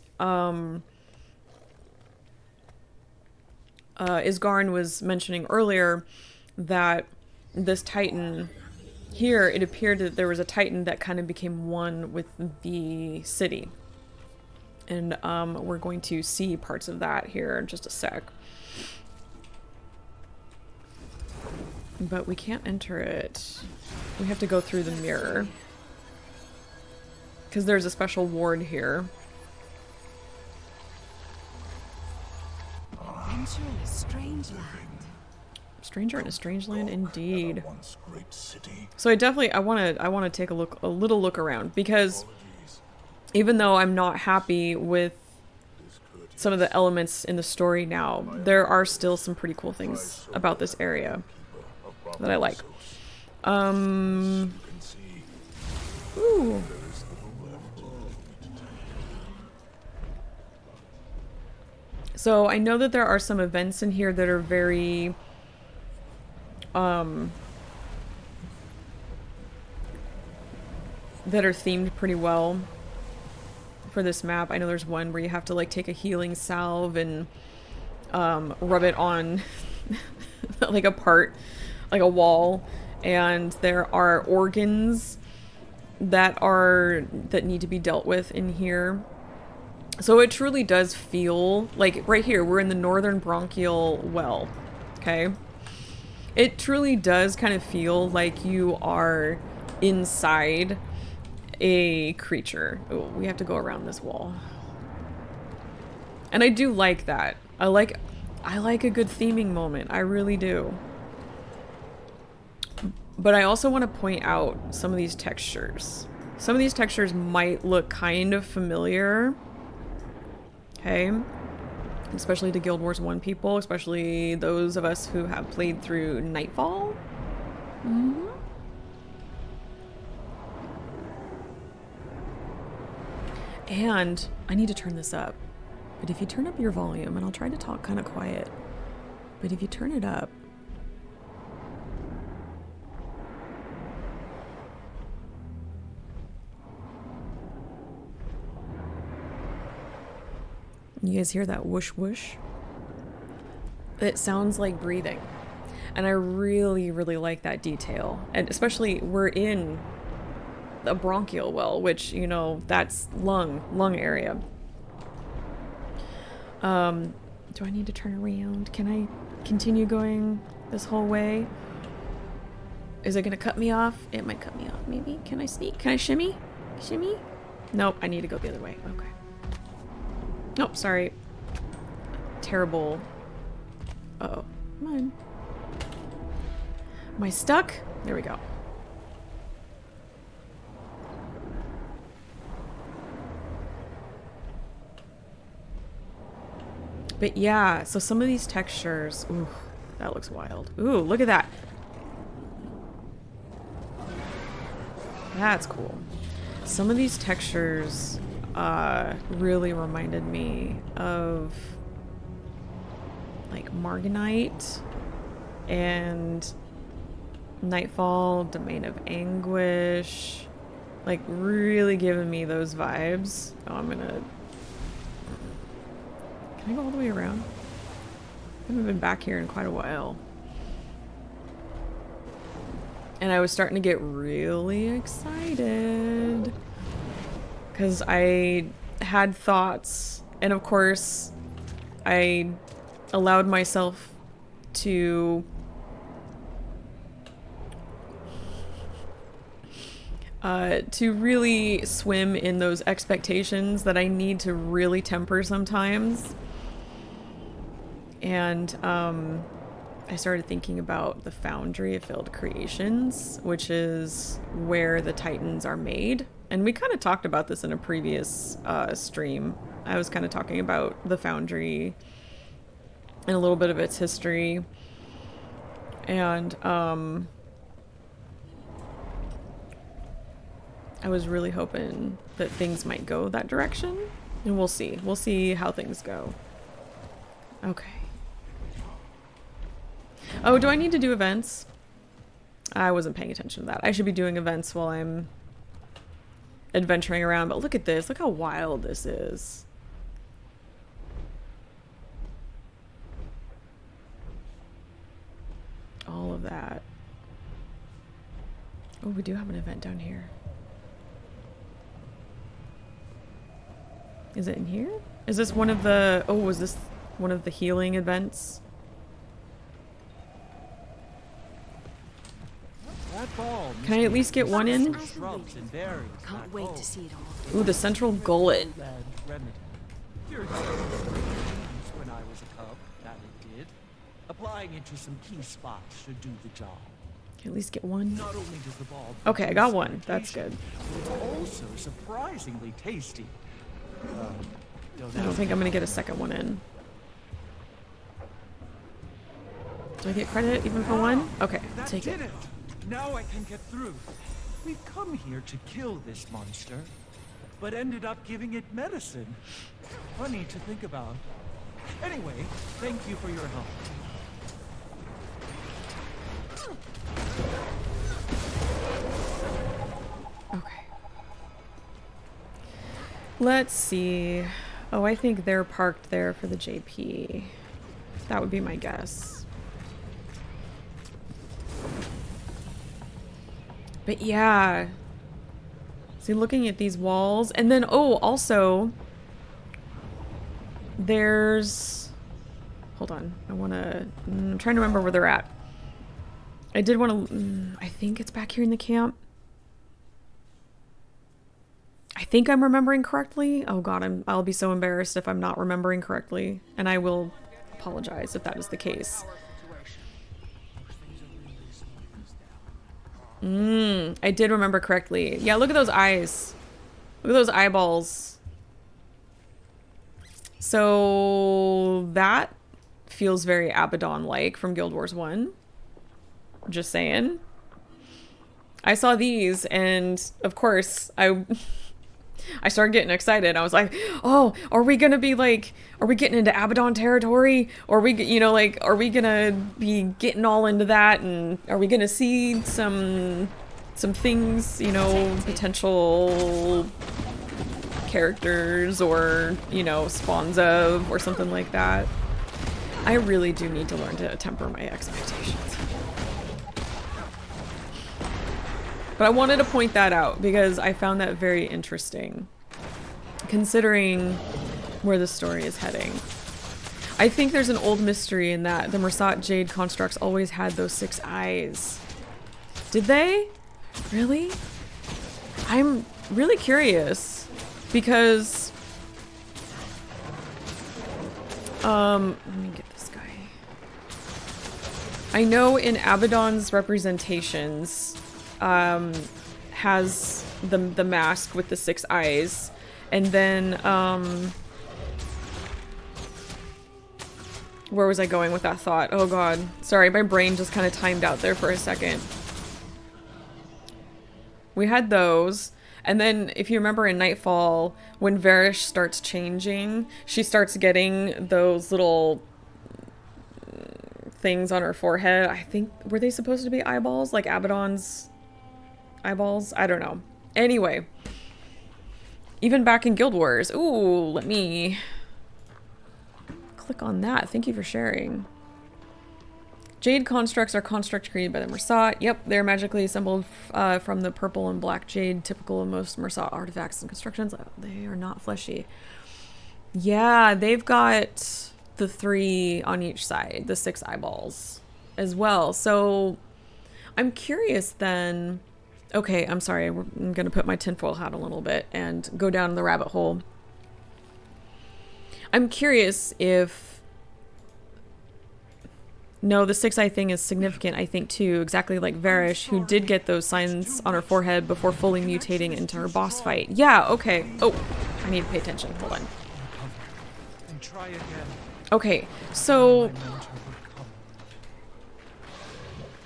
Isgarn was mentioning earlier that this Titan here, it appeared that there was a Titan that kind of became one with the city. And we're going to see parts of that here in just a sec. But we can't enter it. We have to go through the mirror. Because there's a special ward here. Adventure in a strange land. Stranger in a strange land, indeed. So I want to take a little look around, because even though I'm not happy with some of the elements in the story now, there are still some pretty cool things about this area that I like. Ooh. So I know that there are some events in here that are very that are themed pretty well for this map. I know there's one where you have to like take a healing salve and rub it on like a part, like a wall, and there are organs that need to be dealt with in here. So it truly does feel like right here we're in the northern bronchial well. Okay, it truly does kind of feel like you are inside a creature. Oh, we have to go around this wall. And I do like that. I like a good theming moment. I really do. But I also want to point out some of these textures. Some of these textures might look kind of familiar. Okay. especially to Guild Wars 1 people, especially those of us who have played through Nightfall. And I need to turn this up. But if you turn up your volume, and I'll try to talk kind of quiet, but if you turn it up, you guys hear that whoosh whoosh? It sounds like breathing. And I really, really like that detail. And especially we're in a bronchial well, which, you know, that's lung area. Do I need to turn around? Can I continue going this whole way? Is it gonna cut me off? It might cut me off, maybe. Can I sneak? Can I shimmy? Shimmy? Nope, I need to go the other way. Okay. Nope, sorry. Terrible. Uh-oh. Come on. Am I stuck? There we go. But yeah, so some of these textures, ooh, that looks wild. Ooh, look at that. That's cool. Some of these textures really reminded me of like Marganite and Nightfall, Domain of Anguish. Like really giving me those vibes. Oh, I'm gonna... Can I go all the way around? I haven't been back here in quite a while. And I was starting to get really excited. Because I had thoughts. And of course, I allowed myself to... to really swim in those expectations that I need to really temper sometimes. And I started thinking about the Foundry of Failed Creations, which is where the Titans are made. And we kind of talked about this in a previous stream. I was kind of talking about the Foundry and a little bit of its history. And I was really hoping that things might go that direction. And we'll see. We'll see how things go. Okay. Oh, do I need to do events? I wasn't paying attention to that. I should be doing events while I'm adventuring around, but look at this. Look how wild this is. All of that. Oh, we do have an event down here. Is it in here? Is this one of the... Oh, was this one of the healing events? Can I at least get one in? Can't wait to see it all. Ooh, the central gullet. When I was a cub, that it did. Applying it to some key spots should do the job. Can I at least get one? Not only does the ball Okay, I got one. That's good. It's also surprisingly tasty. I don't think I'm gonna get a second one in. Do I get credit even for one? Okay, That take it. did it. Now I can get through. We've come here to kill this monster, but ended up giving it medicine. Funny to think about. Anyway, thank you for your help. Okay. Let's see. Oh, I think they're parked there for the JP. That would be my guess. But yeah. See, looking at these walls. And then, oh, also, there's... Hold on. I'm trying to remember where they're at. I did want to... I think it's back here in the camp. I think I'm remembering correctly. Oh god, I'll be so embarrassed if I'm not remembering correctly. And I will apologize if that is the case. I did remember correctly. Yeah, look at those eyes. Look at those eyeballs. So that feels very Abaddon-like from Guild Wars 1. Just saying. I saw these, and of course, I started getting excited. I was like, oh, are we gonna be like, are we getting into Abaddon territory? Or are we, you know, like, are we gonna be getting all into that? And are we gonna see some things, you know, potential characters or, you know, spawns of or something like that? I really do need to learn to temper my expectations. But I wanted to point that out because I found that very interesting, considering where the story is heading. I think there's an old mystery in that the Mersat Jade constructs always had those 6 eyes. Did they? Really? I'm really curious because let me get this guy. I know in Abaddon's representations has the mask with the 6 eyes, and then where was I going with that thought? Oh god, sorry, my brain just kind of timed out there for a second. We had those, and then if you remember in Nightfall, when Varish starts changing, she starts getting those little things on her forehead. I think, were they supposed to be eyeballs? Like Abaddon's eyeballs? I don't know. Anyway, even back in Guild Wars. Ooh, let me click on that. Thank you for sharing. Jade constructs are constructs created by the Mersat. Yep, they're magically assembled from the purple and black jade, typical of most Mersat artifacts and constructions. They are not fleshy. Yeah, they've got the 3 on each side, the 6 eyeballs as well. So I'm curious then. Okay, I'm sorry. I'm going to put my tinfoil hat a little bit and go down the rabbit hole. I'm curious if... No, the 6-eye thing is significant, I think, too. Exactly like Varish, who did get those signs on her forehead before fully mutating into her boss fight. Yeah, okay. Oh, I need to pay attention. Hold on. Okay, so...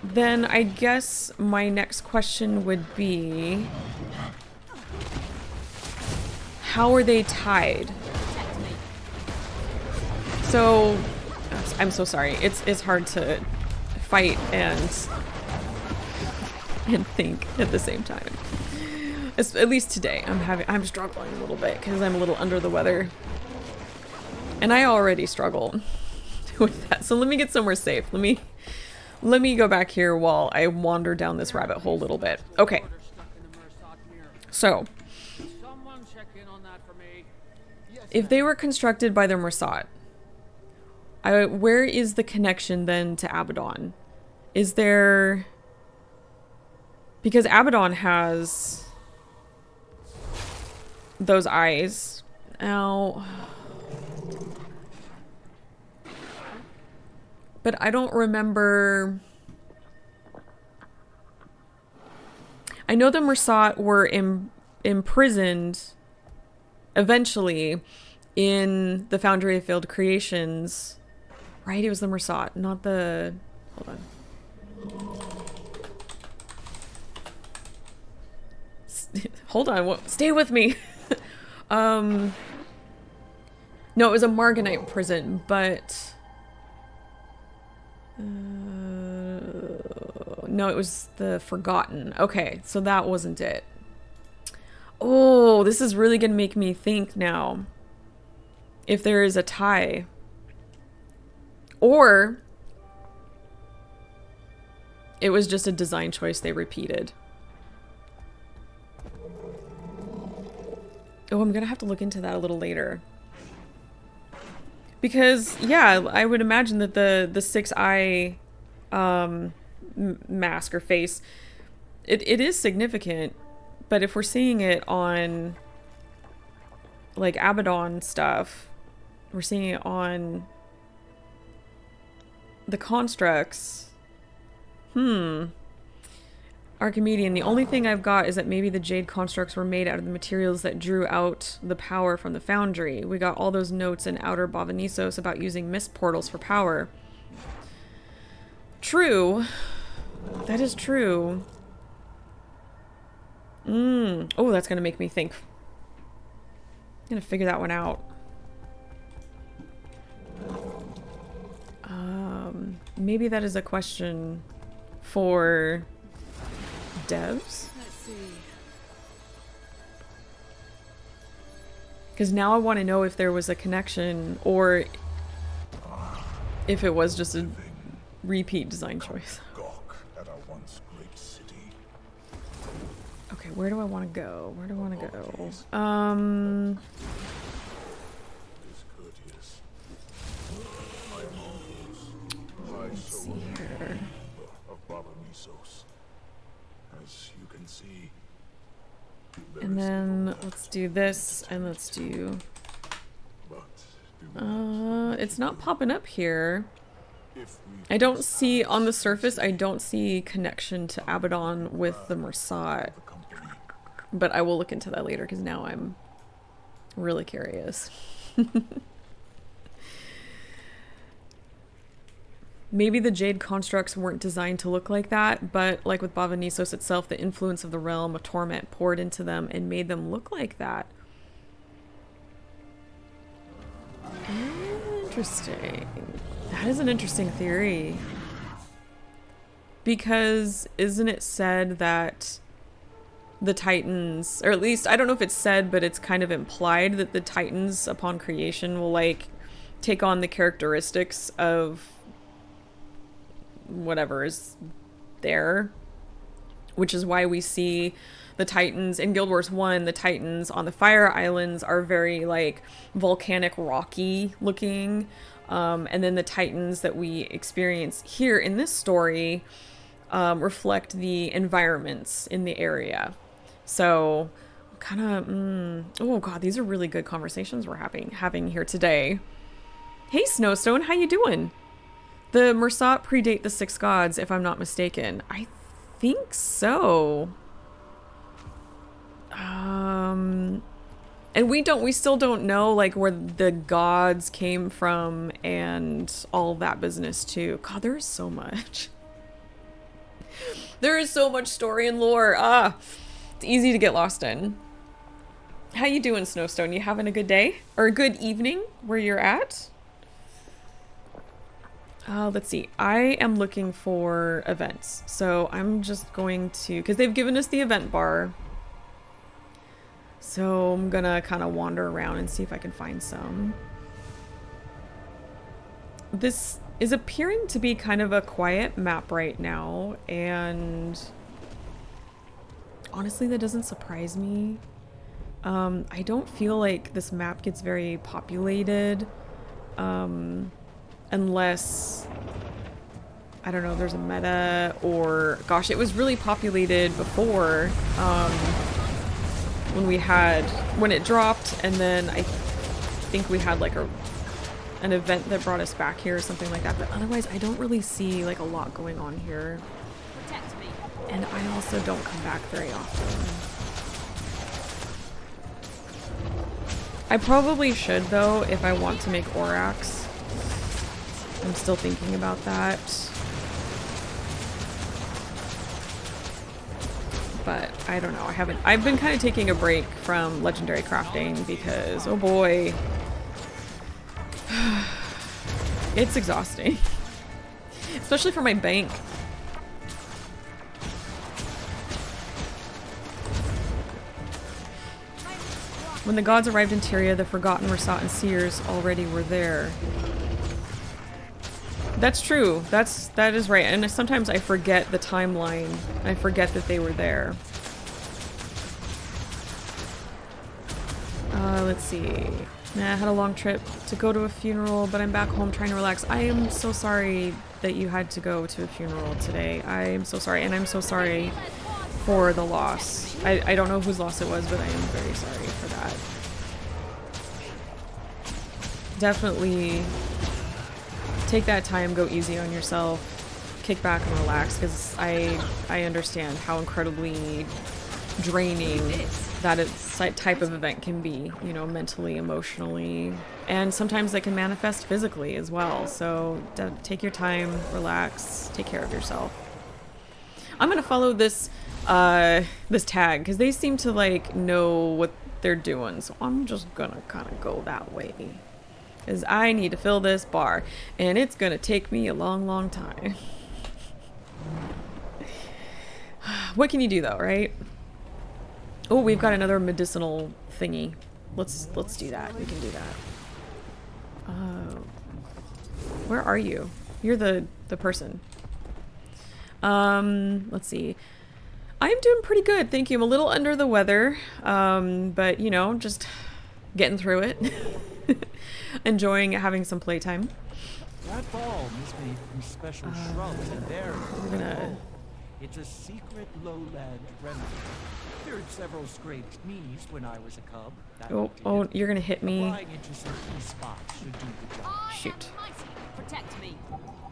Then I guess my next question would be, how are they tied? So, I'm so sorry. It's hard to fight and think at the same time. At least today, I'm struggling a little bit because I'm a little under the weather, and I already struggle with that. So let me get somewhere safe. Let me go back here while I wander down this rabbit hole a little bit. Okay. So, if they were constructed by the Mersat, where is the connection then to Abaddon? Is there... Because Abaddon has those eyes. Now... But I don't remember... I know the Mersat were imprisoned eventually in the Foundry of Failed Creations. Right? It was the Mersat, not the... Hold on. Hold on. Stay with me. No, it was a Marganite prison, but... no, it was the Forgotten. Okay, so that wasn't it. Oh, this is really gonna make me think now. If there is a tie. Or it was just a design choice they repeated. Oh, I'm gonna have to look into that a little later. Because, yeah, I would imagine that the 6-eye mask or face, it is significant. But if we're seeing it on, like, Abaddon stuff, we're seeing it on the constructs. Archimedean. The only thing I've got is that maybe the jade constructs were made out of the materials that drew out the power from the foundry. We got all those notes in Outer Bavanisos about using mist portals for power. True. That is true. Oh, that's gonna make me think. I'm gonna figure that one out. Maybe that is a question for devs? Let's see. Because now I want to know if there was a connection or if it was just a repeat design choice. At our once great city. Okay, where do I want to go? Where do I want to go? Let's see here. Of Bavanisos. As you can see. And then let's do this, and let's do... it's not popping up here. I don't see, on the surface, I don't see connection to Abaddon with the Mersat. But I will look into that later, because now I'm really curious. Maybe the jade constructs weren't designed to look like that, but like with Bavanisos itself, the influence of the realm of torment poured into them and made them look like that. Interesting. That is an interesting theory. Because isn't it said that the Titans, or at least, I don't know if it's said, but it's kind of implied that the Titans upon creation will like take on the characteristics of whatever is there, which is why we see the Titans in Guild Wars 1, the Titans on the Fire Islands are very like volcanic rocky looking, and then the Titans that we experience here in this story reflect the environments in the area. So kind of oh god, these are really good conversations we're having here today. Hey Snowstone, how you doing? The Mersat predate the Six Gods, if I'm not mistaken. I think so. And we still don't know like where the gods came from and all that business too. God, there is so much. There is so much story and lore. It's easy to get lost in. How you doing, Snowstone? You having a good day? Or a good evening where you're at? Let's see. I am looking for events. So I'm just going to... because they've given us the event bar. So I'm gonna kind of wander around and see if I can find some. This is appearing to be kind of a quiet map right now. And... honestly, that doesn't surprise me. I don't feel like this map gets very populated. Unless, I don't know, there's a meta or, gosh, it was really populated before, when it dropped, and then I think we had like an event that brought us back here or something like that, but otherwise I don't really see like a lot going on here. Protect me. And I also don't come back very often. I probably should though if I want to make Orax. I'm still thinking about that. But I don't know. I've been kind of taking a break from legendary crafting because, oh boy, it's exhausting. Especially for my bank. When the gods arrived in Tyria, the Forgotten Mersat and Seers already were there. That's true. That is right. And sometimes I forget the timeline. I forget that they were there. Let's see. I had a long trip to go to a funeral, but I'm back home trying to relax. I am so sorry that you had to go to a funeral today. I am so sorry. And I'm so sorry for the loss. I don't know whose loss it was, but I am very sorry for that. Definitely take that time, go easy on yourself. kick back and relax, because I understand how incredibly draining that type of event can be, you know, mentally, emotionally, and sometimes they can manifest physically as well. So take your time, relax, take care of yourself. I'm gonna follow this this tag because they seem to like know what they're doing, so I'm just gonna kind of go that way because I need to fill this bar and it's gonna take me a long time. What can you do though, right? Oh, we've got another medicinal thingy. Let's do that. We can do that. Where are you? You're the person. Let's see. I'm doing pretty good, thank you. I'm a little under the weather, but you know, just getting through it. Enjoying having some playtime. That balm is made from special shrubs and berries. We're gonna... It's a secret lowland remedy. Cured several scraped knees when I was a cub. Oh, you're gonna hit me. Applying it to some key spots should do the job. Shoot. Protect me.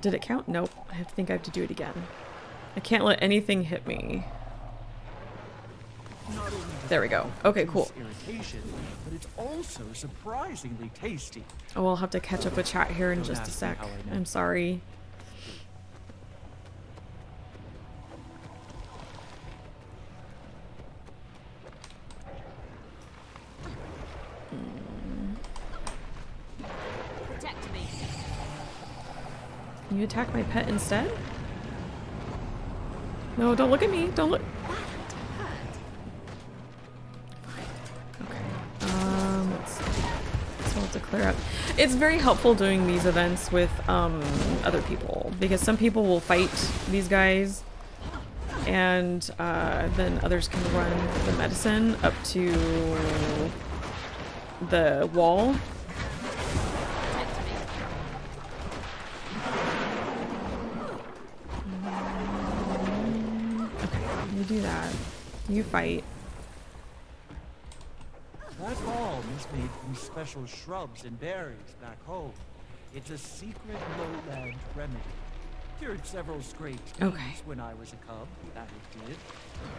Did it count? Nope. I think I have to do it again. I can't let anything hit me. There we go. Okay, cool. Irritation, but it's also surprisingly tasty. Oh, I'll have to catch up with chat here in just a sec. I'm sorry. Protect me. Can you attack my pet instead? No, don't look at me. Don't look. Let's see. So we'll have to clear up. It's very helpful doing these events with other people because some people will fight these guys and then others can run the medicine up to the wall. Okay, you do that. You fight. That balm is made from special shrubs and berries back home. It's a secret lowland remedy. Cured several scraped knees when I was a cub. That it did.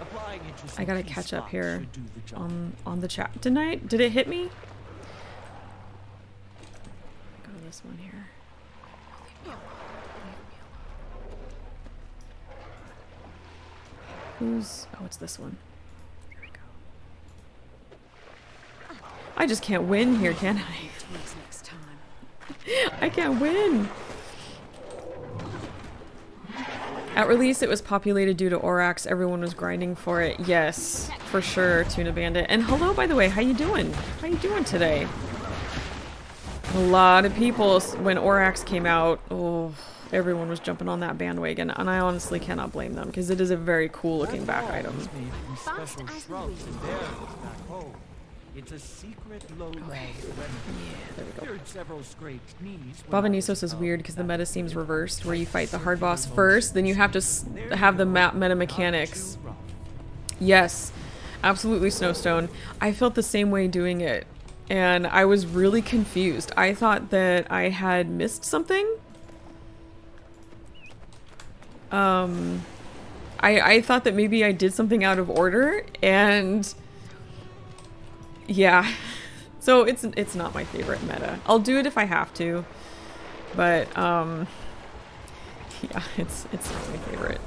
Applying it to some I gotta key catch up spots here should do the job. on the chat. Did it hit me? Go to this one here. Who's... Oh, it's this one. There we go. I just can't win here, can I? Next time. I can't win! At release, it was populated due to Orax. Everyone was grinding for it. Yes, for sure, Tuna Bandit. And hello, by the way. How you doing? How you doing today? A lot of people, when Orax came out, oh... Everyone was jumping on that bandwagon, and I honestly cannot blame them because it is a very cool looking back item. Special shrubs and berries back home. It's a secret lowland remedy. Yeah, there we go. Cured several scraped knees. Bavanisos is weird because the meta seems reversed, where you fight the hard boss first, then you have to have the meta mechanics. Yes, absolutely, Snowstone. I felt the same way doing it, and I was really confused. I thought that I had missed something. I thought that maybe I did something out of order, and yeah, so it's not my favorite meta. I'll do it if I have to, but yeah, it's not my favorite.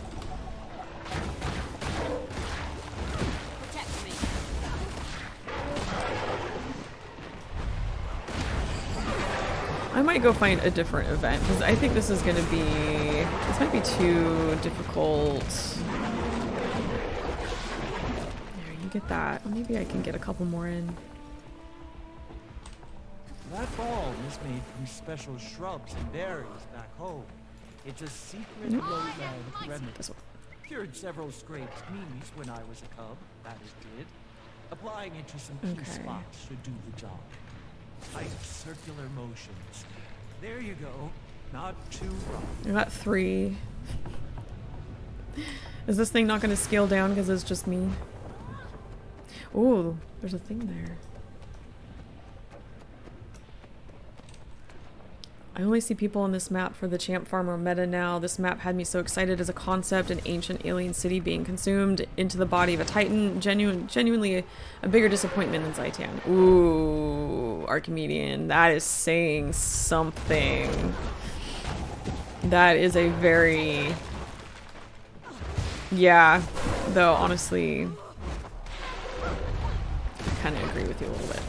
I might go find a different event because I think this is going to be... This might be too difficult. There, you get that. Maybe I can get a couple more in. That balm is made from special shrubs and berries back home. It's a secret lowland remedy. Cured several scraped knees when I was a cub. That it did. Applying it to some key spots should do the job. Tight circular motions. There you go. Not too rough. I got 3. Is this thing not going to scale down because it's just me? Oh, there's a thing there. I only see people on this map for the champ farmer meta now. This map had me so excited as a concept, an ancient alien city being consumed into the body of a titan. Genuinely a bigger disappointment than Zaitan. Ooh, Archimedean. That is saying something. That is a very... Yeah, though honestly, I kind of agree with you a little bit.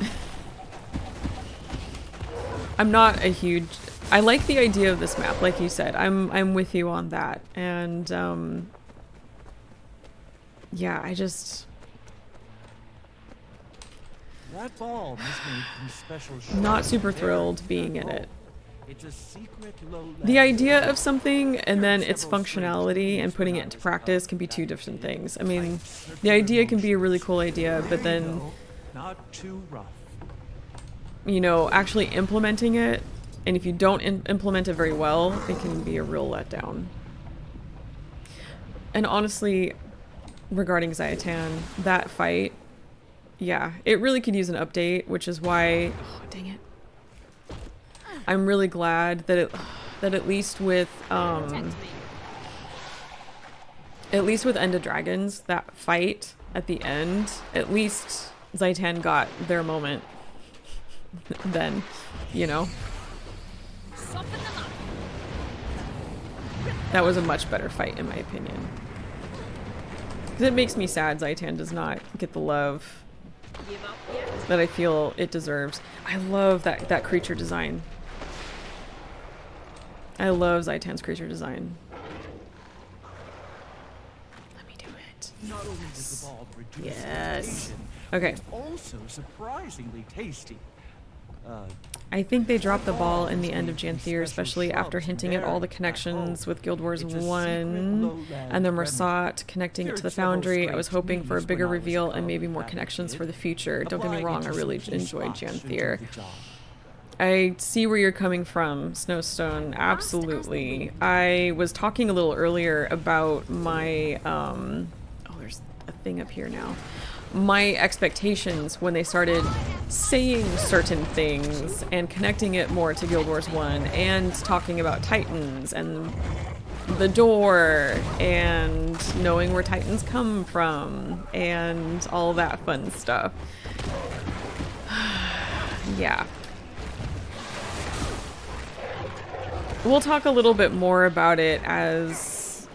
I'm not a huge... I like the idea of this map, like you said. I'm with you on that. And yeah, I just... That ball is made from special not super thrilled being in it. It's a secret The idea of something and then its functionality and putting it into practice can be two different things. I mean, the idea can be a really cool idea, but then, not too rough. you know, actually implementing it, and if you don't implement it very well, it can be a real letdown. And honestly, regarding Zaitan, that fight, yeah, it really could use an update, which is why... Oh, dang it. I'm really glad that at least with End of Dragons, that fight at the end, at least Zaitan got their moment then, you know? That was a much better fight in my opinion. Because it makes me sad Zaitan does not get the love that I feel it deserves. I love that creature design. I love Zaitan's creature design. Let me do it. Not only does the ball reduce Yes. temptation, Okay. it's also surprisingly tasty. I think they dropped the ball in the end of Janthir, especially after hinting at all the connections with Guild Wars 1 and the Mersat, connecting it to the Foundry. I was hoping for a bigger reveal and maybe more connections for the future. Don't get me wrong, I really enjoyed Janthir. I see where you're coming from, Snowstone, absolutely. I was talking a little earlier about my, oh, there's a thing up here now. My expectations when they started saying certain things and connecting it more to Guild Wars 1 and talking about Titans and the door and knowing where Titans come from and all that fun stuff. Yeah. We'll talk a little bit more about it as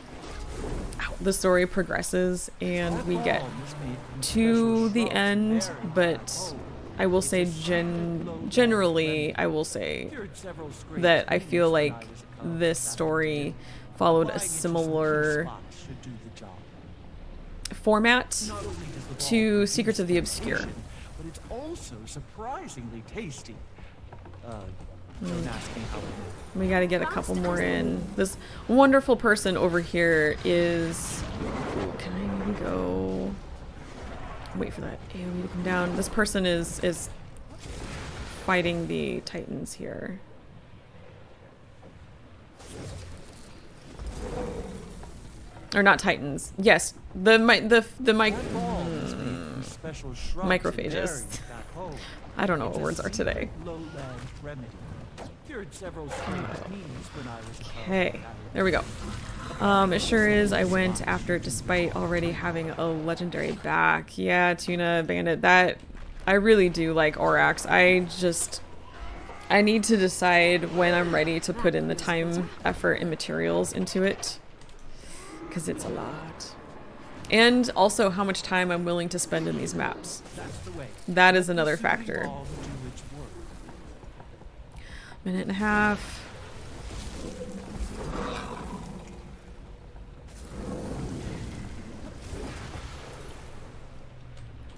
the story progresses and we get to the end, but I will say generally, I will say that I feel like this story followed a similar format to Secrets of the Obscure. But it's also surprisingly tasty. We gotta get a couple more in. This wonderful person over here is... Ooh, can I maybe go... Wait for that AoE to come down. This person is fighting the Titans here. Or not Titans. Yes, the microphages. I don't know what words are today. Okay, there we go. It sure is. I went after it despite already having a legendary back. Yeah, Tuna Bandit. That I really do like Orax. I need to decide when I'm ready to put in the time, effort, and materials into it. Because it's a lot. And also how much time I'm willing to spend in these maps. That is another factor. Minute and a half.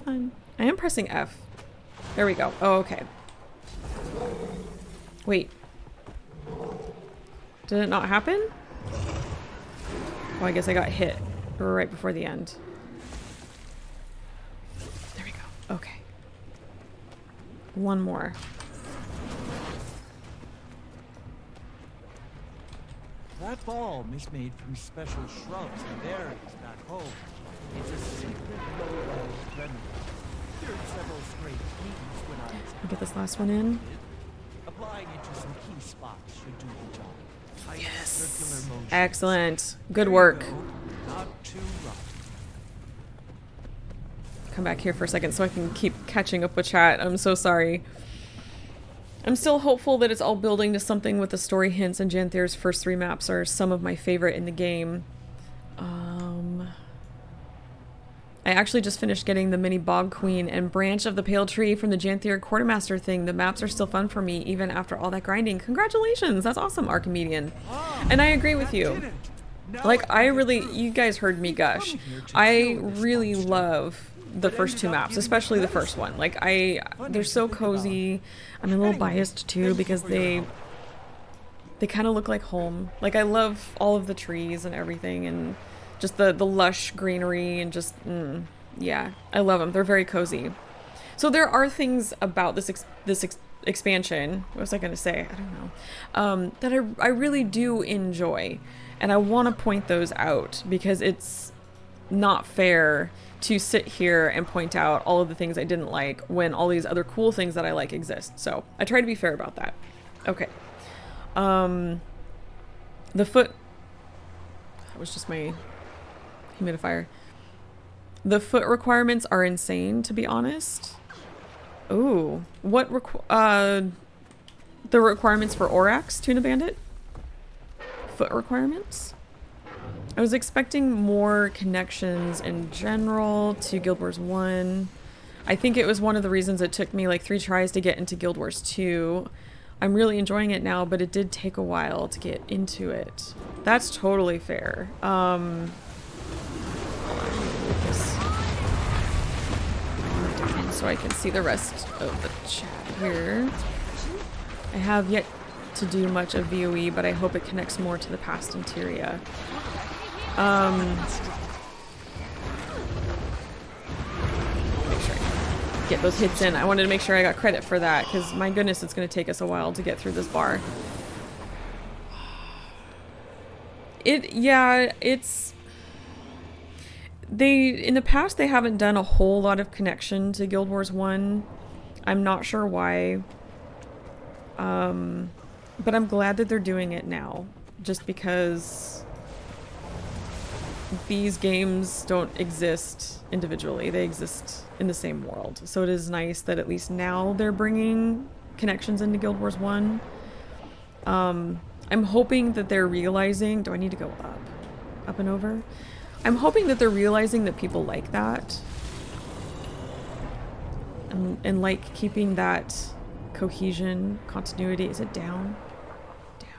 Fine. I am pressing F. There we go. Oh, okay. Wait. Did it not happen? Oh, I guess I got hit right before the end. There we go. Okay. One more. That balm is made from special shrubs and berries back home. It's a secret low-level remedy. Cured several stray fleas when I was... I'll get this last one in. Applying it to some key spots should do the job. Tight Yes. circular motion. Excellent. Good There you work. go. Not too rough. Come back here for a second so I can keep catching up with chat. I'm so sorry. I'm still hopeful that it's all building to something with the story hints, and Janthir's first 3 maps are some of my favorite in the game. I actually just finished getting the mini Bog Queen and Branch of the Pale Tree from the Janthir Quartermaster thing. The maps are still fun for me, even after all that grinding. Congratulations! That's awesome, Archimedian. And I agree with you. Like, I really... You guys heard me gush. I really love the first 2 maps, especially the first one. Like, they're so cozy. I'm a little biased, too, because they kind of look like home. Like, I love all of the trees and everything, and just the lush greenery, and just, yeah, I love them. They're very cozy. So there are things about this expansion, what was I going to say? I don't know, that I really do enjoy. And I want to point those out, because it's not fair to sit here and point out all of the things I didn't like when all these other cool things that I like exist. So I try to be fair about that. Okay. The foot... That was just my humidifier. The foot requirements are insane, to be honest. Ooh. What the requirements for Orax, Tuna Bandit? Foot requirements? I was expecting more connections in general to Guild Wars 1. I think it was one of the reasons it took me like 3 tries to get into Guild Wars 2. I'm really enjoying it now, but it did take a while to get into it. That's totally fair. So I can see the rest of the chat here. I have yet to do much of VOE, but I hope it connects more to the past Interia. Make sure I get those hits in. I wanted to make sure I got credit for that, because my goodness, it's going to take us a while to get through this bar. In the past, they haven't done a whole lot of connection to Guild Wars 1. I'm not sure why. But I'm glad that they're doing it now, just because these games don't exist individually. They exist in the same world. So it is nice that at least now they're bringing connections into Guild Wars 1. I'm hoping that they're realizing... Do I need to go up? Up and over? I'm hoping that they're realizing that people like that. And like keeping that cohesion, continuity. Is it down? Down.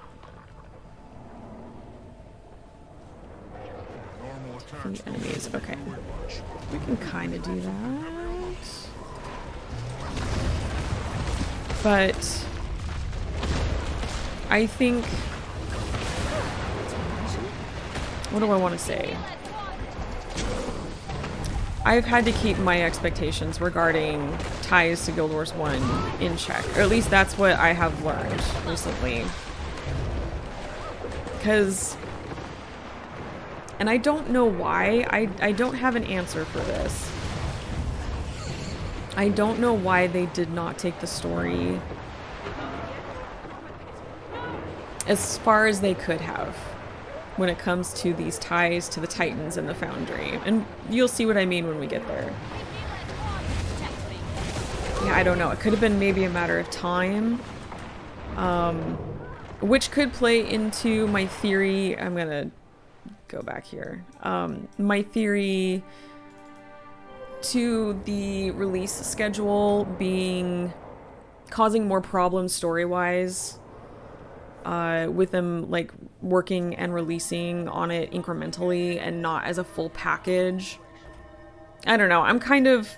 The enemies. Okay. We can kind of do that. But I think... What do I want to say? I've had to keep my expectations regarding ties to Guild Wars 1 in check. Or at least that's what I have learned recently. Because... And I don't know why. I don't have an answer for this. I don't know why they did not take the story as far as they could have when it comes to these ties to the Titans and the Foundry. And you'll see what I mean when we get there. Yeah, I don't know. It could have been maybe a matter of time. Which could play into my theory. I'm gonna go back here. My theory to the release schedule causing more problems story-wise, with them like working and releasing on it incrementally and not as a full package. I don't know. I'm kind of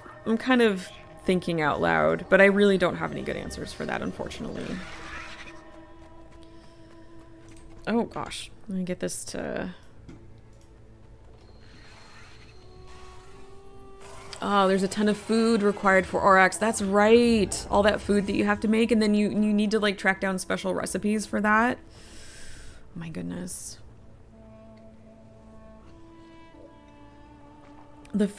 thinking out loud, but I really don't have any good answers for that, unfortunately. Oh gosh, let me get this to... Oh, there's a ton of food required for Orax. That's right. All that food that you have to make, and then you need to like track down special recipes for that. Oh my goodness. The